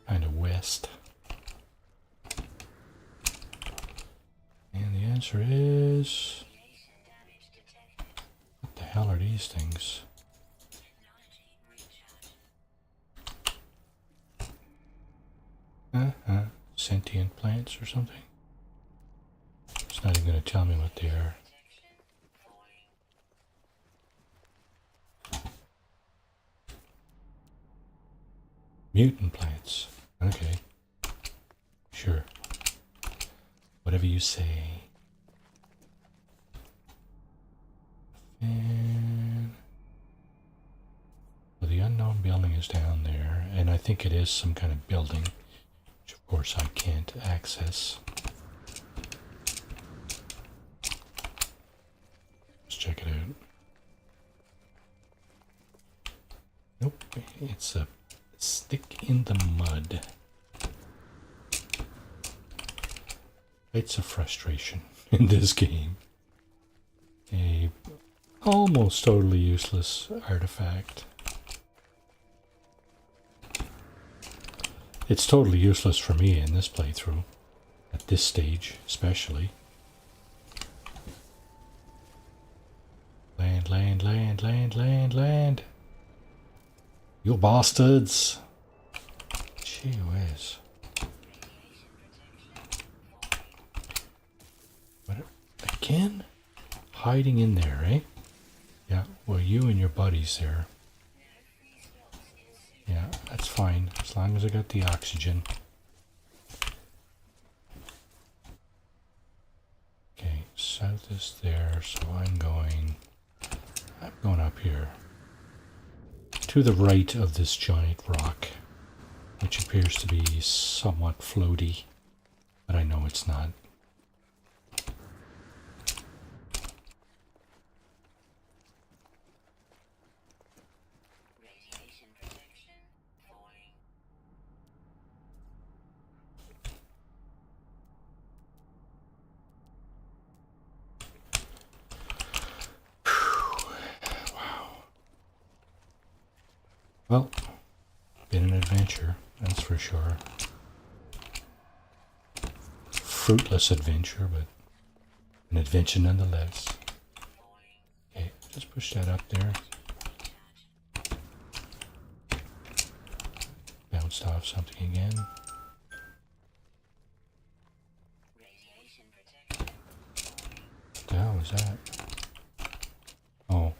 Kind of west. And the answer is... What the hell are these things? Sentient plants or something? It's not even going to tell me what they are. Mutant plants. Okay. Sure. Whatever you say. And well, the unknown building is down there, and I think it is some kind of building, which of course I can't access. Let's check it out. Nope, it's a stick in the mud. It's a frustration in this game. A almost totally useless artifact. It's totally useless for me in this playthrough. At this stage, especially. Land, land, land, land, land, land. You bastards. Gee whiz. What? Again? Hiding in there, eh? Yeah, well, you and your buddies there. Yeah, that's fine, as long as I got the oxygen. Okay, south is there, so I'm going up here. To the right of this giant rock, which appears to be somewhat floaty, but I know it's not. Radiation protection falling. Well, been an adventure, that's for sure. Fruitless adventure, but an adventure nonetheless. Okay, just push that up there. Bounced off something again. Radiation protection. What the hell is that? Oh.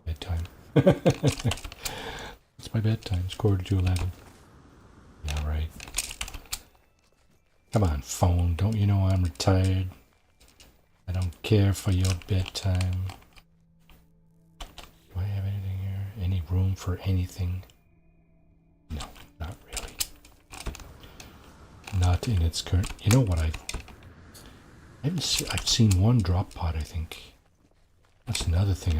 Bedtime. It's my bedtime. It's 11:15. Yeah, right. Come on, phone. Don't you know I'm retired? I don't care for your bedtime. Do I have anything here? Any room for anything? No, not really. Not in its current... You know what I've seen one drop pod, I think. That's another thing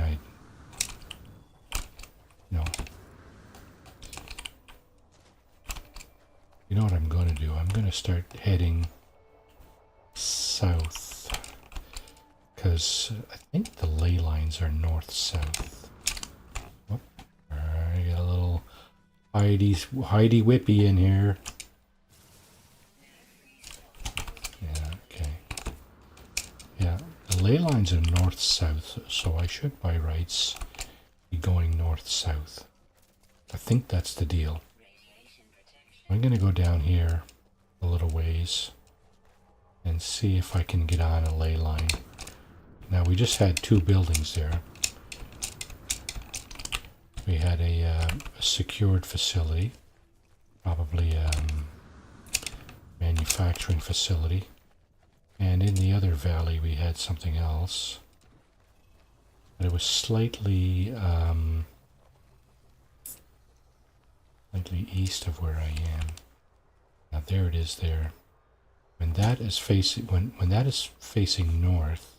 No. You know what I'm going to do? I'm going to start heading south. Because I think the ley lines are north-south. Oh, I got a little Heidi Whippy in here. Yeah, okay. Yeah, the ley lines are north-south, so I should by rights be going north-south. I think that's the deal. I'm going to go down here a little ways and see if I can get on a ley line. Now, we just had two buildings there. We had a secured facility, probably a manufacturing facility. And in the other valley, we had something else. But it was slightly east of where I am. Now there it is there. When that is facing north,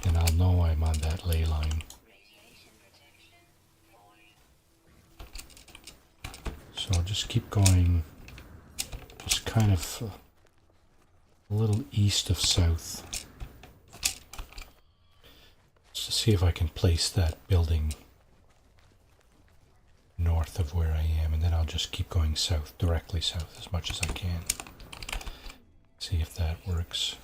then I'll know I'm on that ley line. So I'll just keep going, just kind of a little east of south. Just to see if I can place that building north of where I am, and then I'll just keep going south, directly south as much as I can. See if that works.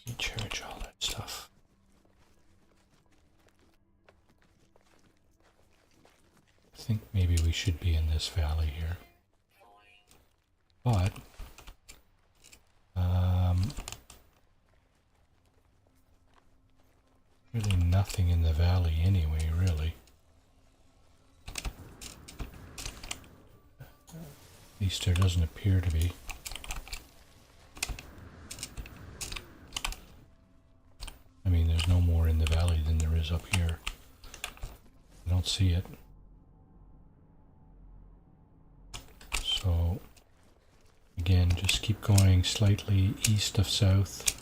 Recharge all that stuff. I think maybe we should be in this valley here. But really nothing in the valley anyway, really. At least there doesn't appear to be. I mean, there's no more in the valley than there is up here. I don't see it. So, again, just keep going slightly east of south.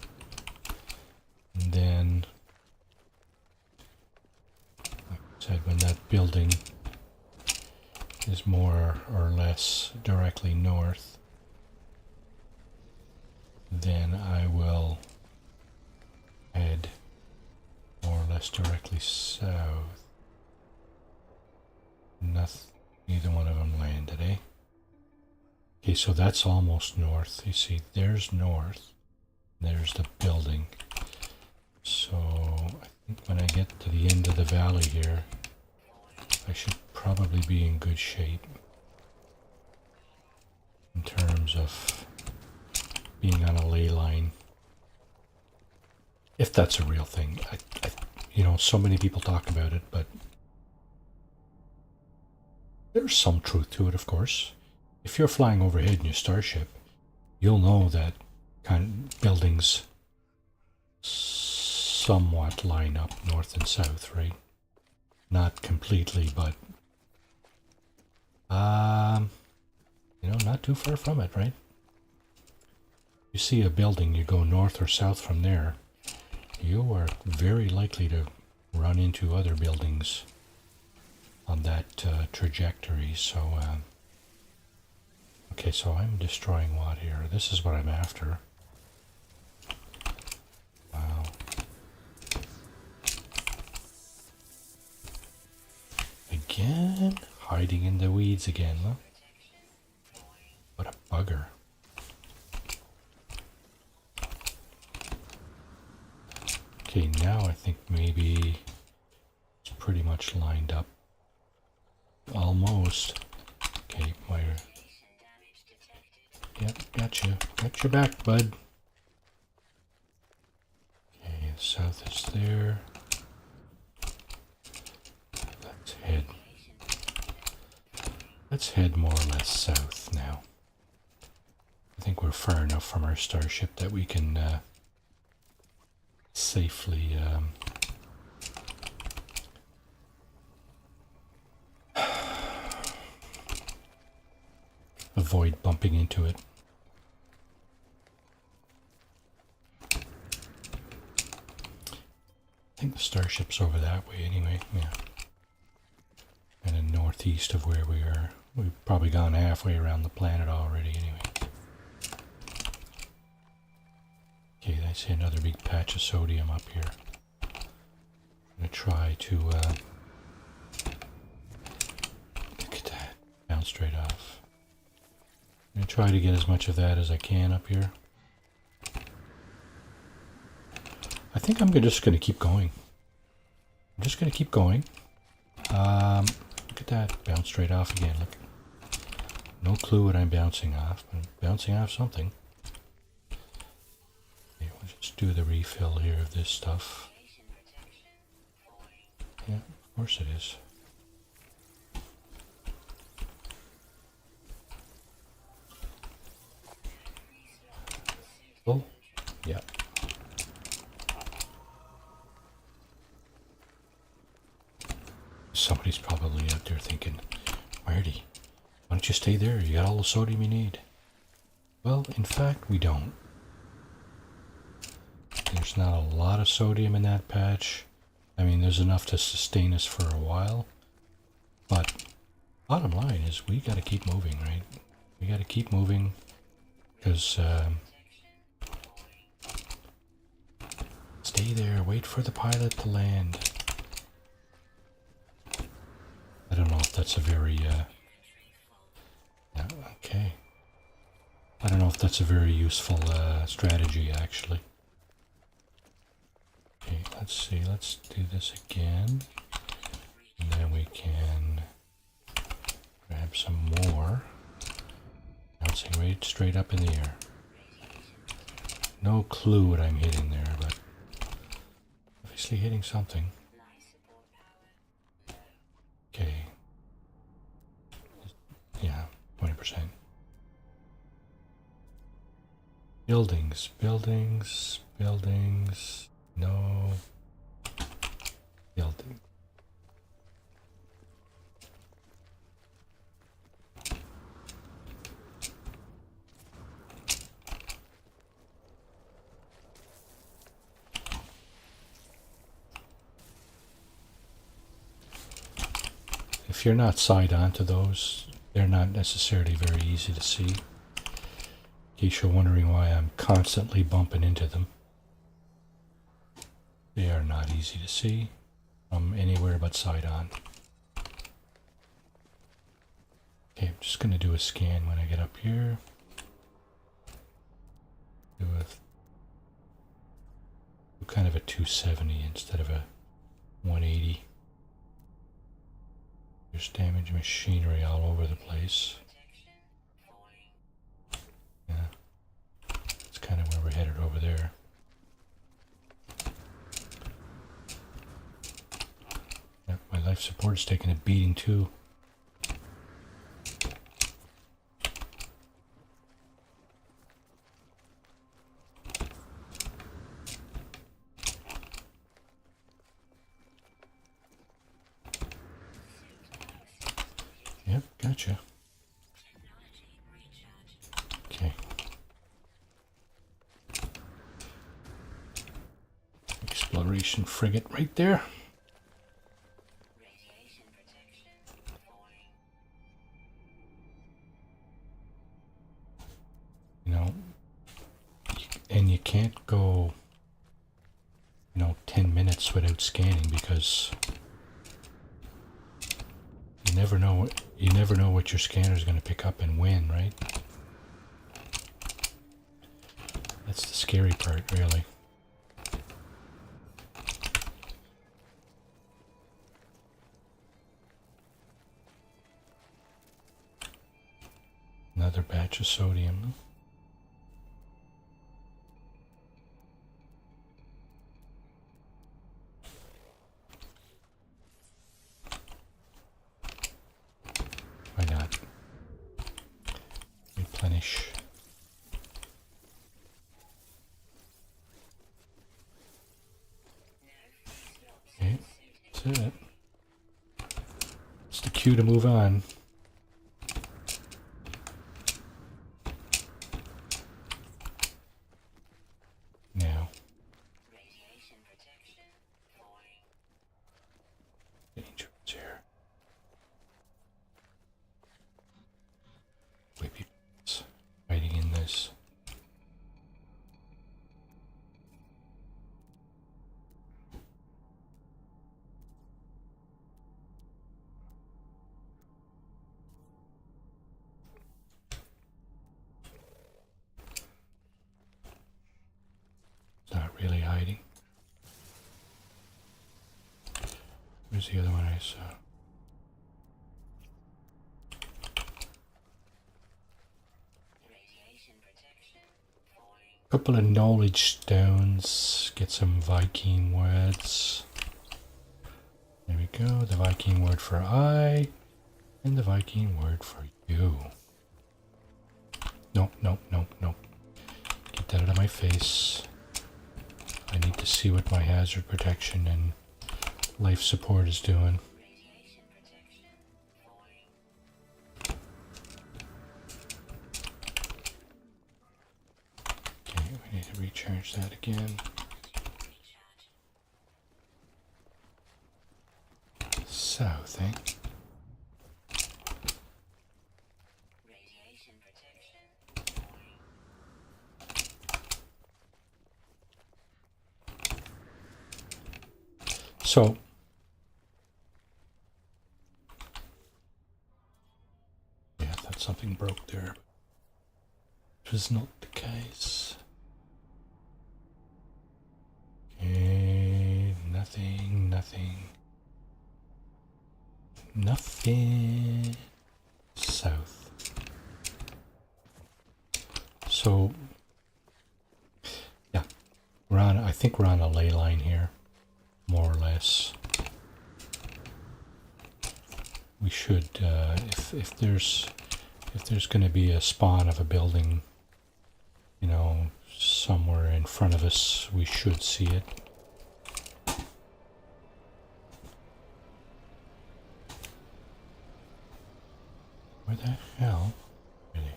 when that building is more or less directly north, then I will head more or less directly south. Neither one of them landed, eh? Okay, so that's almost north. You see, there's north. There's the building. So I think when I get to the end of the valley here, I should probably be in good shape in terms of being on a ley line. If that's a real thing. So many people talk about it, but there's some truth to it, of course. If you're flying overhead in your starship, you'll know that kind of buildings somewhat line up north and south, right? Not completely, but not too far from it, right? You see a building, you go north or south from there, you are very likely to run into other buildings on that trajectory. So okay, so I'm destroying what here? This is what I'm after. Wow. Again? Hiding in the weeds again, huh? What a bugger. Okay, now I think maybe it's pretty much lined up. Almost. Okay, Yep, gotcha. Got your back, bud. Okay, south is there. Let's head more or less south now. I think we're far enough from our starship that we can safely avoid bumping into it. I think the starship's over that way anyway, yeah. And then northeast of where we are. We've probably gone halfway around the planet already anyway. Okay, I see another big patch of sodium up here. I'm going to try to look at that, bounce straight off. I'm going to try to get as much of that as I can up here. I think I'm just going to keep going. I'm just going to keep going. Look at that, bounce straight off again. Look, no clue what I'm bouncing off, but I'm bouncing off something. Okay, we'll just do the refill here of this stuff. Yeah, of course it is. Oh, yeah. Somebody's probably out there thinking, Marty, why don't you stay there? You got all the sodium you need. Well, in fact, we don't. There's not a lot of sodium in that patch. I mean, there's enough to sustain us for a while. But bottom line is we got to keep moving, right? We got to keep moving because stay there, wait for the pilot to land. I don't know if that's a very, yeah, okay. I don't know if that's a very useful strategy, actually. Okay, let's see, let's do this again. And then we can grab some more. Bouncing right straight up in the air. No clue what I'm hitting there, but obviously hitting something. Okay. Yeah, 20%. Buildings, buildings, buildings. No. Building. if you're not side on to those, they're not necessarily very easy to see. In case you're wondering why I'm constantly bumping into them. They are not easy to see from anywhere but side on. Okay, I'm just going to do a scan when I get up here. Do kind of a 270 instead of a 180. There's damaged machinery all over the place. Yeah, that's kind of where we're headed over there. Yep, my life support is taking a beating too. Yep, gotcha. Okay. Exploration frigate right there. Radiation protection falling. You know, and you can't go, 10 minutes without scanning because you never know what your scanner is going to pick up and when, right? That's the scary part, really. Another batch of sodium. Why not? Replenish. Okay, that's it. It's the cue to move on. Now. Radiation protection falling. Dangerous here. Maybe it's fighting in this. It's not really hiding. Where's the other one I saw? Radiation protection falling. Couple of knowledge stones. Get some Viking words. There we go. The Viking word for I and the Viking word for you. Nope, nope, nope, nope. Get that out of my face. I need to see what my hazard protection and life support is doing. Radiation protection falling. Okay, we need to recharge that again. Recharge. So, thank. Radiation protection falling. So, yeah, I thought something broke there. It was not the case. Okay, nothing, nothing. Nothing. South. So, yeah, I think we're on a ley line here. More or less. We should, if there's going to be a spawn of a building, somewhere in front of us, we should see it. Where the hell? Really?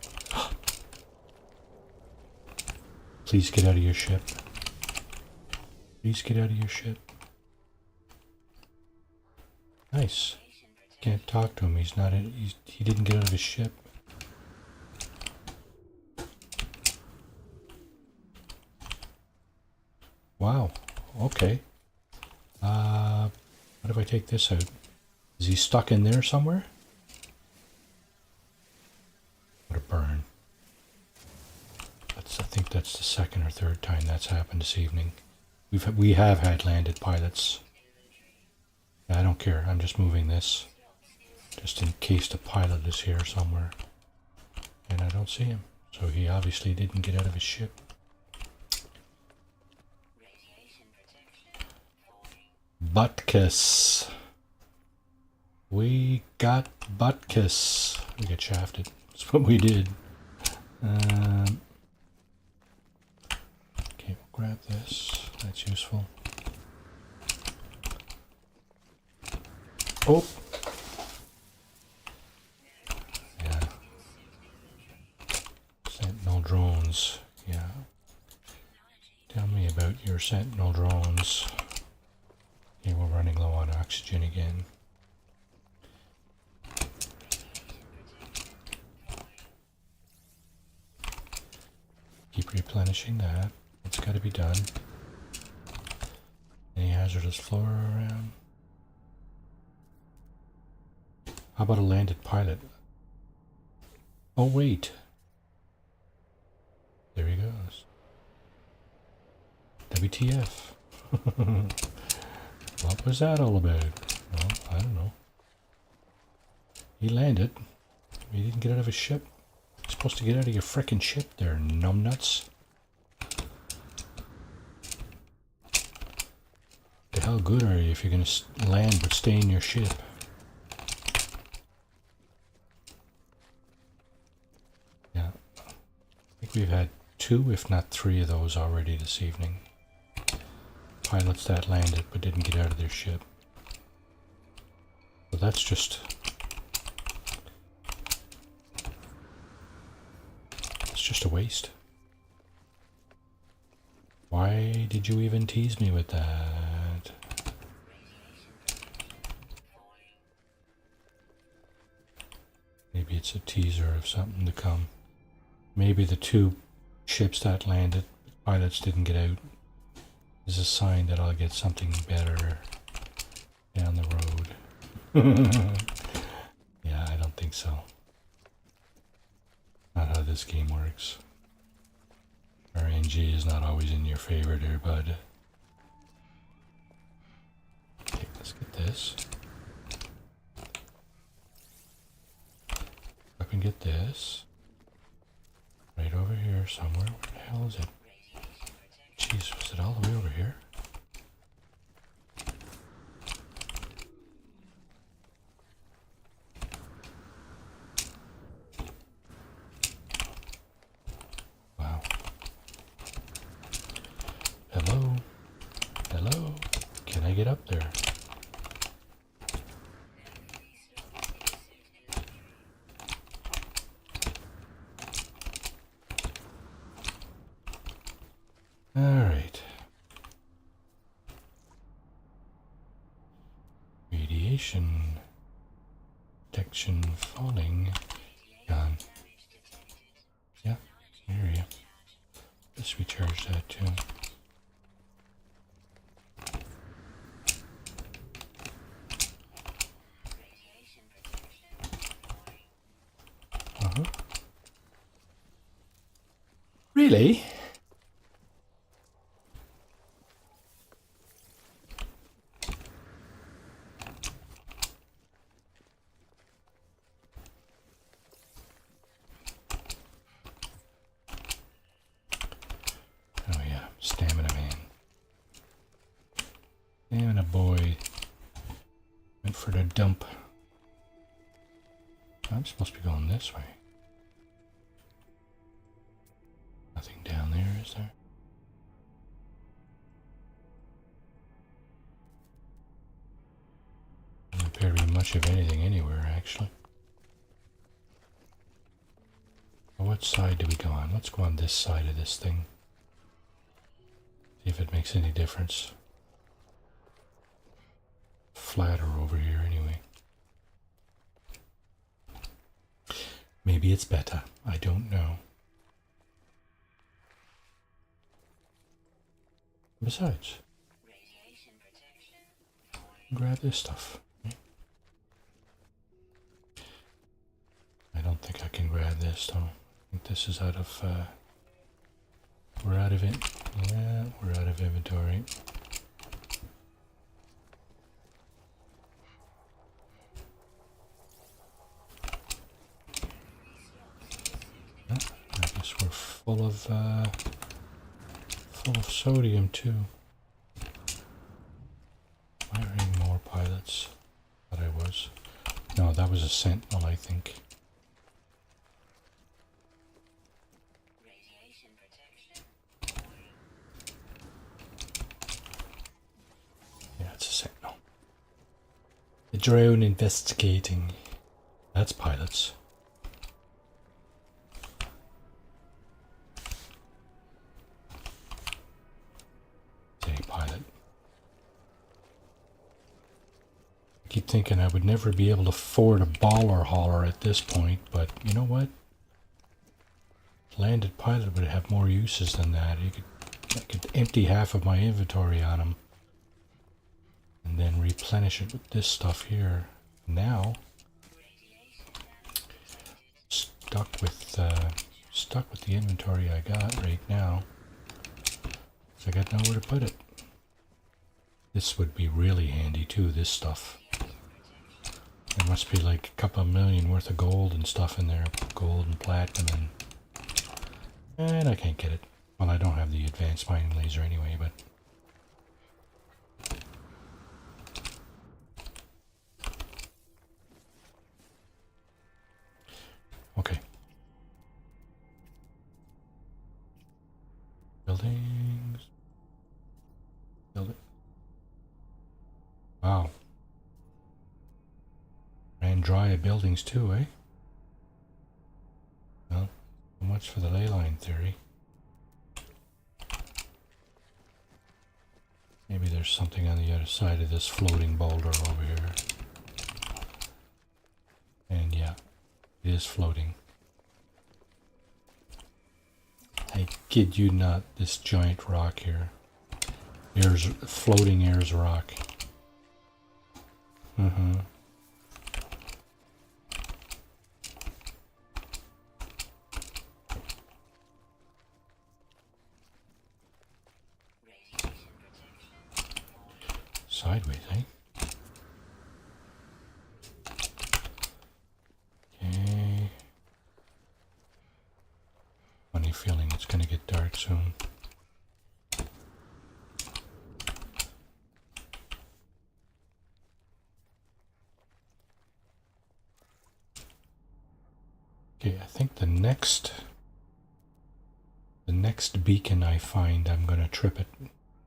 Please get out of your ship. Please get out of your ship. Nice. Radiation Can't talk to him. He's not in. He didn't get out of his ship. Wow. Okay. What if I take this out? Is he stuck in there somewhere? What a burn. I think that's the second or third time that's happened this evening. We have had landed pilots. I don't care. I'm just moving this, just in case the pilot is here somewhere, and I don't see him. So he obviously didn't get out of his ship. Butkus. We got Butkus. We got shafted. That's what we did. Okay, we'll grab this. That's useful. Oh! Yeah. Sentinel drones. Yeah. Tell me about your Sentinel drones. Okay, we're running low on oxygen again. Keep replenishing that. It's got to be done. Any hazardous flora around? How about a landed pilot? Oh, wait. There he goes. WTF. What was that all about? Well, I don't know. He landed. He didn't get out of his ship. You're supposed to get out of your frickin' ship there, numbnuts. The hell good are you if you're gonna land but stay in your ship? Yeah. I think we've had 2, if not 3 of those already this evening. Pilots that landed but didn't get out of their ship. So that's just... it's just a waste. Why did you even tease me with that? Maybe it's a teaser of something to come. Maybe the 2 ships that landed, pilots didn't get out, is a sign that I'll get something better down the road. Yeah, I don't think so. Not how this game works. RNG is not always in your favor there, bud. Okay, let's get this. Up and get this. Right over here somewhere. Where the hell is it? Jeez, was it all the way over here? Wow. Hello? Hello? Can I get up there? Alright. Radiation detection falling. Gone. Yeah, I hear you. Let's recharge that too. Uh-huh. Really? Oh yeah, stamina man. Stamina boy. Went for the dump. I'm supposed to be going this way. Nothing down there, is there? Doesn't appear to be much of anything anywhere, actually. Well, what side do we go on? Let's go on this side of this thing. See if it makes any difference. Flatter over here, anyway. Maybe it's better. I don't know. Besides, Radiation protection. grab this stuff. I don't think I can grab this though. I think this is out of, we're out of it. Yeah, we're out of inventory. Yeah, I guess we're full of sodium too. Firing more pilots. Thought I was. No, that was a sentinel, I think. Radiation protection. Yeah, it's a sentinel. The drone investigating. That's pilots. It's a pilot. I keep thinking I would never be able to afford a baller hauler at this point, but you know what? Landed pilot would have more uses than that. I could empty half of my inventory on them and then replenish it with this stuff here. Now, stuck with the inventory I got right now. So I got nowhere to put it. This would be really handy too, this stuff. There must be like a couple of million worth of gold and stuff in there. Gold and platinum and I can't get it. Well, I don't have the advanced mining laser anyway, but... Okay. Buildings. Build it. Wow. Ran dry of buildings too, eh? Well, so much for the ley line theory. Maybe there's something on the other side of this floating boulder over here. And yeah, it is floating. I kid you not, this giant rock here. Floating Ayers rock. Sideways, eh? Okay. Funny feeling it's gonna get dark soon. Okay, I think the next beacon I find, I'm gonna trip it,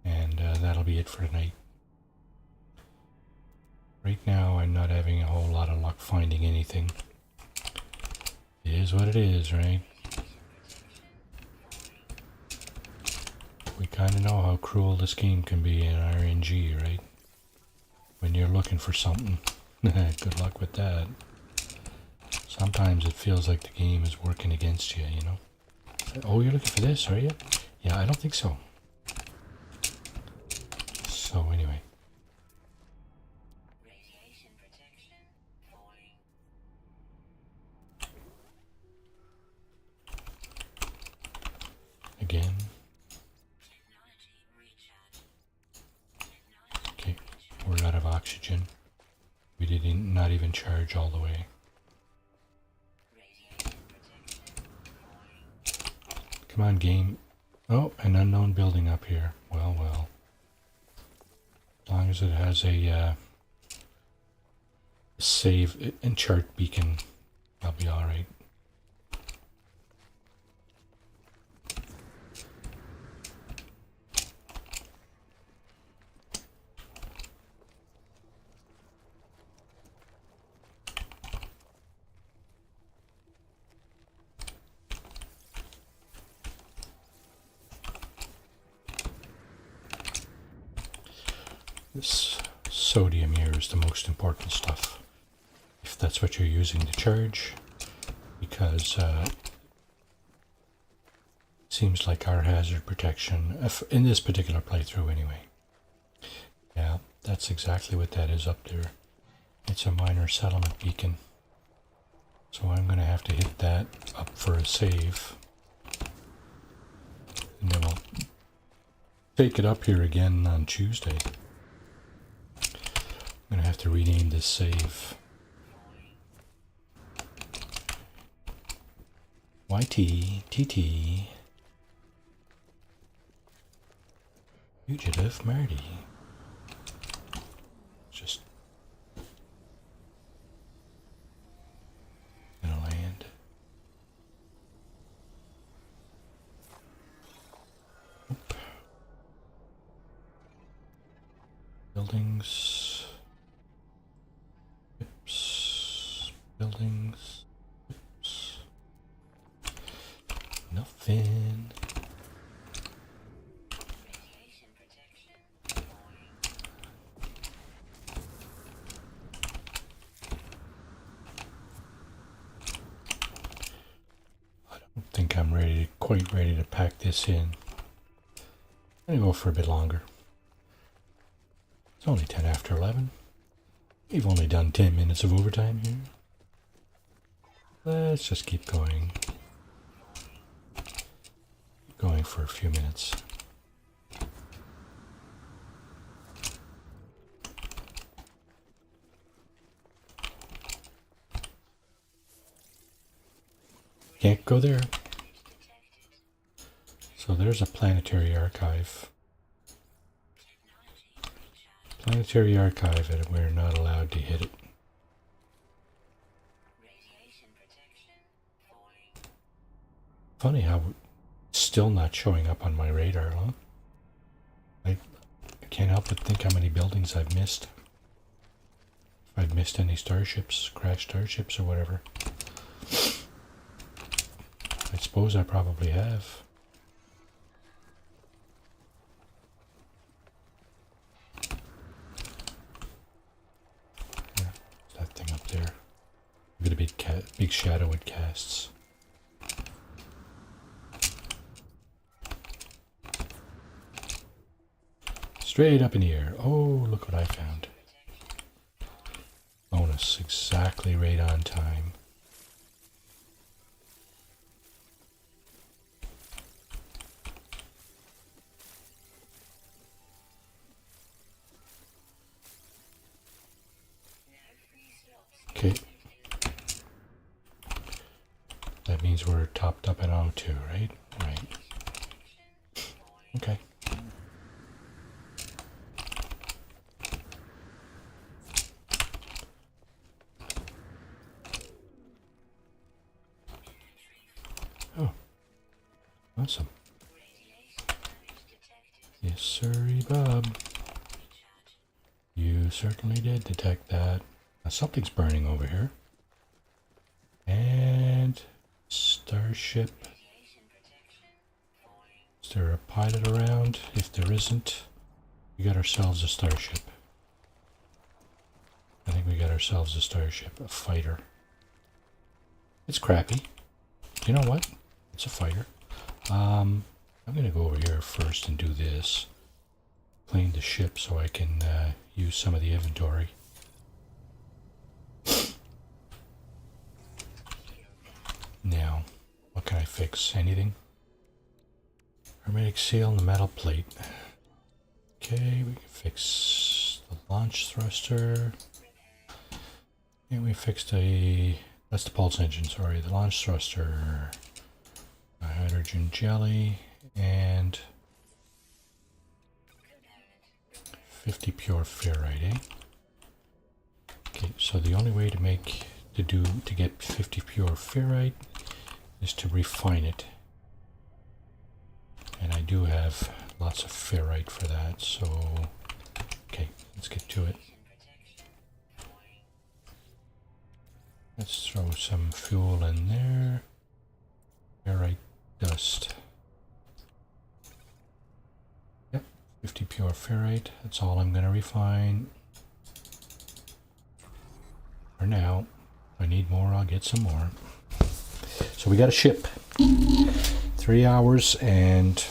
and that'll be it for tonight. Right now, I'm not having a whole lot of luck finding anything. It is what it is, right? We kind of know how cruel this game can be in RNG, right? When you're looking for something. Good luck with that. Sometimes it feels like the game is working against you, you know? Oh, you're looking for this, are you? Yeah, I don't think so. So, anyway. Radiation protection. Falling. Again. Technology recharge. Okay, we're out of oxygen. We didn't not even charge all the way. Radiation protection. Falling. Come on, game. Oh, an unknown building up here. Well, well. As long as it has a save and chart beacon, I'll be alright. This sodium here is the most important stuff. If that's what you're using to charge, be because seems like our hazard protection, in this particular playthrough anyway. Yeah, that's exactly what that is up there. It's a minor settlement beacon. So I'm going to have to hit that up for a save. And then we'll take it up here again on Tuesday. I'm going to have to rename this save. YTTT Fugitive Marty. Just gonna land. Oop. Buildings. Oops. Buildings. Oops. Nothing. Radiation protection. I don't think I'm quite ready to pack this in. I'm gonna go for a bit longer. It's only 10 after 11. We've only done 10 minutes of overtime here. Let's just keep going. Keep going for a few minutes. Can't go there. So there's a planetary archive. Planetary archive, and we're not allowed to hit it. Radiation protection. Falling. Funny how it's still not showing up on my radar, huh? I can't help but think how many buildings I've missed. If I've missed any starships, crashed starships or whatever. I suppose I probably have. Yeah, that thing up there. Look at a big shadow it casts. Straight up in the air. Oh, look what I found. Bonus, exactly right on time. Okay. That means we're topped up at O2, right? Right. Okay. Oh. Awesome. Yes, sirree, Bob. You certainly did detect that. Now, something's burning over here. And starship. Is there a pilot around? If there isn't, we got ourselves a starship. I think we got ourselves a starship, a fighter. It's crappy. You know what? It's a fighter. I'm gonna go over here first and do this. Plane the ship so I can use some of the inventory. Now, what can I fix? Anything? Hermetic seal and the metal plate. Okay, we can fix the launch thruster. And we fixed that's the pulse engine, sorry. The launch thruster. Hydrogen jelly and 50 pure ferrite, eh? Okay, so the only way to get 50 pure ferrite is to refine it. And I do have lots of ferrite for that, so okay, let's get to it. Let's throw some fuel in there. Ferrite dust. Yep, 50 pure ferrite. That's all I'm going to refine. For now, if I need more, I'll get some more. So we got a ship. 3 hours and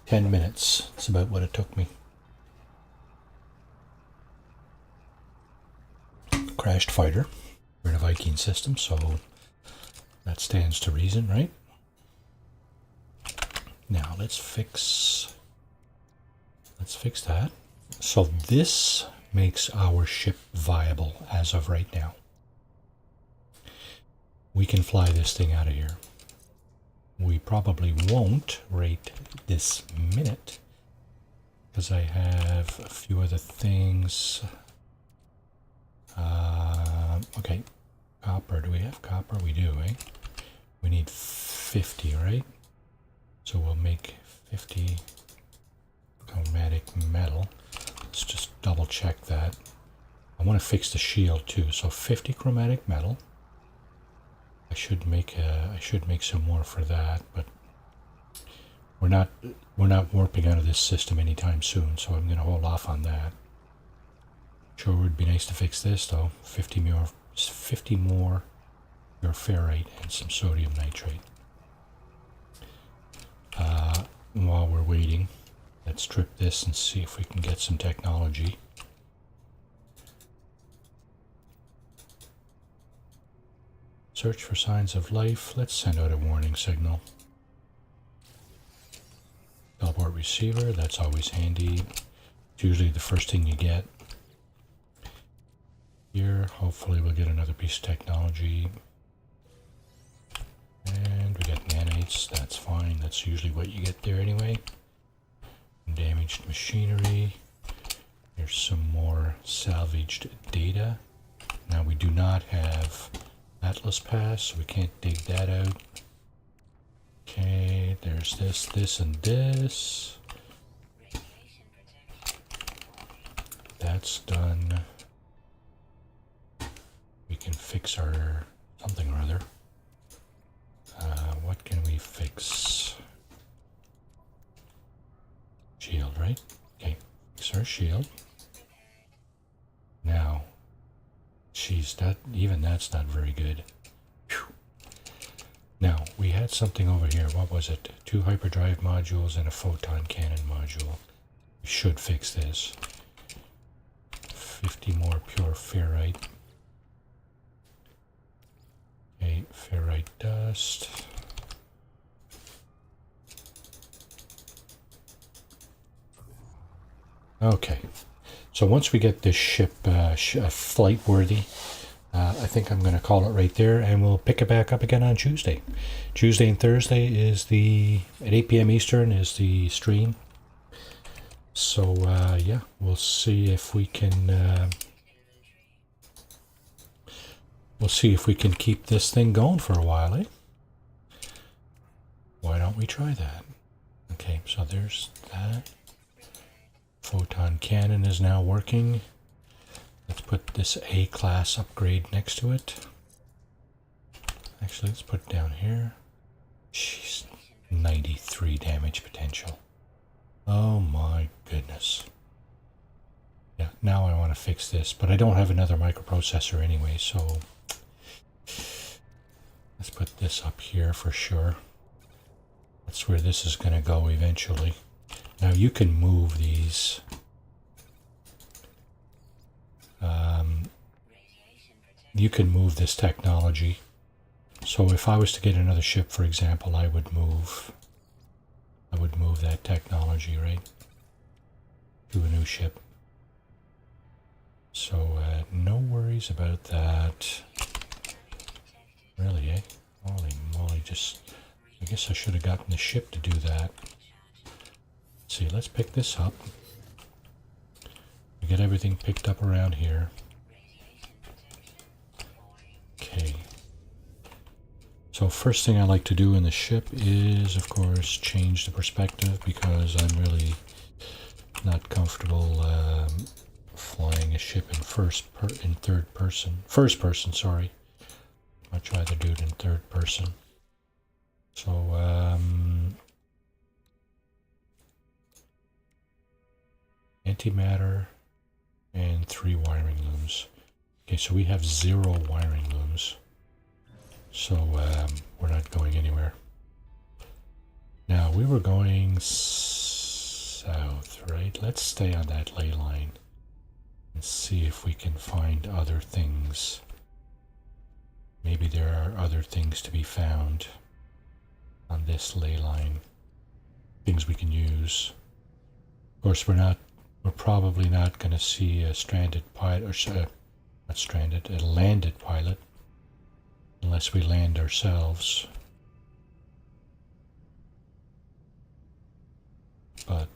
10 minutes. That's about what it took me. Crashed fighter. We're in a Viking system, so that stands to reason, right? Now let's fix that. So this makes our ship viable as of right now. We can fly this thing out of here. We probably won't right this minute because I have a few other things. Okay, copper. Do we have copper? We do, eh? We need 50, right? So we'll make 50 chromatic metal. Let's just double check that. I want to fix the shield too. So 50 chromatic metal. I should make some more for that, but we're not warping out of this system anytime soon, so I'm going to hold off on that. Sure would be nice to fix this though. 50 more pure ferrite and some sodium nitrate. While we're waiting, let's strip this and see if we can get some technology. Search for signs of life. Let's send out a warning signal. Teleport receiver, that's always handy. It's usually the first thing you get. Here, hopefully we'll get another piece of technology. And we got nanites, that's fine. That's usually what you get there anyway. Damaged machinery. Here's some more salvaged data. Now we do not have Atlas Pass, so we can't dig that out. Okay, there's this, and this. That's done. We can fix our something or other. What can we fix? Shield, right? Okay, fix our shield. Now, geez, that's not very good. Whew. Now, we had something over here. What was it? 2 hyperdrive modules and a photon cannon module. We should fix this. 50 more pure ferrite. Okay, ferrite dust. Okay, so once we get this ship flight worthy, I think I'm going to call it right there, and we'll pick it back up again on Tuesday. Tuesday and Thursday is at 8 p.m. Eastern is the stream. So yeah, we'll see if we can keep this thing going for a while, eh? Why don't we try that? Okay, so there's that. Photon cannon is now working. Let's put this A-class upgrade next to it. Actually, let's put it down here. Jeez, 93 damage potential. Oh my goodness. Yeah, now I want to fix this, but I don't have another microprocessor anyway, so let's put this up here for sure. That's where this is going to go eventually. Now you can move these. You can move this technology. So if I was to get another ship, for example, I would move that technology, right, to a new ship. So no worries about that. Really, eh? Holy moly, I guess I should have gotten the ship to do that. Let's see, let's pick this up. We get everything picked up around here. Okay. So first thing I like to do in the ship is, of course, change the perspective because I'm really not comfortable flying a ship in first person, sorry. Much rather do it in third person. So, antimatter and 3 wiring looms. Okay, so we have 0 wiring looms. So we're not going anywhere. Now, we were going south, right? Let's stay on that ley line and see if we can find other things. Maybe there are other things to be found on this ley line. Things we can use. Of course, we're probably not going to see a stranded pilot, or not stranded, a landed pilot, unless we land ourselves. But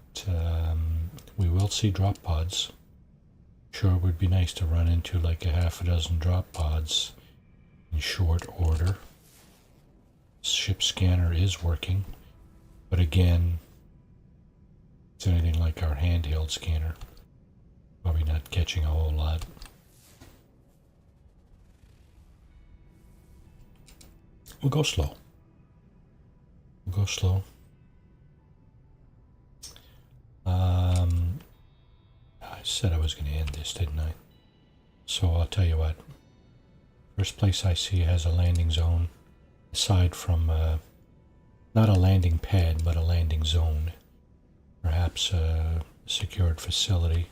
we will see drop pods. Sure, it would be nice to run into like a half a dozen drop pods in short order. Ship scanner is working, but again, it's anything like our handheld scanner. Probably not catching a whole lot. We'll go slow. We'll go slow. I said I was going to end this, didn't I? So I'll tell you what. First place I see has a landing zone, aside from not a landing pad, but a landing zone. Perhaps a secured facility.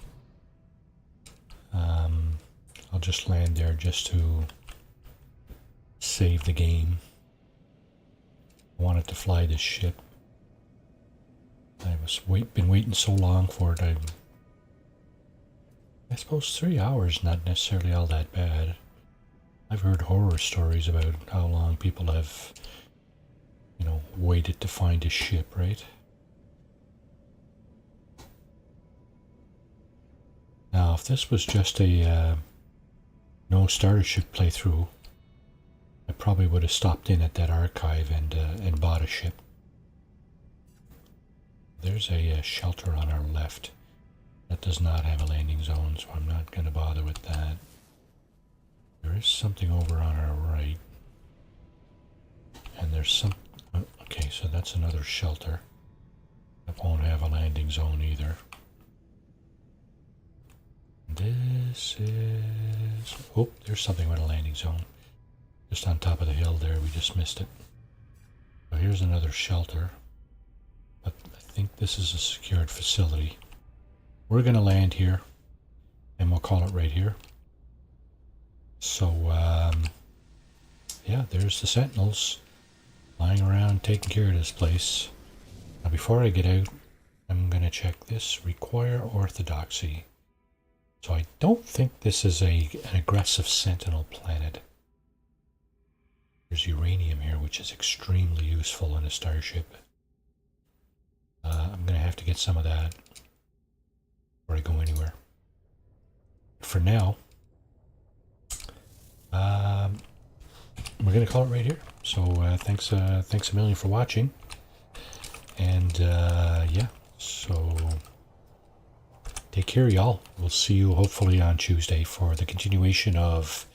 I'll just land there just to save the game. I wanted to fly this ship. Been waiting so long for it. I suppose 3 hours not necessarily all that bad. I've heard horror stories about how long people have, waited to find a ship, right? Now, if this was just a no starship playthrough, I probably would have stopped in at that archive and bought a ship. There's a shelter on our left that does not have a landing zone, so I'm not going to bother with that. There is something over on our right. And there's some... Okay, so that's another shelter. That won't have a landing zone either. This is... Oh, there's something with a landing zone. Just on top of the hill there, we just missed it. So here's another shelter. But I think this is a secured facility. We're going to land here, and we'll call it right here. So, yeah, there's the Sentinels lying around taking care of this place. Now, before I get out, I'm going to check this. Require orthodoxy. So I don't think this is an aggressive Sentinel planet. There's uranium here, which is extremely useful in a starship. I'm going to have to get some of that before I go anywhere. For now, we're going to call it right here. So thanks a million for watching. And yeah, so take care, y'all. We'll see you hopefully on Tuesday for the continuation of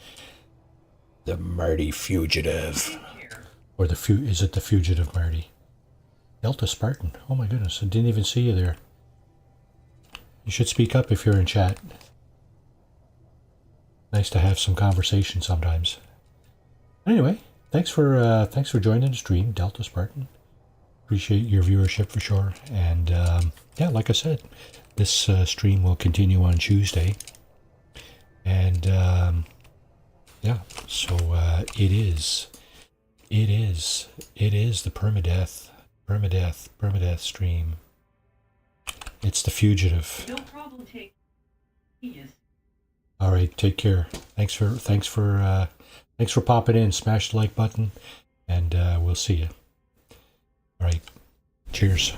the Marty Fugitive. Or is it the Fugitive Marty? Delta Spartan. Oh my goodness, I didn't even see you there. You should speak up if you're in chat. Nice to have some conversation sometimes. Anyway, thanks for joining the stream, Delta Spartan. Appreciate your viewership for sure. And yeah, like I said, this stream will continue on Tuesday. And yeah, so it is the permadeath stream. It's the Fugitive. No problem, take. All right, take care. Thanks for popping in. Smash the like button, and we'll see you. All right, cheers.